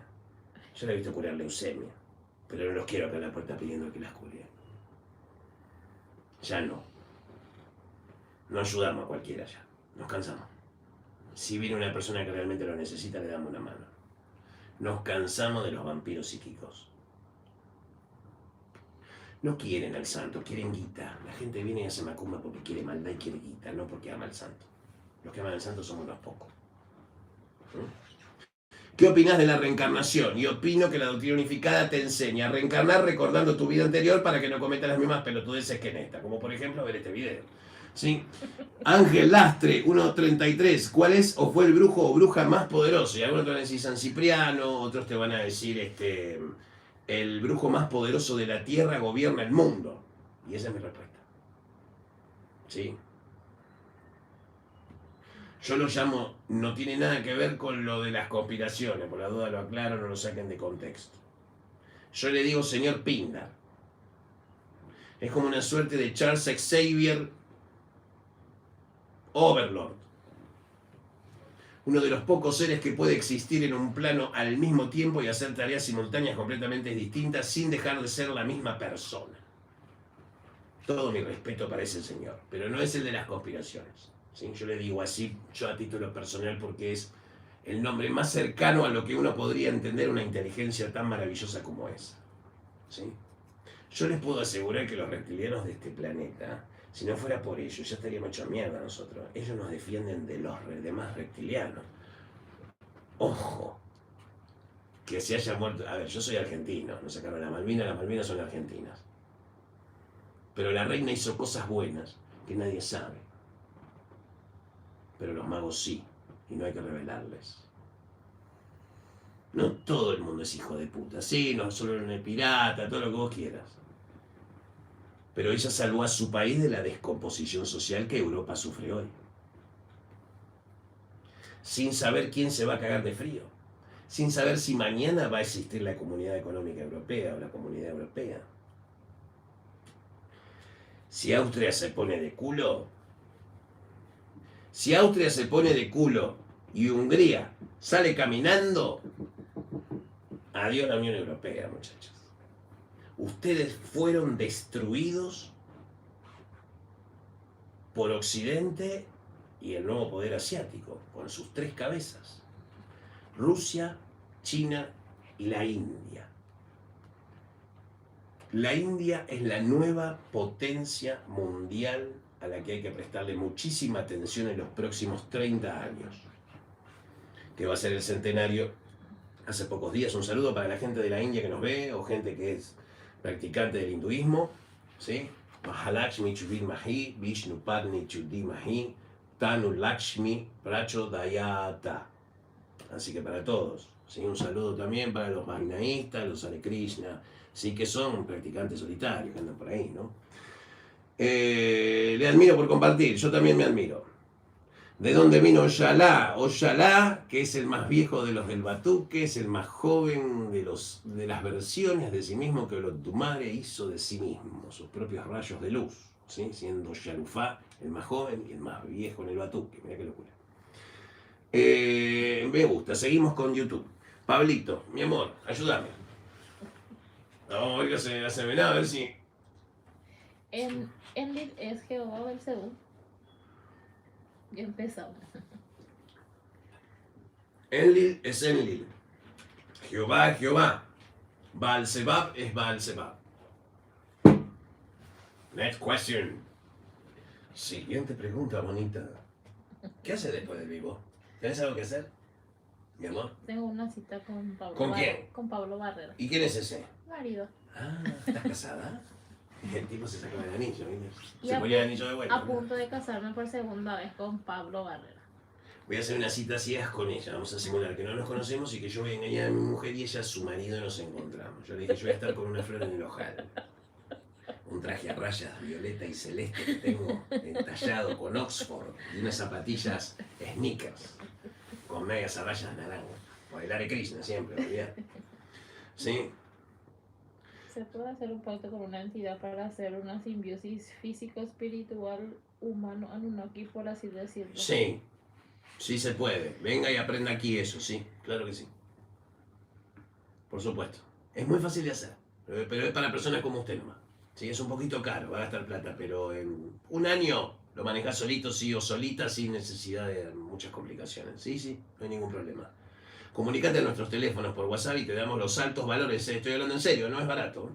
Yo la he visto curar leucemia, pero no los quiero acá en la puerta pidiendo que las cure. Ya no. No ayudamos a cualquiera ya. Nos cansamos. Si viene una persona que realmente lo necesita, le damos una mano. Nos cansamos de los vampiros psíquicos. No quieren al santo, quieren guita. La gente viene y hace macumba porque quiere maldad y quiere guita, no porque ama al santo. Los que aman al santo somos unos pocos. ¿Qué opinás de la reencarnación? Y opino que la doctrina unificada te enseña a reencarnar recordando tu vida anterior para que no cometas las mismas pelotudeces que en esta. Como por ejemplo ver este video. ¿Sí? Ángel Lastre, 1.33. ¿Cuál es o fue el brujo o bruja más poderoso? Y algunos te van a decir San Cipriano, otros te van a decir el brujo más poderoso de la tierra gobierna el mundo. Y esa es mi respuesta. ¿Sí? Yo lo llamo, no tiene nada que ver con lo de las conspiraciones, por la duda lo aclaro, no lo saquen de contexto. Yo le digo señor Pindar. Es como una suerte de Charles Xavier Overlord. Uno de los pocos seres que puede existir en un plano al mismo tiempo y hacer tareas simultáneas completamente distintas sin dejar de ser la misma persona. Todo mi respeto para ese señor, pero no es el de las conspiraciones. ¿Sí? Yo le digo así, yo a título personal, porque es el nombre más cercano a lo que uno podría entender una inteligencia tan maravillosa como esa. ¿Sí? Yo les puedo asegurar que los reptilianos de este planeta, si no fuera por ellos, ya estaríamos hecho mierda nosotros. Ellos nos defienden de los demás reptilianos. Ojo, que se haya muerto... A ver, yo soy argentino, nos sacaron las Malvinas son argentinas. Pero la reina hizo cosas buenas que nadie sabe. Pero los magos sí, y no hay que revelarles. No todo el mundo es hijo de puta. Sí, no solo en el pirata, todo lo que vos quieras. Pero ella salvó a su país de la descomposición social que Europa sufre hoy. Sin saber quién se va a cagar de frío. Sin saber si mañana va a existir la Comunidad Económica Europea o la Comunidad Europea. Si Austria se pone de culo... Si Austria se pone de culo y Hungría sale caminando, adiós la Unión Europea, muchachos. Ustedes fueron destruidos por Occidente y el nuevo poder asiático, con sus 3 cabezas. Rusia, China y la India. La India es la nueva potencia mundial a la que hay que prestarle muchísima atención en los próximos 30 años, que va a ser el centenario hace pocos días. Un saludo para la gente de la India que nos ve, o gente que es practicante del hinduismo, ¿sí? Mahalakshmi Chudirmahi, Vishnu Padni Chudimahi, Tanu Lakshmi Prachodayata. Así que para todos, ¿sí? Un saludo también para los Vaisnavistas, los Hare Krishna, sí, que son practicantes solitarios que andan por ahí, ¿no? Le admiro por compartir, yo también me admiro. ¿De dónde vino Oyalá? Oyalá, que es el más viejo de los del Batuque, es el más joven de las versiones de sí mismo que tu madre hizo de sí mismo, sus propios rayos de luz, ¿sí? Siendo Yarufá el más joven y el más viejo en el Batuque. Mira qué locura. Me gusta, seguimos con YouTube. Pablito, mi amor, ayúdame. Vamos a ver qué hace a ver si. Enlil es Jehová del Seúl. Ya empezamos. Enlil es Enlil. Jehová es Jehová. Baal-Zebab es Baal-Zebab. Next question. Siguiente pregunta, bonita. ¿Qué hace después del vivo? ¿Tienes algo que hacer? Mi amor. Tengo una cita con Pablo. ¿Con quién? Con Pablo Barrera. ¿Y quién es ese? Marido. Ah, ¿estás casada? El tipo se sacó el anillo, ¿viste? Y Se ponía el anillo de vuelta. A punto de casarme por segunda vez con Pablo Barrera. Voy a hacer una cita ciegas con ella. Vamos a simular que no nos conocemos y que yo voy a engañar a mi mujer y ella a su marido y nos encontramos. Yo le dije, yo voy a estar con una flor en el ojal. Un traje a rayas violeta y celeste que tengo entallado con Oxford y unas zapatillas sneakers con medias a rayas naranjas. Por el Hare Krishna siempre, olvidate. ¿Sí? Se puede hacer un pacto con una entidad para hacer una simbiosis físico-espiritual humano-anunnaki, por así decirlo. Sí, sí se puede. Venga y aprenda aquí eso, sí, claro que sí. Por supuesto. Es muy fácil de hacer, pero es para personas como usted nomás. Sí, es un poquito caro, va a gastar plata, pero en un año lo manejas solito, sí, o solita, sin necesidad de muchas complicaciones. Sí, sí, no hay ningún problema. Comunicate a nuestros teléfonos por WhatsApp y te damos los altos valores. Estoy hablando en serio, no es barato.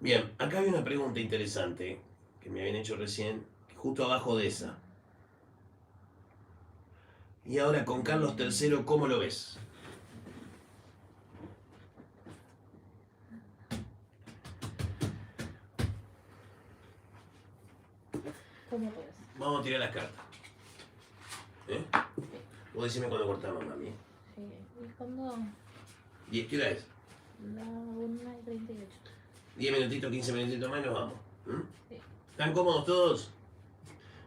Bien, acá hay una pregunta interesante que me habían hecho recién, justo abajo de esa. Y ahora con Carlos III, ¿cómo lo ves? ¿Cómo lo ves? Vamos a tirar las cartas. ¿Eh? Vos decime cuando cortamos, mami. Sí. ¿Y cuándo? ¿Y qué hora es? La 1:38. 10 minutitos, 15 minutitos más y nos vamos. Sí. ¿Están cómodos todos?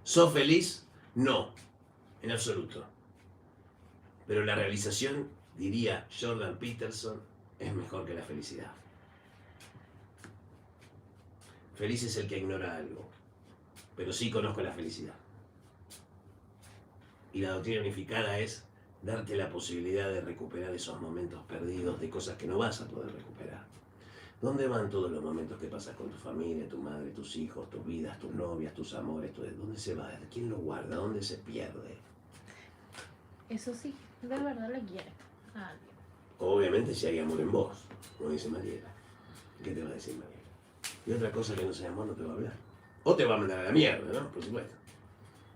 ¿Sos feliz? No, en absoluto. Pero la realización, diría Jordan Peterson, es mejor que la felicidad. Feliz es el que ignora algo, pero sí conozco la felicidad. Y la doctrina unificada es darte la posibilidad de recuperar esos momentos perdidos de cosas que no vas a poder recuperar. ¿Dónde van todos los momentos que pasas con tu familia, tu madre, tus hijos, tus vidas, tus novias, tus amores? ¿Dónde se va? ¿Quién lo guarda? ¿Dónde se pierde? Eso sí, de verdad le quiere a alguien. Obviamente si hay amor en vos, como dice Mariela. ¿Qué te va a decir Mariela? Y otra cosa que no sea amor no te va a hablar. O te va a mandar a la mierda, ¿no? Por supuesto.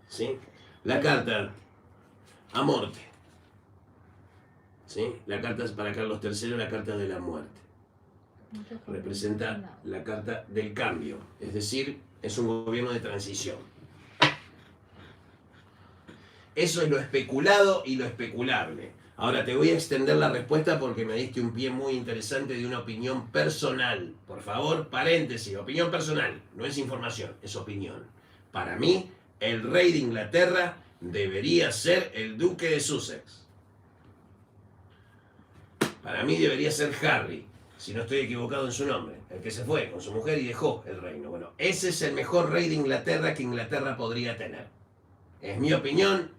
¿Sí? La carta a muerte. ¿Sí? La carta es para Carlos III, la carta de la muerte. Representa la carta del cambio, es decir, es un gobierno de transición. Eso es lo especulado y lo especulable. Ahora te voy a extender la respuesta porque me diste un pie muy interesante de una opinión personal. Por favor, paréntesis, opinión personal, no es información, es opinión. Para mí, el rey de Inglaterra debería ser el duque de Sussex. Para mí debería ser Harry, si no estoy equivocado en su nombre, el que se fue con su mujer y dejó el reino. Bueno, ese es el mejor rey de Inglaterra que Inglaterra podría tener. Es mi opinión,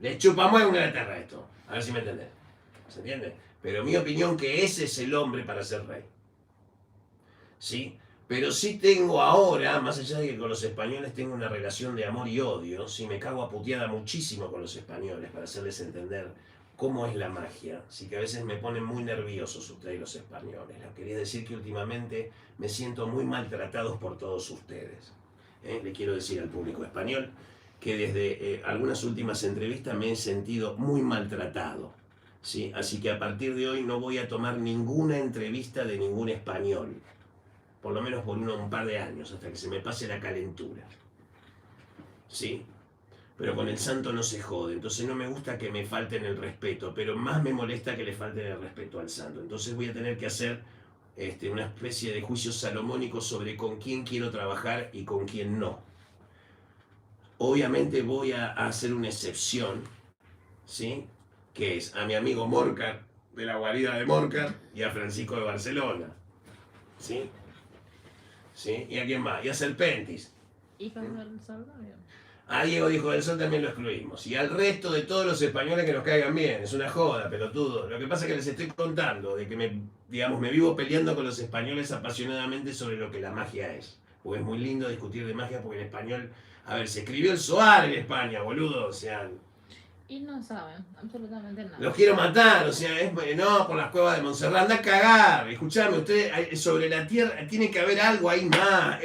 le chupa muy a Inglaterra esto, a ver si me entendés. ¿Se entiende? Pero mi opinión que ese es el hombre para ser rey. ¿Sí? Pero sí tengo ahora, más allá de que con los españoles tengo una relación de amor y odio, sí me cago a puteada muchísimo con los españoles para hacerles entender cómo es la magia. Sí que a veces me ponen muy nerviosos ustedes los españoles. Les quería decir que últimamente me siento muy maltratados por todos ustedes. Le quiero decir al público español que desde algunas últimas entrevistas me he sentido muy maltratado. ¿Sí? Así que a partir de hoy no voy a tomar ninguna entrevista de ningún español. Por lo menos por un par de años, hasta que se me pase la calentura. ¿Sí? Pero con el santo no se jode, entonces no me gusta que me falten el respeto, pero más me molesta que le falten el respeto al santo. Entonces voy a tener que hacer una especie de juicio salomónico sobre con quién quiero trabajar y con quién no. Obviamente voy a hacer una excepción, ¿sí? Que es a mi amigo Morcar, de la guarida de Morcar, y a Francisco de Barcelona, ¿sí? ¿Sí? ¿Y a quién más? Y a Serpentis. Hijos del Sol, no, yo. A Diego Dijo del Sol también lo excluimos. Y al resto de todos los españoles que nos caigan bien. Es una joda, pelotudo. Lo que pasa es que les estoy contando de que me vivo peleando con los españoles apasionadamente sobre lo que la magia es. Porque es muy lindo discutir de magia porque el español... A ver, se escribió el Zohar en España, boludo. O sea, Y no saben absolutamente nada. los quiero matar. O sea, no, por las cuevas de Montserrat. Anda a cagar. Escuchame, usted, sobre la tierra tiene que haber algo ahí más.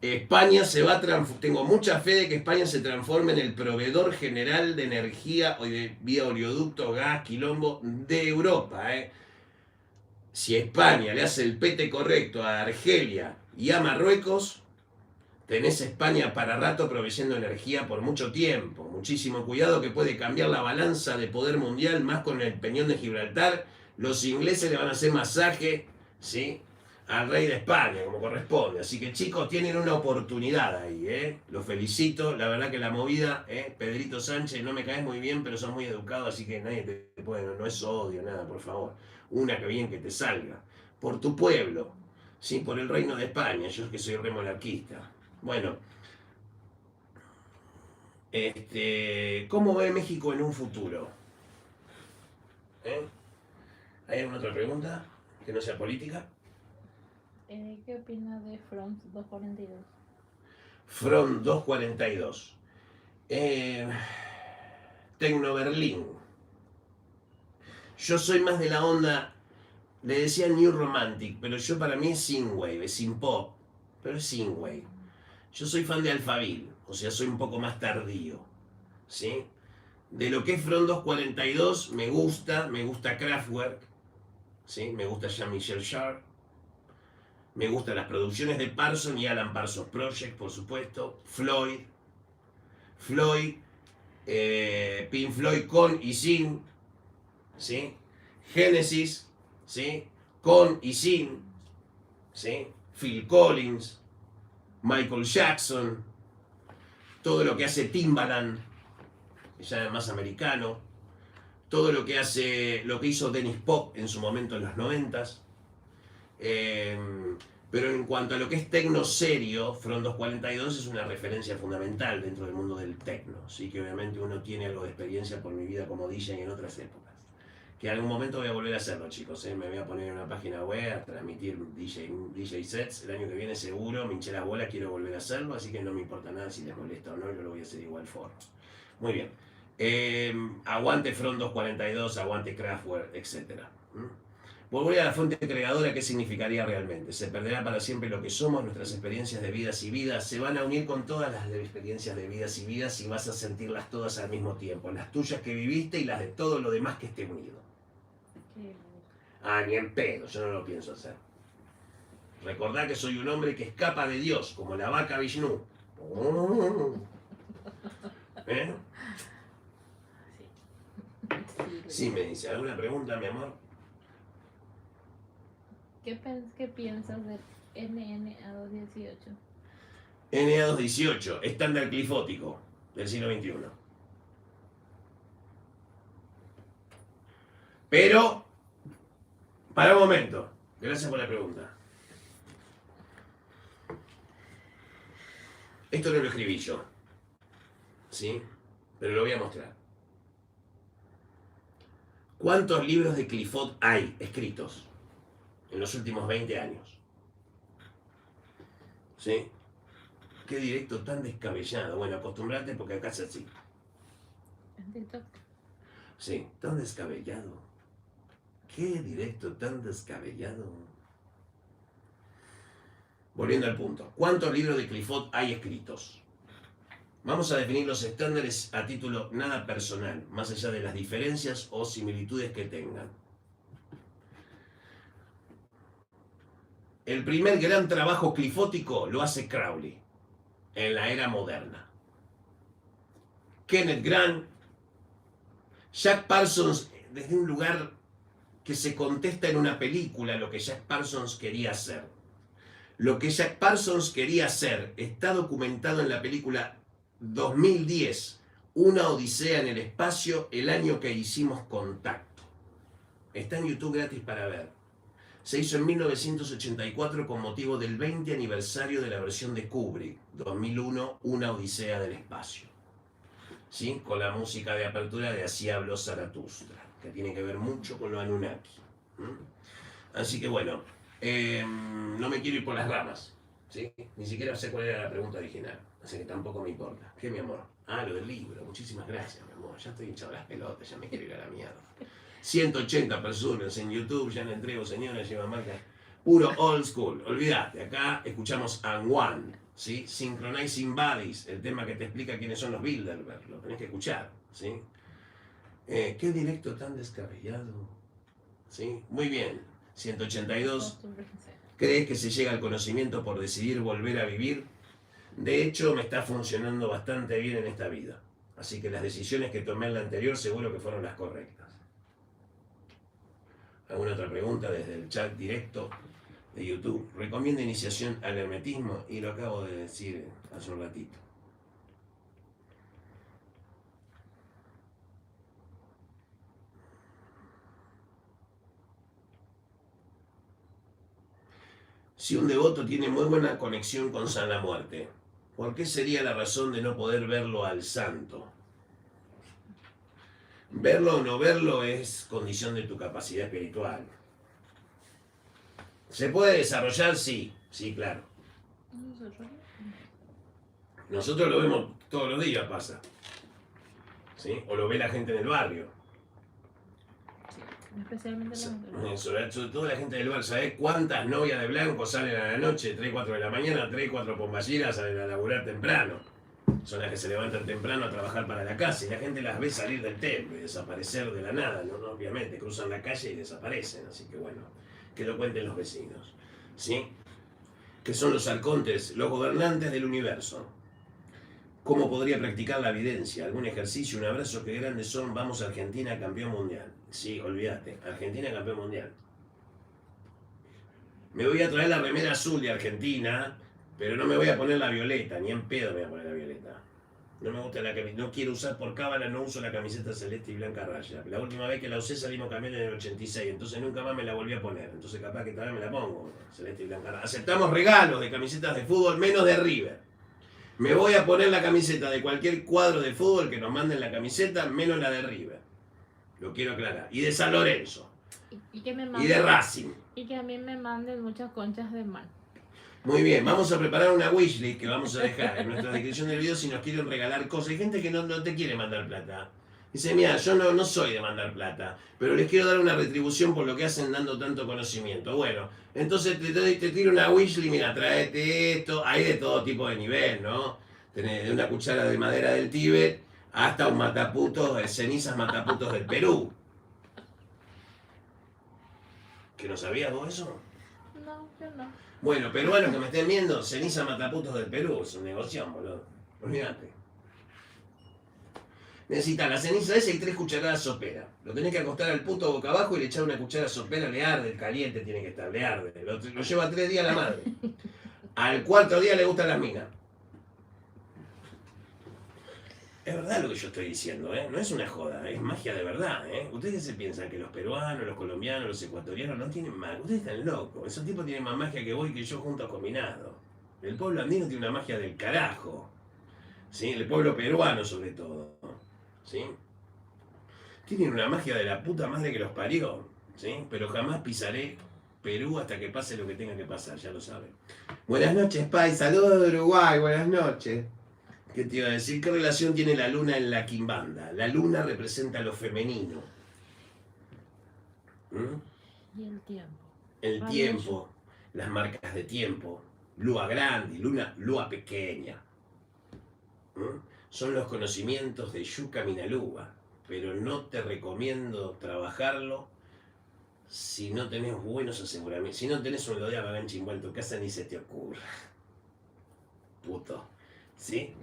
España se va a tengo mucha fe de que España se transforme en el proveedor general de energía o de vía oleoducto, gas, quilombo de Europa. Si España le hace el pete correcto a Argelia y a Marruecos, tenés España para rato proveyendo energía por mucho tiempo. Muchísimo cuidado que puede cambiar la balanza de poder mundial, más con el Peñón de Gibraltar. Los ingleses le van a hacer masaje, ¿sí?, al rey de España, como corresponde. Así que chicos, tienen una oportunidad ahí, ¿eh? Los felicito, la verdad que la movida, Pedrito Sánchez, no me caes muy bien, pero son muy educados, así que nadie te puede, no es odio, nada, por favor. Una que bien que te salga. Por tu pueblo, ¿sí? Por el reino de España, yo que soy remonarquista. Bueno, ¿cómo ve México en un futuro? ¿Hay alguna otra pregunta que no sea política? ¿Qué opinas de Front 242? Front 242. Tecno Berlín. Yo soy más de la onda, le decía New Romantic, pero yo para mí es synthwave, es synth-pop, pero es synthwave. Yo soy fan de Alphaville, o sea, soy un poco más tardío, ¿sí? De lo que es Front 242 me gusta Kraftwerk, ¿sí? Me gusta Jean-Michel Jarre, me gustan las producciones de Parsons y Alan Parsons Project, por supuesto, Floyd, Pink Floyd con y sin, ¿sí? Genesis, ¿sí?, con y sin, ¿sí? Phil Collins, Michael Jackson, todo lo que hace Timbaland, que ya es más americano, todo lo que hizo Dennis Pop en su momento en los 90s. Pero en cuanto a lo que es tecno serio, Front 242 es una referencia fundamental dentro del mundo del tecno. Sí, que obviamente uno tiene algo de experiencia por mi vida como DJ en otras épocas. Que en algún momento voy a volver a hacerlo, chicos. Me voy a poner en una página web a transmitir DJ sets. El año que viene seguro, me hinché las bolas, quiero volver a hacerlo. Así que no me importa nada si les molesta o no, yo lo voy a hacer de igual forma. Muy bien. Aguante Front 242, aguante Kraftwerk, etc. Volver a la fuente creadora, ¿qué significaría realmente? Se perderá para siempre lo que somos, nuestras experiencias de vidas y vidas. Se van a unir con todas las experiencias de vidas y vidas y vas a sentirlas todas al mismo tiempo. Las tuyas que viviste y las de todo lo demás que esté unido. Ni en pedo, yo no lo pienso hacer. Recordá que soy un hombre que escapa de Dios, como la vaca Vishnu. ¿Eh? Sí, me dice, ¿alguna pregunta, mi amor? ¿Qué piensas del NA218? NA218, estándar clifótico del siglo XXI. Pero, para un momento, gracias por la pregunta. Esto no lo escribí yo, ¿sí? Pero lo voy a mostrar. ¿Cuántos libros de Clifford hay escritos en los últimos 20 años? ¿Sí? Qué directo tan descabellado. Bueno, acostumbrate porque acá es así. En TikTok. Sí, tan descabellado. Qué directo tan descabellado. Volviendo al punto. ¿Cuántos libros de Clifford hay escritos? Vamos a definir los estándares a título nada personal, más allá de las diferencias o similitudes que tengan. El primer gran trabajo clifótico lo hace Crowley, en la era moderna. Kenneth Grant, Jack Parsons, desde un lugar que se contesta en una película lo que Jack Parsons quería hacer. Lo que Jack Parsons quería hacer está documentado en la película 2010, Una odisea en el espacio, el año que hicimos contacto. Está en YouTube gratis para ver. Se hizo en 1984 con motivo del 20 aniversario de la versión de Kubrick, 2001, Una odisea del espacio. ¿Sí? Con la música de apertura de Así habló Zaratustra, que tiene que ver mucho con lo Anunnaki. Así que bueno, no me quiero ir por las ramas, ¿sí? Ni siquiera sé cuál era la pregunta original, así que tampoco me importa. ¿Qué, mi amor? Ah, lo del libro, muchísimas gracias, mi amor. Ya estoy hinchado las pelotas, ya me quiero ir a la mierda. 180 personas en YouTube, ya no entrego, señora, lleva marca. Puro old school, olvídate, acá escuchamos And One, ¿sí? Synchronizing Bodies, el tema que te explica quiénes son los Bilderberg, lo tenés que escuchar, ¿sí? ¿Qué directo tan descabellado? ¿Sí? Muy bien, 182. ¿Crees que se llega al conocimiento por decidir volver a vivir? De hecho, me está funcionando bastante bien en esta vida, así que las decisiones que tomé en la anterior seguro que fueron las correctas. ¿Alguna otra pregunta desde el chat directo de YouTube? ¿Recomienda iniciación al hermetismo? Y lo acabo de decir hace un ratito. Si un devoto tiene muy buena conexión con San la Muerte, ¿por qué sería la razón de no poder verlo al santo? Verlo o no verlo es condición de tu capacidad espiritual. ¿Se puede desarrollar? Sí, sí, claro. Nosotros lo vemos todos los días, pasa. ¿Sí? O lo ve la gente del barrio. Especialmente la sobre todo la gente del barrio. ¿Sabés cuántas novias de blanco salen a la noche, 3, 4 de la mañana, 3, 4 pomballeras salen a laburar temprano? Son las que se levantan temprano a trabajar para la casa y la gente las ve salir del templo y desaparecer de la nada, ¿no? Obviamente, cruzan la calle y desaparecen, así que bueno, que lo cuenten los vecinos, ¿sí? Que son los arcontes, los gobernantes del universo. ¿Cómo podría practicar la evidencia? ¿Algún ejercicio? Un abrazo, qué grandes son. Vamos a Argentina, campeón mundial. Sí, olvídate, Argentina campeón mundial. Me voy a traer la remera azul de Argentina, pero no me voy a poner la violeta, ni en pedo me voy a poner la violeta. No me gusta la camiseta, no quiero usar por cábala, no uso la camiseta celeste y blanca raya. La última vez que la usé salimos campeones en el 86, entonces nunca más me la volví a poner. Entonces capaz que tal vez me la pongo, celeste y blanca raya. Aceptamos regalos de camisetas de fútbol, menos de River. Me voy a poner la camiseta de cualquier cuadro de fútbol que nos manden la camiseta, menos la de River. Lo quiero aclarar. Y de San Lorenzo. Y que me manden, y de Racing. Y que a mí me manden muchas conchas de mar. Muy bien, vamos a preparar una wishlist que vamos a dejar en nuestra descripción del video si nos quieren regalar cosas. Hay gente que no te quiere mandar plata. Dice, mira, yo no soy de mandar plata, pero les quiero dar una retribución por lo que hacen dando tanto conocimiento. Bueno, entonces te tiro una wishlist, mira, traete esto. Hay de todo tipo de nivel, ¿no? Tenés de una cuchara de madera del Tíbet hasta un mataputos, cenizas mataputos del Perú. ¿Que no sabías vos eso? No, yo no. Bueno, peruanos que me estén viendo, ceniza mataputos del Perú, es un negocio, boludo. Olvídate. Necesitas la ceniza esa y 3 cucharadas sopera. Lo tenés que acostar al puto boca abajo y le echar una cuchara sopera, le arde, el caliente tiene que estar, le arde. Lo lleva 3 días la madre. Al 4.º día le gustan las minas. Es verdad lo que yo estoy diciendo, ¿eh? No es una joda, es magia de verdad, ¿eh? Ustedes se piensan que los peruanos, los colombianos, los ecuatorianos no tienen magia. Ustedes están locos. Esos tipos tienen más magia que vos y que yo juntos combinados. El pueblo andino tiene una magia del carajo. ¿Sí? El pueblo peruano sobre todo. ¿Sí? Tienen una magia de la puta madre que los parió. ¿Sí? Pero jamás pisaré Perú hasta que pase lo que tenga que pasar, ya lo saben. Buenas noches, Pai. Saludos de Uruguay. Buenas noches. ¿Qué te iba a decir? ¿Qué relación tiene la luna en la quimbanda? La luna representa lo femenino. Y el tiempo. El tiempo, las marcas de tiempo, lua grande, lua pequeña. Son los conocimientos de Yucca Minalúa, pero no te recomiendo trabajarlo si no tenés buenos aseguramientos. Si no tenés un lodea vagán chimbal en tu casa, ni se te ocurra. Puto. ¿Sí?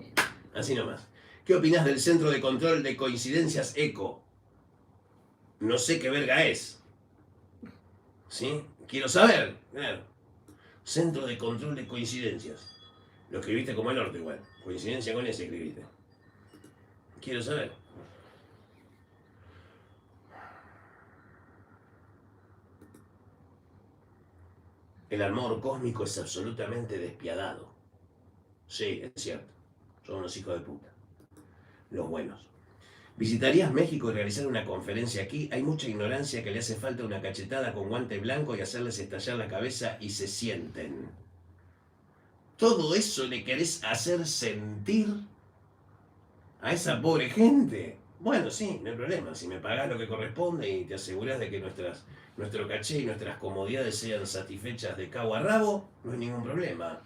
Así nomás. ¿Qué opinás del centro de control de coincidencias ECO? No sé qué verga es. ¿Sí? Quiero saber. Claro. Centro de Control de Coincidencias. Lo escribiste como el orto igual. Coincidencia con ese escribiste. Quiero saber. El amor cósmico es absolutamente despiadado. Sí, es cierto. Son unos hijos de puta. Los buenos. ¿Visitarías México y realizar una conferencia aquí? Hay mucha ignorancia que le hace falta una cachetada con guante blanco y hacerles estallar la cabeza y se sienten. ¿Todo eso le querés hacer sentir a esa pobre gente? Bueno, sí, no hay problema. Si me pagás lo que corresponde y te asegurás de que nuestro caché y nuestras comodidades sean satisfechas de cabo a rabo, no hay ningún problema.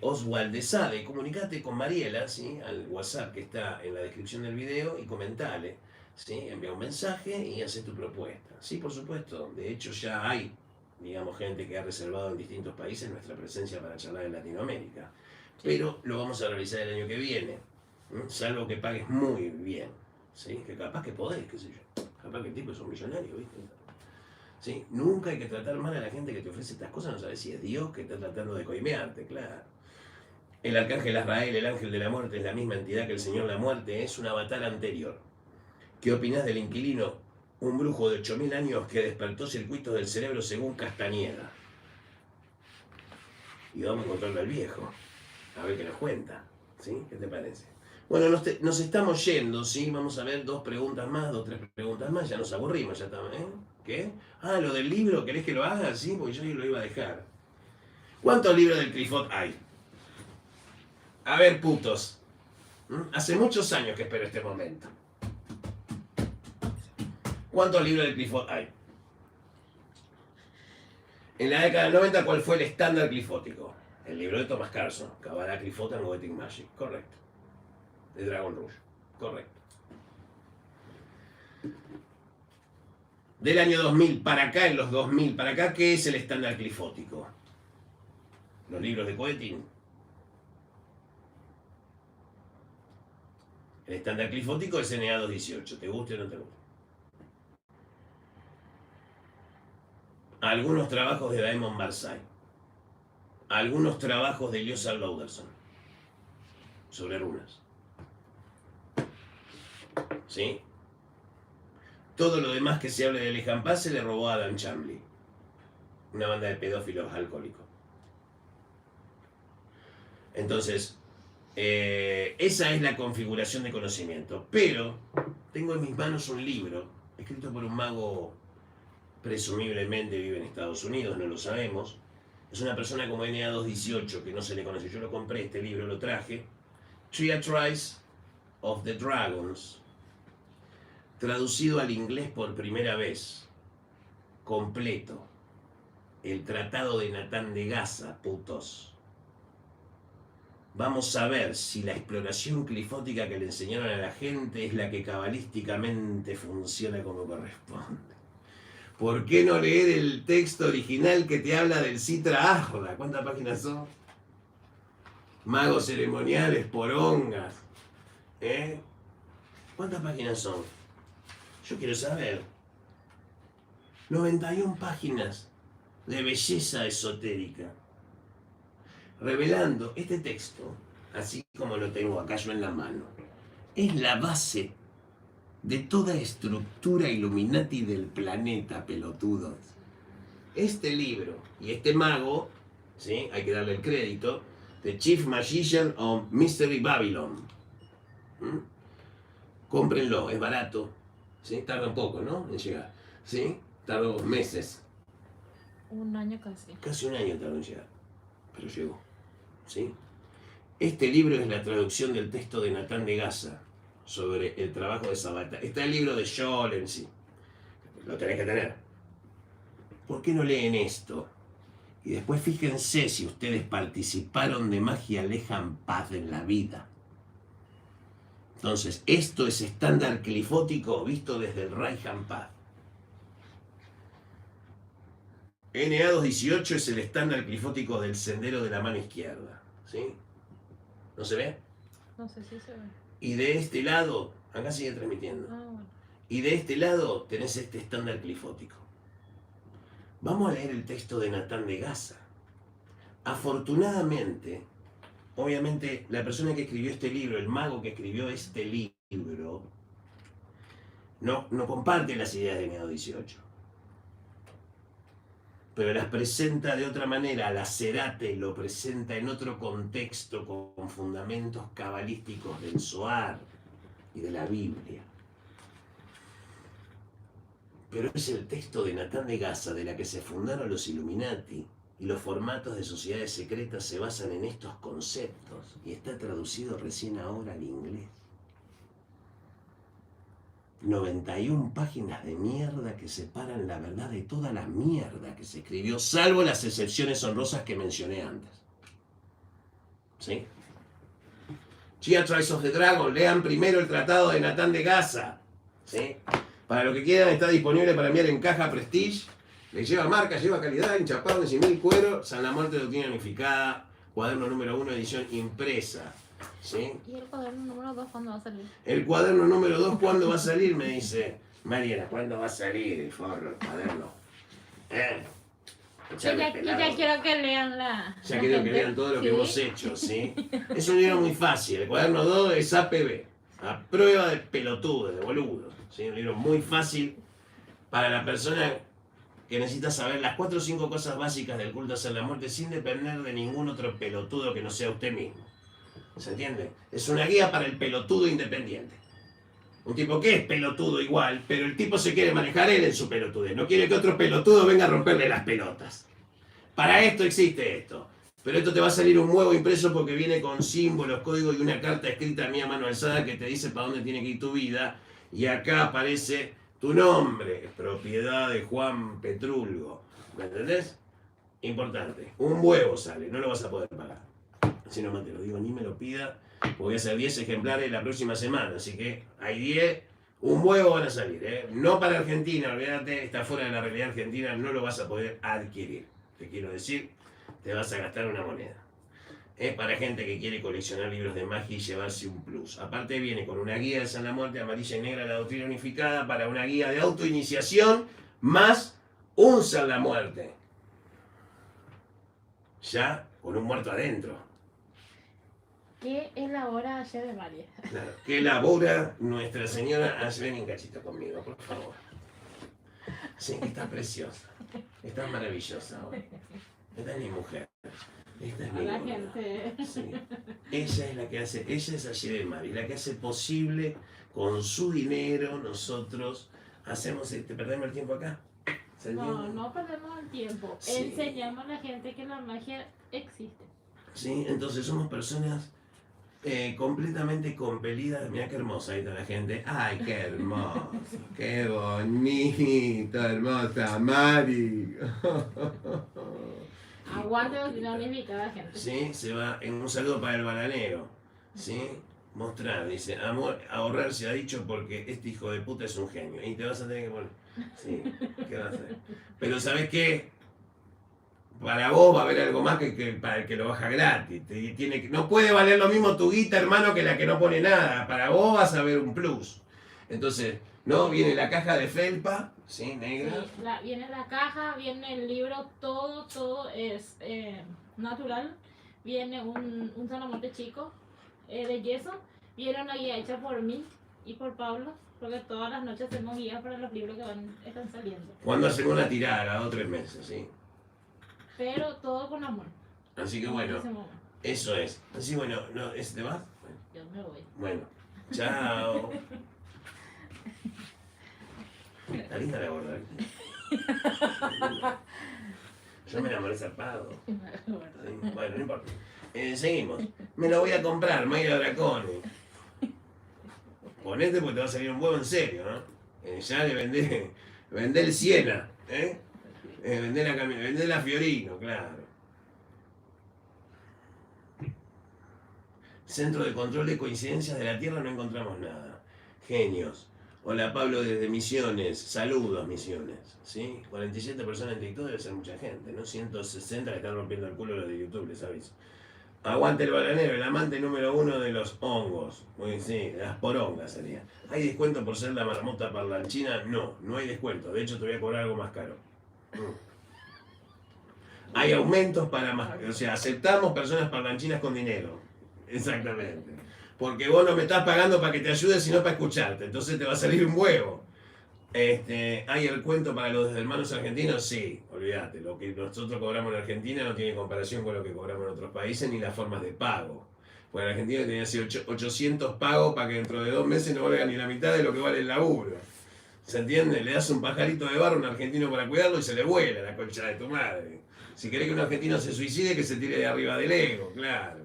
Oswald de Sade, comunicate con Mariela, ¿sí? Al WhatsApp que está en la descripción del video y comentale, ¿sí? Envía un mensaje y hace tu propuesta. Sí, por supuesto. De hecho, ya hay, digamos, gente que ha reservado en distintos países nuestra presencia para charlar en Latinoamérica. Pero lo vamos a realizar el año que viene, salvo que pagues muy bien, ¿sí? Que capaz que podés, qué sé yo. Capaz que el tipo es un millonario, ¿viste? ¿Sí? Nunca hay que tratar mal a la gente que te ofrece estas cosas, no sabes si es Dios que está tratando de coimearte, claro. El arcángel Azrael, el ángel de la muerte, es la misma entidad que el señor la muerte, es un avatar anterior. ¿Qué opinás del inquilino? Un brujo de 8000 años que despertó circuitos del cerebro según Castañeda. Y vamos a encontrarlo al viejo, a ver qué nos cuenta, ¿sí? ¿Qué te parece? Bueno, nos estamos yendo, ¿sí? Vamos a ver 2 preguntas más, 2, 3 preguntas más, ya nos aburrimos, ya estamos, ¿eh? ¿Qué? Ah, lo del libro, ¿querés que lo haga? Sí, porque yo lo iba a dejar. ¿Cuántos libros del Clifford hay? A ver, putos. Hace muchos años que espero este momento. ¿Cuántos libros del Clifford hay? En la década del 90, ¿cuál fue el estándar clifótico? El libro de Thomas Carson, Kabbalah, Clifford and Goetic Magic. Correcto. De Dragon Rouge. Correcto. Del año 2000 para acá, en los 2000 para acá, ¿qué es el estándar clifótico? Los libros de Coetin. El estándar clifótico es NA218. ¿Te guste o no te guste? Algunos trabajos de Daemon Barzai. Algunos trabajos de Eliezer Lauderson. Sobre runas. ¿Sí? Todo lo demás que se hable de Lejan Paz se le robó a Adam Chambly. Una banda de pedófilos alcohólicos. Entonces, esa es la configuración de conocimiento. Pero tengo en mis manos un libro escrito por un mago, presumiblemente vive en Estados Unidos, no lo sabemos. Es una persona como NA218 que no se le conoce. Yo lo compré, este libro lo traje. Triatrice of the Dragons. Traducido al inglés por primera vez. Completo. El Tratado de Natán de Gaza, putos. Vamos a ver si la exploración clifótica que le enseñaron a la gente es la que cabalísticamente funciona como corresponde. ¿Por qué no leer el texto original que te habla del Citra Ahra? ¿Cuántas páginas son? Magos ceremoniales, porongas. ¿Cuántas páginas son? Yo quiero saber. 91 páginas de belleza esotérica. Revelando este texto, así como lo tengo acá yo en la mano, es la base de toda estructura Illuminati del planeta, pelotudos. Este libro y este mago, ¿sí? Hay que darle el crédito, The Chief Magician of Mystery Babylon. Cómprenlo, es barato, ¿sí? Tarda un poco, ¿no? En llegar, ¿sí? Tardó meses. Un año casi. Casi un año tardó en llegar, pero llegó, ¿sí? Este libro es la traducción del texto de Natán de Gaza sobre el trabajo de Sabata. Está el libro de Scholl en sí. Lo tenés que tener. ¿Por qué no leen esto? Y después fíjense si ustedes participaron de magia Lejan Paz en la vida. Entonces, esto es estándar clifótico visto desde el Raihan Paz. NA218 es el estándar clifótico del sendero de la mano izquierda. ¿Sí? ¿No se ve? No sé si se ve. Y de este lado, acá sigue transmitiendo. Ah, bueno. Y de este lado tenés este estándar clifótico. Vamos a leer el texto de Natán de Gaza. Afortunadamente, obviamente, la persona que escribió este libro, el mago que escribió este libro, no comparte las ideas de Neo 18. Pero las presenta de otra manera. Lacerate lo presenta en otro contexto con fundamentos cabalísticos del Zohar y de la Biblia. Pero es el texto de Natán de Gaza de la que se fundaron los Illuminati, y los formatos de sociedades secretas se basan en estos conceptos, y está traducido recién ahora al inglés. 91 páginas de mierda que separan la verdad de toda la mierda que se escribió, salvo las excepciones honrosas que mencioné antes. ¿Sí? Chia Trials of the Dragon, lean primero el tratado de Natán de Gaza. ¿Sí? Para lo que quieran, está disponible para enviar en caja Prestige. Le lleva marca, lleva calidad, hinchapado de 100.000 cuero, San la Muerte Doctrina Unificada, cuaderno número 1, edición impresa. ¿Sí? ¿Y el cuaderno número 2 cuándo va a salir? El cuaderno número 2, ¿cuándo va a salir? Me dice Mariana, ¿cuándo va a salir el forro, el cuaderno? Y ya quiero que lean la... Ya quiero que lean todo lo que hemos hecho, ¿sí? Es un libro muy fácil. El cuaderno 2 es APB, a prueba de pelotudo, de boludo. ¿Sí? Un libro muy fácil para la persona que necesita saber las 4 o 5 cosas básicas del culto hacia la muerte sin depender de ningún otro pelotudo que no sea usted mismo. ¿Se entiende? Es una guía para el pelotudo independiente. Un tipo que es pelotudo igual, pero el tipo se quiere manejar él en su pelotudez. No quiere que otro pelotudo venga a romperle las pelotas. Para esto existe esto. Pero esto te va a salir un huevo impreso porque viene con símbolos, códigos y una carta escrita a mí a mano alzada que te dice para dónde tiene que ir tu vida. Y acá aparece tu nombre, propiedad de Juan Petrulgo. ¿Me entendés? Importante. Un huevo sale, no lo vas a poder pagar. Si no, te lo digo, ni me lo pida. Voy a hacer 10 ejemplares la próxima semana. Así que hay 10, un huevo van a salir. No para Argentina, olvídate, está fuera de la realidad argentina, no lo vas a poder adquirir. Te quiero decir, te vas a gastar una moneda. Es para gente que quiere coleccionar libros de magia y llevarse un plus. Aparte viene con una guía de San la Muerte, amarilla y negra, la doctrina unificada, para una guía de autoiniciación, más un San la Muerte. Ya con un muerto adentro. ¿Qué elabora ayer de María? Claro, que elabora Nuestra Señora. Ven un cachito conmigo, por favor. Sí, está preciosa. Está maravillosa hoy. Esta es mi mujer. Esta es mi la mujer. gente. Sí. Ella es la que hace, ella es ayer de Mari, la que hace posible con su dinero nosotros hacemos perdemos el tiempo acá. No perdemos el tiempo. Sí. Enseñamos a la gente que la magia existe. Sí, entonces somos personas completamente compelidas. Mira qué hermosa ahí está la gente. Ay, qué hermoso, qué bonito, hermosa Mari. Aguante doctrina unificada, gente. Sí, se va en un saludo para el bananero. ¿Sí? Mostrar, dice, amor, ahorrar se ha dicho porque este hijo de puta es un genio. Y te vas a tener que poner. Sí, ¿qué vas a hacer? Pero ¿sabes qué? Para vos va a haber algo más que para el que lo baja gratis. No puede valer lo mismo tu guita, hermano, que la que no pone nada. Para vos vas a ver un plus. Entonces, ¿no? Viene la caja de felpa, ¿sí? Negra. Sí, viene la caja, viene el libro, todo es natural. Viene un San la Muerte chico de yeso. Viene una guía hecha por mí y por Pablo, porque todas las noches hacemos guías para los libros que están saliendo. Cuando hacemos una tirada, cada 2 o 3 meses, ¿sí? Pero todo con amor. Así que bueno, eso es. Así bueno, no, ¿te vas? Bueno. Yo me voy. Bueno, chao. Está linda la gorda. Yo me enamoré zarpado. Sí, bueno, no importa. Seguimos. Me lo voy a comprar, Mayra Draconi. Ponete porque te va a salir un huevo en serio, ¿no? Ya le vendé el Siena, ¿eh? Vendé la Fiorino, claro. Centro de Control de Coincidencias de la Tierra, no encontramos nada. Genios. Hola Pablo desde Misiones. Saludos Misiones. ¿Sí? 47 personas en TikTok debe ser mucha gente, ¿no? 160 le están rompiendo el culo los de YouTube, les aviso. Aguante el bananero, el amante número 1 de los hongos. Muy sí, de las porongas sería. ¿Hay descuento por ser la marmota parlanchina? No, no hay descuento. De hecho te voy a cobrar algo más caro. Hay aumentos para más, o sea, aceptamos personas parlanchinas con dinero. Exactamente. Porque vos no me estás pagando para que te ayude, sino para escucharte. Entonces te va a salir un huevo. ¿Hay el cuento para los hermanos argentinos? Sí, olvídate. Lo que nosotros cobramos en Argentina no tiene comparación con lo que cobramos en otros países ni las formas de pago. Porque en Argentina tenía así 800 pagos para que dentro de 2 meses no valga ni la mitad de lo que vale el laburo. ¿Se entiende? Le das un pajarito de barro a un argentino para cuidarlo y se le vuela la concha de tu madre. Si querés que un argentino se suicide, que se tire de arriba del ego, claro.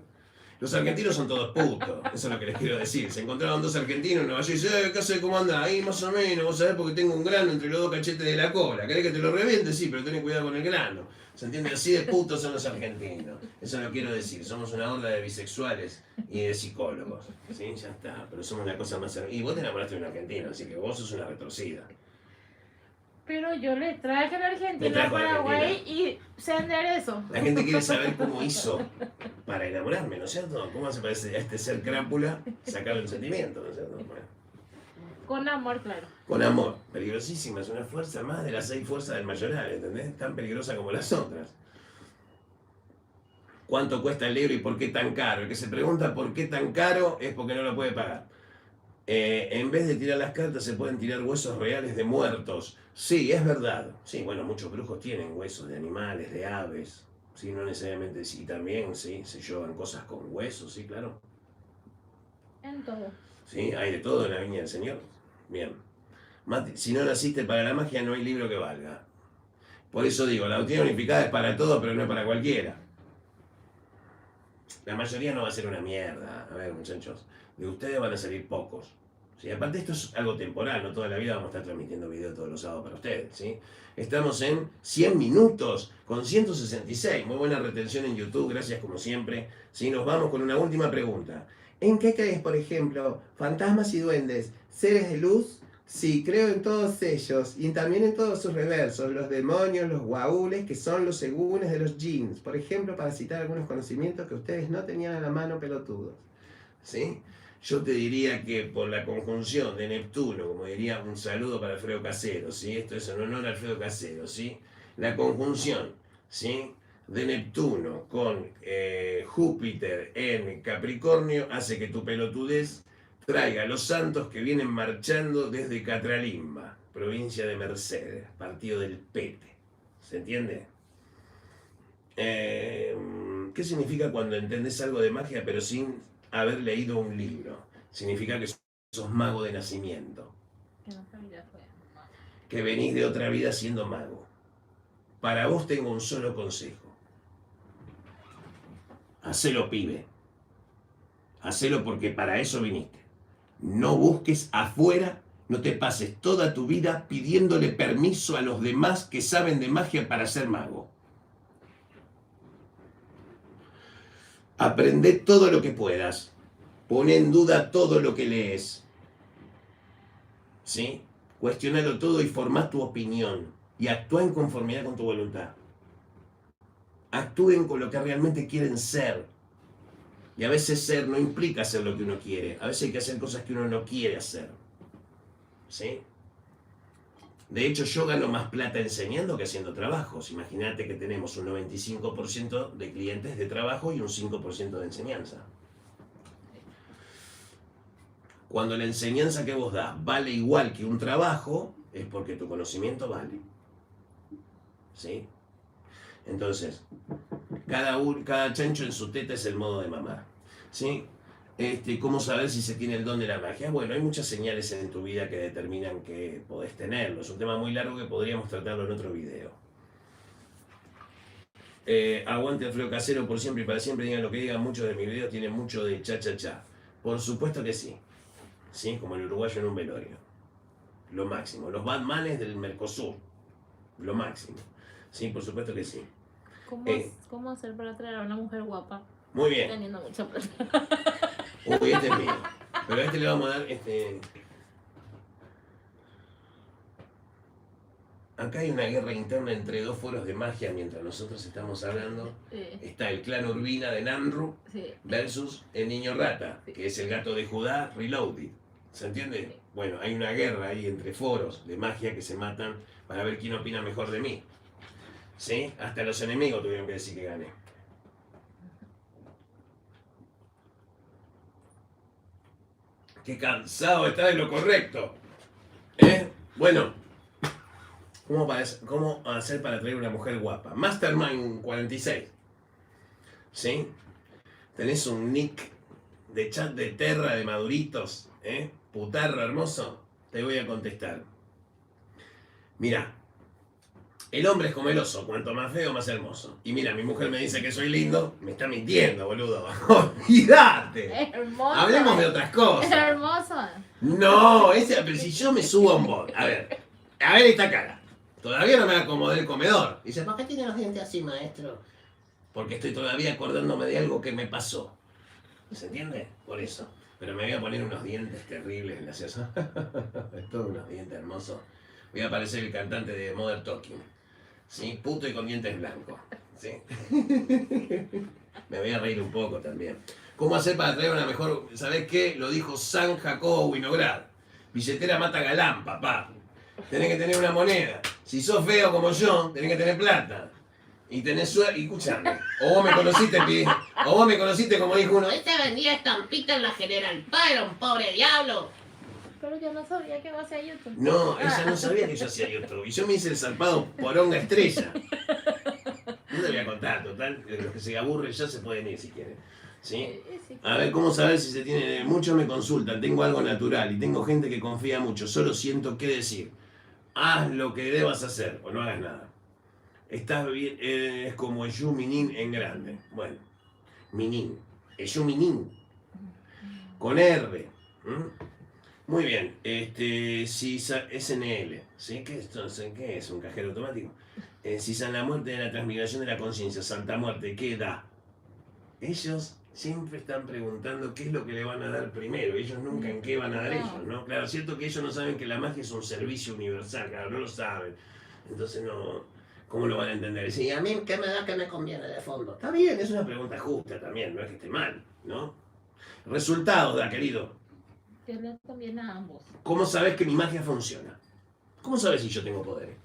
Los argentinos son todos putos, eso es lo que les quiero decir. Se encontraron 2 argentinos en Nueva York y dicen, ¿qué haces? ¿Cómo andás? Ahí más o menos, vos sabés porque tengo un grano entre los 2 cachetes de la cola. ¿Querés que te lo reviente? Sí, pero ten cuidado con el grano. ¿Se entiende? Así de putos son los argentinos. Eso lo quiero decir. Somos una horda de bisexuales y de psicólogos. ¿Sí? Ya está. Pero somos una cosa más... Y vos te enamoraste de un argentino, así que vos sos una retorcida. Pero yo le traje a la Me Argentina trajo a a la Paraguay y se enderezó. La gente quiere saber cómo hizo para enamorarme, ¿no es cierto? ¿Cómo se parece a este ser crápula? Sacarle el sentimiento, ¿no es cierto? Bueno. Con amor, claro. Con amor, peligrosísima, es una fuerza más de las 6 fuerzas del mayoral, ¿entendés? Tan peligrosa como las otras. ¿Cuánto cuesta el euro y por qué tan caro? El que se pregunta por qué tan caro es porque no lo puede pagar. En vez de tirar las cartas se pueden tirar huesos reales de muertos. Sí, es verdad. Sí, bueno, muchos brujos tienen huesos de animales, de aves. Sí, no necesariamente, sí, también, sí, se llevan cosas con huesos, sí, claro. En todo. Sí, hay de todo en la viña del Señor. Bien. Mati, si no naciste para la magia, no hay libro que valga. Por eso digo, la doctrina unificada es para todo, pero no es para cualquiera. La mayoría no va a ser una mierda. A ver, muchachos, de ustedes van a salir pocos. ¿Sí? Aparte esto es algo temporal, no toda la vida vamos a estar transmitiendo videos todos los sábados para ustedes. ¿Sí? Estamos en 100 minutos con 166. Muy buena retención en YouTube, gracias como siempre. ¿Sí? Nos vamos con una última pregunta. ¿En qué crees, por ejemplo, fantasmas y duendes, seres de luz? Sí, creo en todos ellos y también en todos sus reversos, los demonios, los guaules, que son los segúnes de los jinns. Por ejemplo, para citar algunos conocimientos que ustedes no tenían a la mano, pelotudos. ¿Sí? Yo te diría que por la conjunción de Neptuno, como diría un saludo para Alfredo Casero, ¿sí? Esto es en honor a Alfredo Casero, ¿sí? La conjunción, ¿sí?, de Neptuno con Júpiter en Capricornio hace que tu pelotudez traiga a los santos que vienen marchando desde Catralimba, provincia de Mercedes, partido del Pete. ¿Se entiende? ¿Qué significa cuando entendés algo de magia pero sin haber leído un libro? Significa que sos mago de nacimiento. Que no sabía fue. Que venís de otra vida siendo mago. Para vos tengo un solo consejo. Hacelo, pibe. Hacelo porque para eso viniste. No busques afuera, no te pases toda tu vida pidiéndole permiso a los demás que saben de magia para ser mago. Aprende todo lo que puedas. Pon en duda todo lo que lees. ¿Sí? Cuestionalo todo y formá tu opinión. Y actúa en conformidad con tu voluntad. Actúen con lo que realmente quieren ser. Y a veces ser no implica hacer lo que uno quiere. A veces hay que hacer cosas que uno no quiere hacer. ¿Sí? De hecho, yo gano más plata enseñando que haciendo trabajos. Imagínate que tenemos un 95% de clientes de trabajo y un 5% de enseñanza. Cuando la enseñanza que vos das vale igual que un trabajo, es porque tu conocimiento vale. ¿Sí? Entonces, cada chancho en su teta es el modo de mamar. ¿Sí? ¿Cómo saber si se tiene el don de la magia? Bueno, hay muchas señales en tu vida que determinan que podés tenerlo. Es un tema muy largo que podríamos tratarlo en otro video. Aguante Alfredo Casero por siempre y para siempre. Digan lo que digan, muchos de mis videos tienen mucho de cha-cha-cha. Por supuesto que sí. ¿Sí? Como el uruguayo en un velorio. Lo máximo. Los Batmanes del Mercosur. Lo máximo. Sí, por supuesto que sí. ¿Cómo hacer para atraer a una mujer guapa? Muy bien. Teniendo mucha plata. Uy, este es mío. Pero a este le vamos a dar Acá hay una guerra interna entre 2 foros de magia mientras nosotros estamos hablando. Está el clan Urbina de Namru versus el niño rata, que es el gato de Judá Reloaded. ¿Se entiende? Bueno, hay una guerra ahí entre foros de magia que se matan para ver quién opina mejor de mí. ¿Sí? Hasta los enemigos tuvieron que decir que gané. Qué cansado está de lo correcto. Bueno, ¿cómo hacer para atraer una mujer guapa? Mastermind 46. ¿Sí? ¿Tenés un nick de chat de Terra de maduritos? Putarro hermoso. Te voy a contestar. Mira, el hombre es como el oso, cuanto más feo, más hermoso. Y mira, mi mujer me dice que soy lindo, me está mintiendo, boludo. ¡Olvídate! Es hermoso. Hablemos de otras cosas. Es hermoso. No, pero si yo me subo a un bot. A ver esta cara. Todavía no me acomodé el comedor. Dice, ¿por qué tiene los dientes así, maestro? Porque estoy todavía acordándome de algo que me pasó. ¿Se entiende? Por eso. Pero me voy a poner unos dientes terribles, graciosos. Todos unos dientes hermosos. Voy a parecer el cantante de Modern Talking. ¿Sí? Puto y con dientes blancos. ¿Sí? Me voy a reír un poco también. ¿Cómo hacer para traer una mejor? ¿Sabés qué? Lo dijo San Jacobo Winograd. Billetera mata galán, papá. Tenés que tener una moneda. Si sos feo como yo, tenés que tener plata. Y tenés suerte. Y escuchame. O vos me conociste como dijo uno. Este vendía estampita en la General Paz, era un pobre diablo. Pero yo no sabía que iba a ser YouTube. No, ella no sabía que yo hacía YouTube. Y yo me hice el zarpado poronga estrella. No te voy a contar, total. Los que se aburren ya se pueden ir si quieren. ¿Sí? A ver, ¿cómo saber si se tiene? Muchos me consultan, tengo algo natural y tengo gente que confía mucho, solo siento qué decir. Haz lo que debas hacer o no hagas nada. Estás bien, es como el Yu Minin en grande. Bueno, Minin, el Yu Minin, con R. Muy bien, si SNL, ¿sí? ¿Qué es? ¿Un cajero automático? Si San la muerte de la transmigración de la conciencia, Santa Muerte, ¿qué da? Ellos siempre están preguntando qué es lo que le van a dar primero, ellos nunca en qué van a dar ellos, ¿no? Claro, es cierto que ellos no saben que la magia es un servicio universal, claro, no lo saben. Entonces no, ¿cómo lo van a entender? Y a mí, ¿qué me da que me conviene de fondo? Está bien, es una pregunta justa también, no es que esté mal, ¿no? Resultados, da querido. Que les conviene a ambos. ¿Cómo sabes que mi magia funciona? ¿Cómo sabes si yo tengo poderes?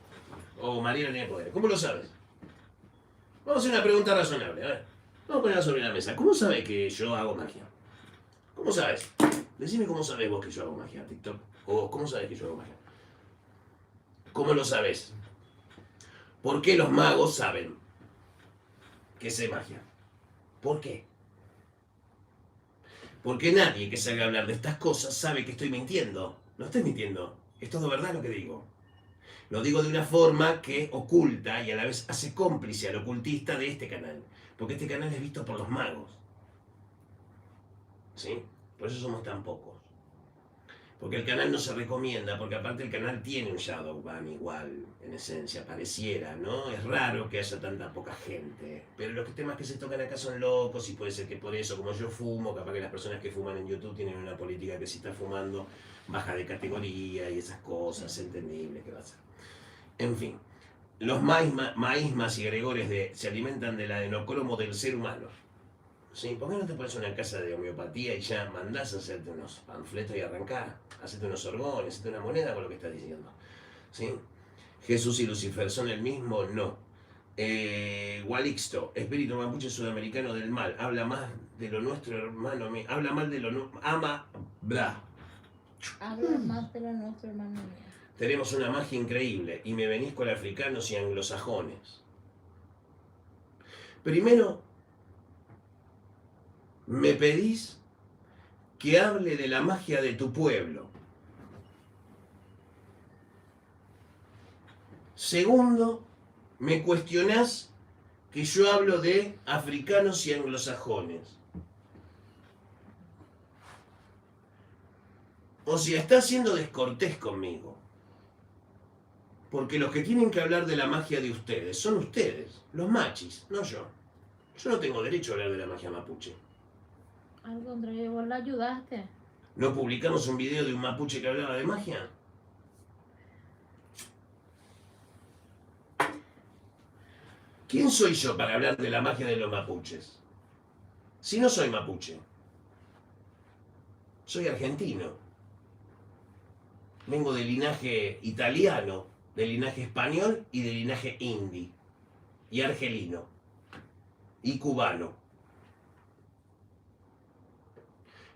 O Mariana tiene poderes. ¿Cómo lo sabes? Vamos a hacer una pregunta razonable. A ver. Vamos a ponerla sobre la mesa. ¿Cómo sabes que yo hago magia? ¿Cómo sabes? Decime cómo sabes vos que yo hago magia, TikTok. O ¿cómo sabes que yo hago magia? ¿Cómo lo sabes? ¿Por qué los magos saben que sé magia? ¿Por qué? Porque nadie que salga a hablar de estas cosas sabe que estoy mintiendo. No estoy mintiendo. Es todo verdad lo que digo. Lo digo de una forma que oculta y a la vez hace cómplice al ocultista de este canal. Porque este canal es visto por los magos. ¿Sí? Por eso somos tan pocos. Porque el canal no se recomienda, porque aparte el canal tiene un shadow ban igual, en esencia, pareciera, ¿no? Es raro que haya tanta poca gente. Pero los temas que se tocan acá son locos y puede ser que por eso, como yo fumo, capaz que las personas que fuman en YouTube tienen una política que si está fumando baja de categoría y esas cosas, es entendible que va a ser. En fin, los maísmas y gregores se alimentan del adenocromo del ser humano. ¿Sí? ¿Por qué no te pones una casa de homeopatía y ya mandás a hacerte unos panfletos y arrancar? Hacete unos orgones, hacete una moneda con lo que estás diciendo. ¿Sí? Jesús y Lucifer son el mismo, no. Gualixto, espíritu mapuche sudamericano del mal, habla más de lo nuestro, hermano mío. Habla mal de lo nuestro. Habla más de lo nuestro, hermano mío. Tenemos una magia increíble y me venís con africanos y anglosajones. Primero, me pedís que hable de la magia de tu pueblo. Segundo, me cuestionás que yo hablo de africanos y anglosajones. O sea, estás siendo descortés conmigo. Porque los que tienen que hablar de la magia de ustedes son ustedes, los machis, no yo. Yo no tengo derecho a hablar de la magia mapuche. Al contrario, vos la ayudaste. ¿No publicamos un video de un mapuche que hablaba de magia? ¿Quién soy yo para hablar de la magia de los mapuches? Si no soy mapuche. Soy argentino. Vengo de linaje italiano, de linaje español y de linaje hindi. y argelino, y cubano,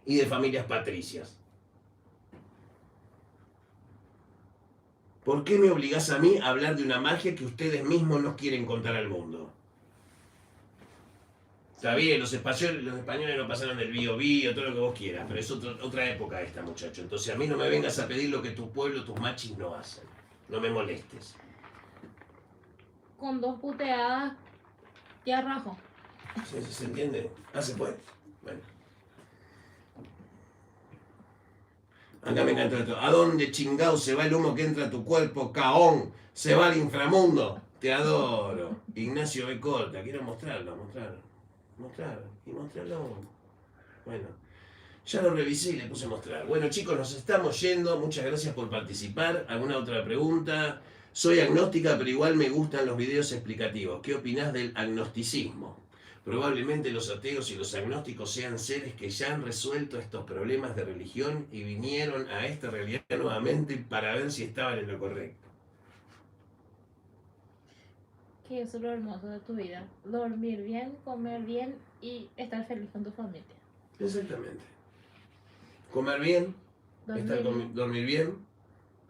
y de familias patricias. ¿Por qué me obligás a mí a hablar de una magia que ustedes mismos no quieren contar al mundo? Está bien, los españoles no pasaron del Bío, todo lo que vos quieras, pero es otra época esta, muchacho. Entonces a mí no me vengas a pedir lo que tu pueblo, tus machis no hacen. No me molestes. Con 2 puteadas ya rajo. ¿Se entiende? Ah, se puede. Bueno. Acá me encanta esto. ¿A dónde chingado se va el humo que entra a tu cuerpo, caón? Se va al inframundo. Te adoro. Ignacio B. Corta. Quiero mostrarlo. Y mostrarlo. Bueno. Ya lo revisé y le puse a mostrar. Bueno, chicos, nos estamos yendo. Muchas gracias por participar. ¿Alguna otra pregunta? Soy agnóstica, pero igual me gustan los videos explicativos. ¿Qué opinás del agnosticismo? Probablemente los ateos y los agnósticos sean seres que ya han resuelto estos problemas de religión y vinieron a esta realidad nuevamente para ver si estaban en lo correcto. Que eso es lo hermoso de tu vida. Dormir bien, comer bien y estar feliz con tu familia. Exactamente. Comer bien, dormir bien,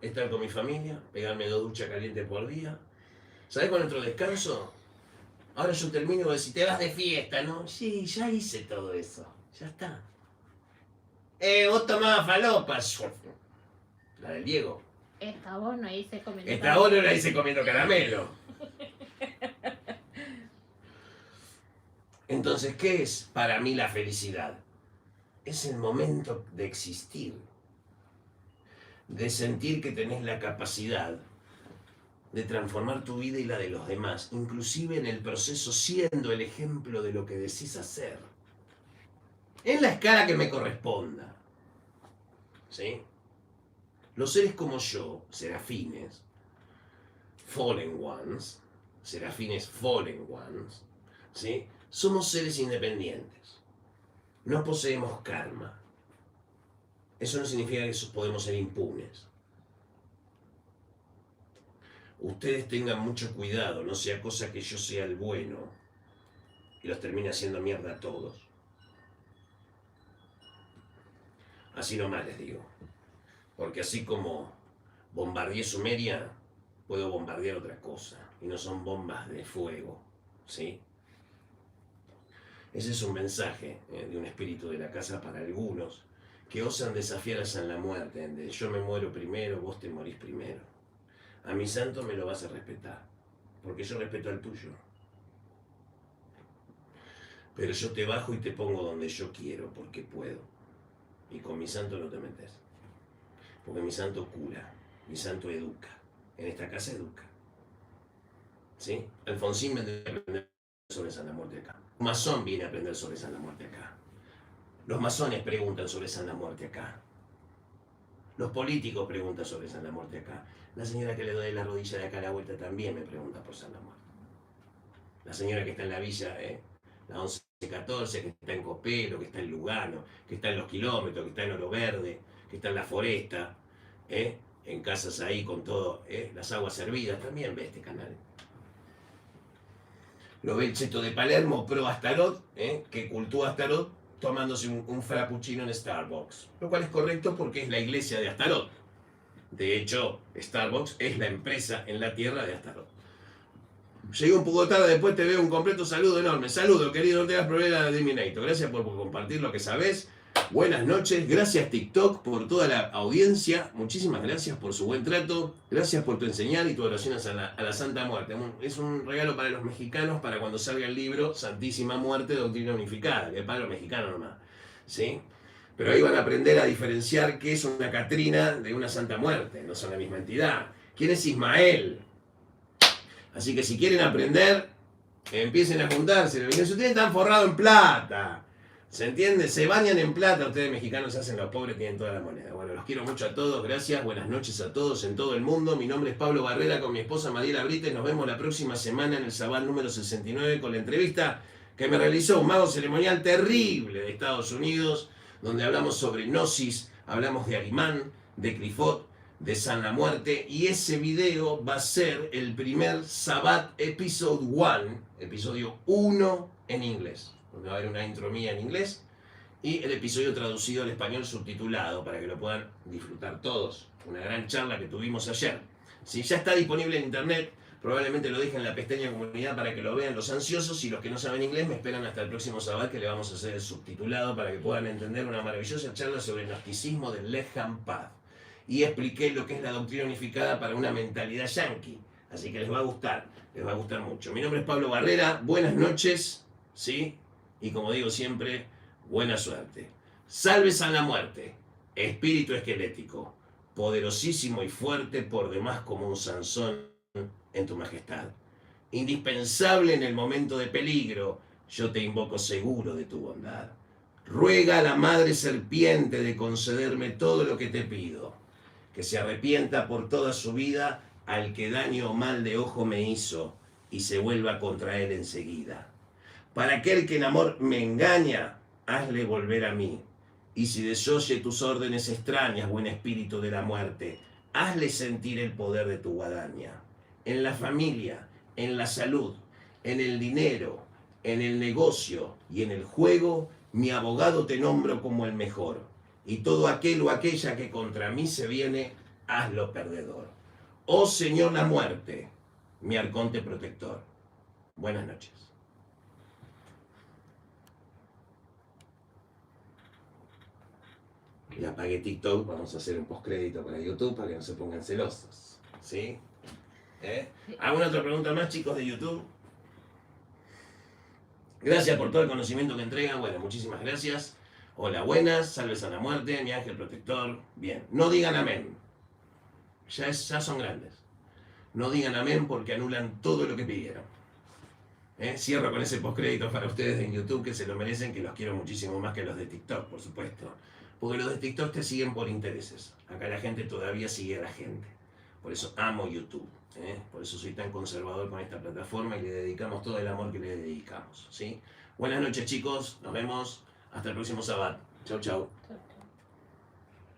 estar con mi familia, pegarme 2 duchas calientes por día. ¿Sabés cuál es nuestro descanso? Ahora yo termino y voy a decir, te vas de fiesta, ¿no? Sí, ya hice todo eso. Ya está. Vos tomabas falopas. La del Diego. Esta vos no hice comiendo Esta hora la hice comiendo caramelo. Entonces, ¿qué es para mí la felicidad? Es el momento de existir. De sentir que tenés la capacidad de transformar tu vida y la de los demás, inclusive en el proceso siendo el ejemplo de lo que decís hacer. En la escala que me corresponda. ¿Sí? Los seres como yo, serafines, fallen ones, ¿sí? Somos seres independientes. No poseemos karma. Eso no significa que podemos ser impunes. Ustedes tengan mucho cuidado, no sea cosa que yo sea el bueno y los termine haciendo mierda a todos. Así nomás les digo. Porque así como bombardeé Sumeria, puedo bombardear otra cosa. Y no son bombas de fuego, ¿sí? Ese es un mensaje de un espíritu de la casa para algunos que osan desafiar a San la Muerte, de yo me muero primero, vos te morís primero. A mi santo me lo vas a respetar, porque yo respeto al tuyo. Pero yo te bajo y te pongo donde yo quiero, porque puedo. Y con mi santo no te metes. Porque mi santo cura, mi santo educa. En esta casa educa. ¿Sí? Alfonsín viene a aprender sobre San la Muerte acá. Un masón viene a aprender sobre San la Muerte acá. Los masones preguntan sobre San la Muerte acá. Los políticos preguntan sobre San la Muerte acá. La señora que le doy la rodilla de acá a la vuelta también me pregunta por San la Muerte. La señora que está en la villa, la 1114, que está en Copelo, que está en Lugano, que está en Los Kilómetros, que está en Oro Verde, que está en La Foresta, en casas ahí con todo, las aguas servidas, también ve este canal. Lo ve el cheto de Palermo, pro Astarot, que cultúa Astarot tomándose un frappuccino en Starbucks. Lo cual es correcto porque es la iglesia de Astarot. De hecho, Starbucks es la empresa en la tierra de Astarot. Llegué un poco tarde, después te veo. Un completo saludo enorme. Saludo, querido, no te hagas problema de Diminator. Gracias por compartir lo que sabés. Buenas noches, gracias TikTok por toda la audiencia. Muchísimas gracias por su buen trato. Gracias por tu enseñar y tu oración a la Santa Muerte. Es un regalo para los mexicanos para cuando salga el libro Santísima Muerte, Doctrina Unificada, que es para los mexicanos nomás. ¿Sí? Pero ahí van a aprender a diferenciar qué es una Catrina de una Santa Muerte. No son la misma entidad. ¿Quién es Ismael? Así que si quieren aprender, empiecen a juntarse. Si ustedes están forrados en plata, ¿se entiende? Se bañan en plata. Ustedes mexicanos se hacen los pobres, tienen toda la moneda. Bueno, los quiero mucho a todos. Gracias. Buenas noches a todos en todo el mundo. Mi nombre es Pablo Barrera con mi esposa Mariela Brites. Nos vemos la próxima semana en el Sabbat número 69 con la entrevista que me realizó un mago ceremonial terrible de Estados Unidos, donde hablamos sobre Gnosis, hablamos de Arimán, de Clifot, de San la Muerte, y ese video va a ser el primer Sabbat Episode 1, episodio 1 en inglés, donde va a haber una intro mía en inglés y el episodio traducido al español subtitulado para que lo puedan disfrutar todos. Una gran charla que tuvimos ayer. Si ya está disponible en internet, probablemente lo dejen en la pestaña comunidad para que lo vean los ansiosos, y los que no saben inglés me esperan hasta el próximo Sabbat, que le vamos a hacer el subtitulado para que puedan entender una maravillosa charla sobre el gnosticismo del Left Hand Path. Y expliqué lo que es la doctrina unificada para una mentalidad yanqui. Así que les va a gustar mucho. Mi nombre es Pablo Barrera, buenas noches, ¿sí? Y como digo siempre, buena suerte. Salve San la Muerte, espíritu esquelético, poderosísimo y fuerte por demás como un Sansón en tu majestad. Indispensable en el momento de peligro, yo te invoco seguro de tu bondad. Ruega a la madre serpiente de concederme todo lo que te pido, que se arrepienta por toda su vida al que daño o mal de ojo me hizo y se vuelva contra él enseguida. Para aquel que en amor me engaña, hazle volver a mí. Y si desoye tus órdenes extrañas, buen espíritu de la muerte, hazle sentir el poder de tu guadaña. En la familia, en la salud, en el dinero, en el negocio y en el juego, mi abogado te nombro como el mejor. Y todo aquel o aquella que contra mí se viene, hazlo perdedor. Oh Señor la muerte, mi arconte protector. Buenas noches. Y apagué TikTok, vamos a hacer un postcrédito para YouTube para que no se pongan celosos. ¿Sí? ¿Alguna otra pregunta más, chicos de YouTube? Gracias por todo el conocimiento que entregan. Bueno, muchísimas gracias. Hola, buenas, salve San la Muerte, mi ángel protector. Bien, no digan amén. Ya son grandes. No digan amén porque anulan todo lo que pidieron. Cierro con ese postcrédito para ustedes en YouTube, que se lo merecen, que los quiero muchísimo más que los de TikTok, por supuesto. Porque los de TikTok te siguen por intereses. Acá la gente todavía sigue a la gente. Por eso amo YouTube. Por eso soy tan conservador con esta plataforma y le dedicamos todo el amor que le dedicamos. ¿Sí? Buenas noches, chicos. Nos vemos. Hasta el próximo sábado. Chau, chau. Chao.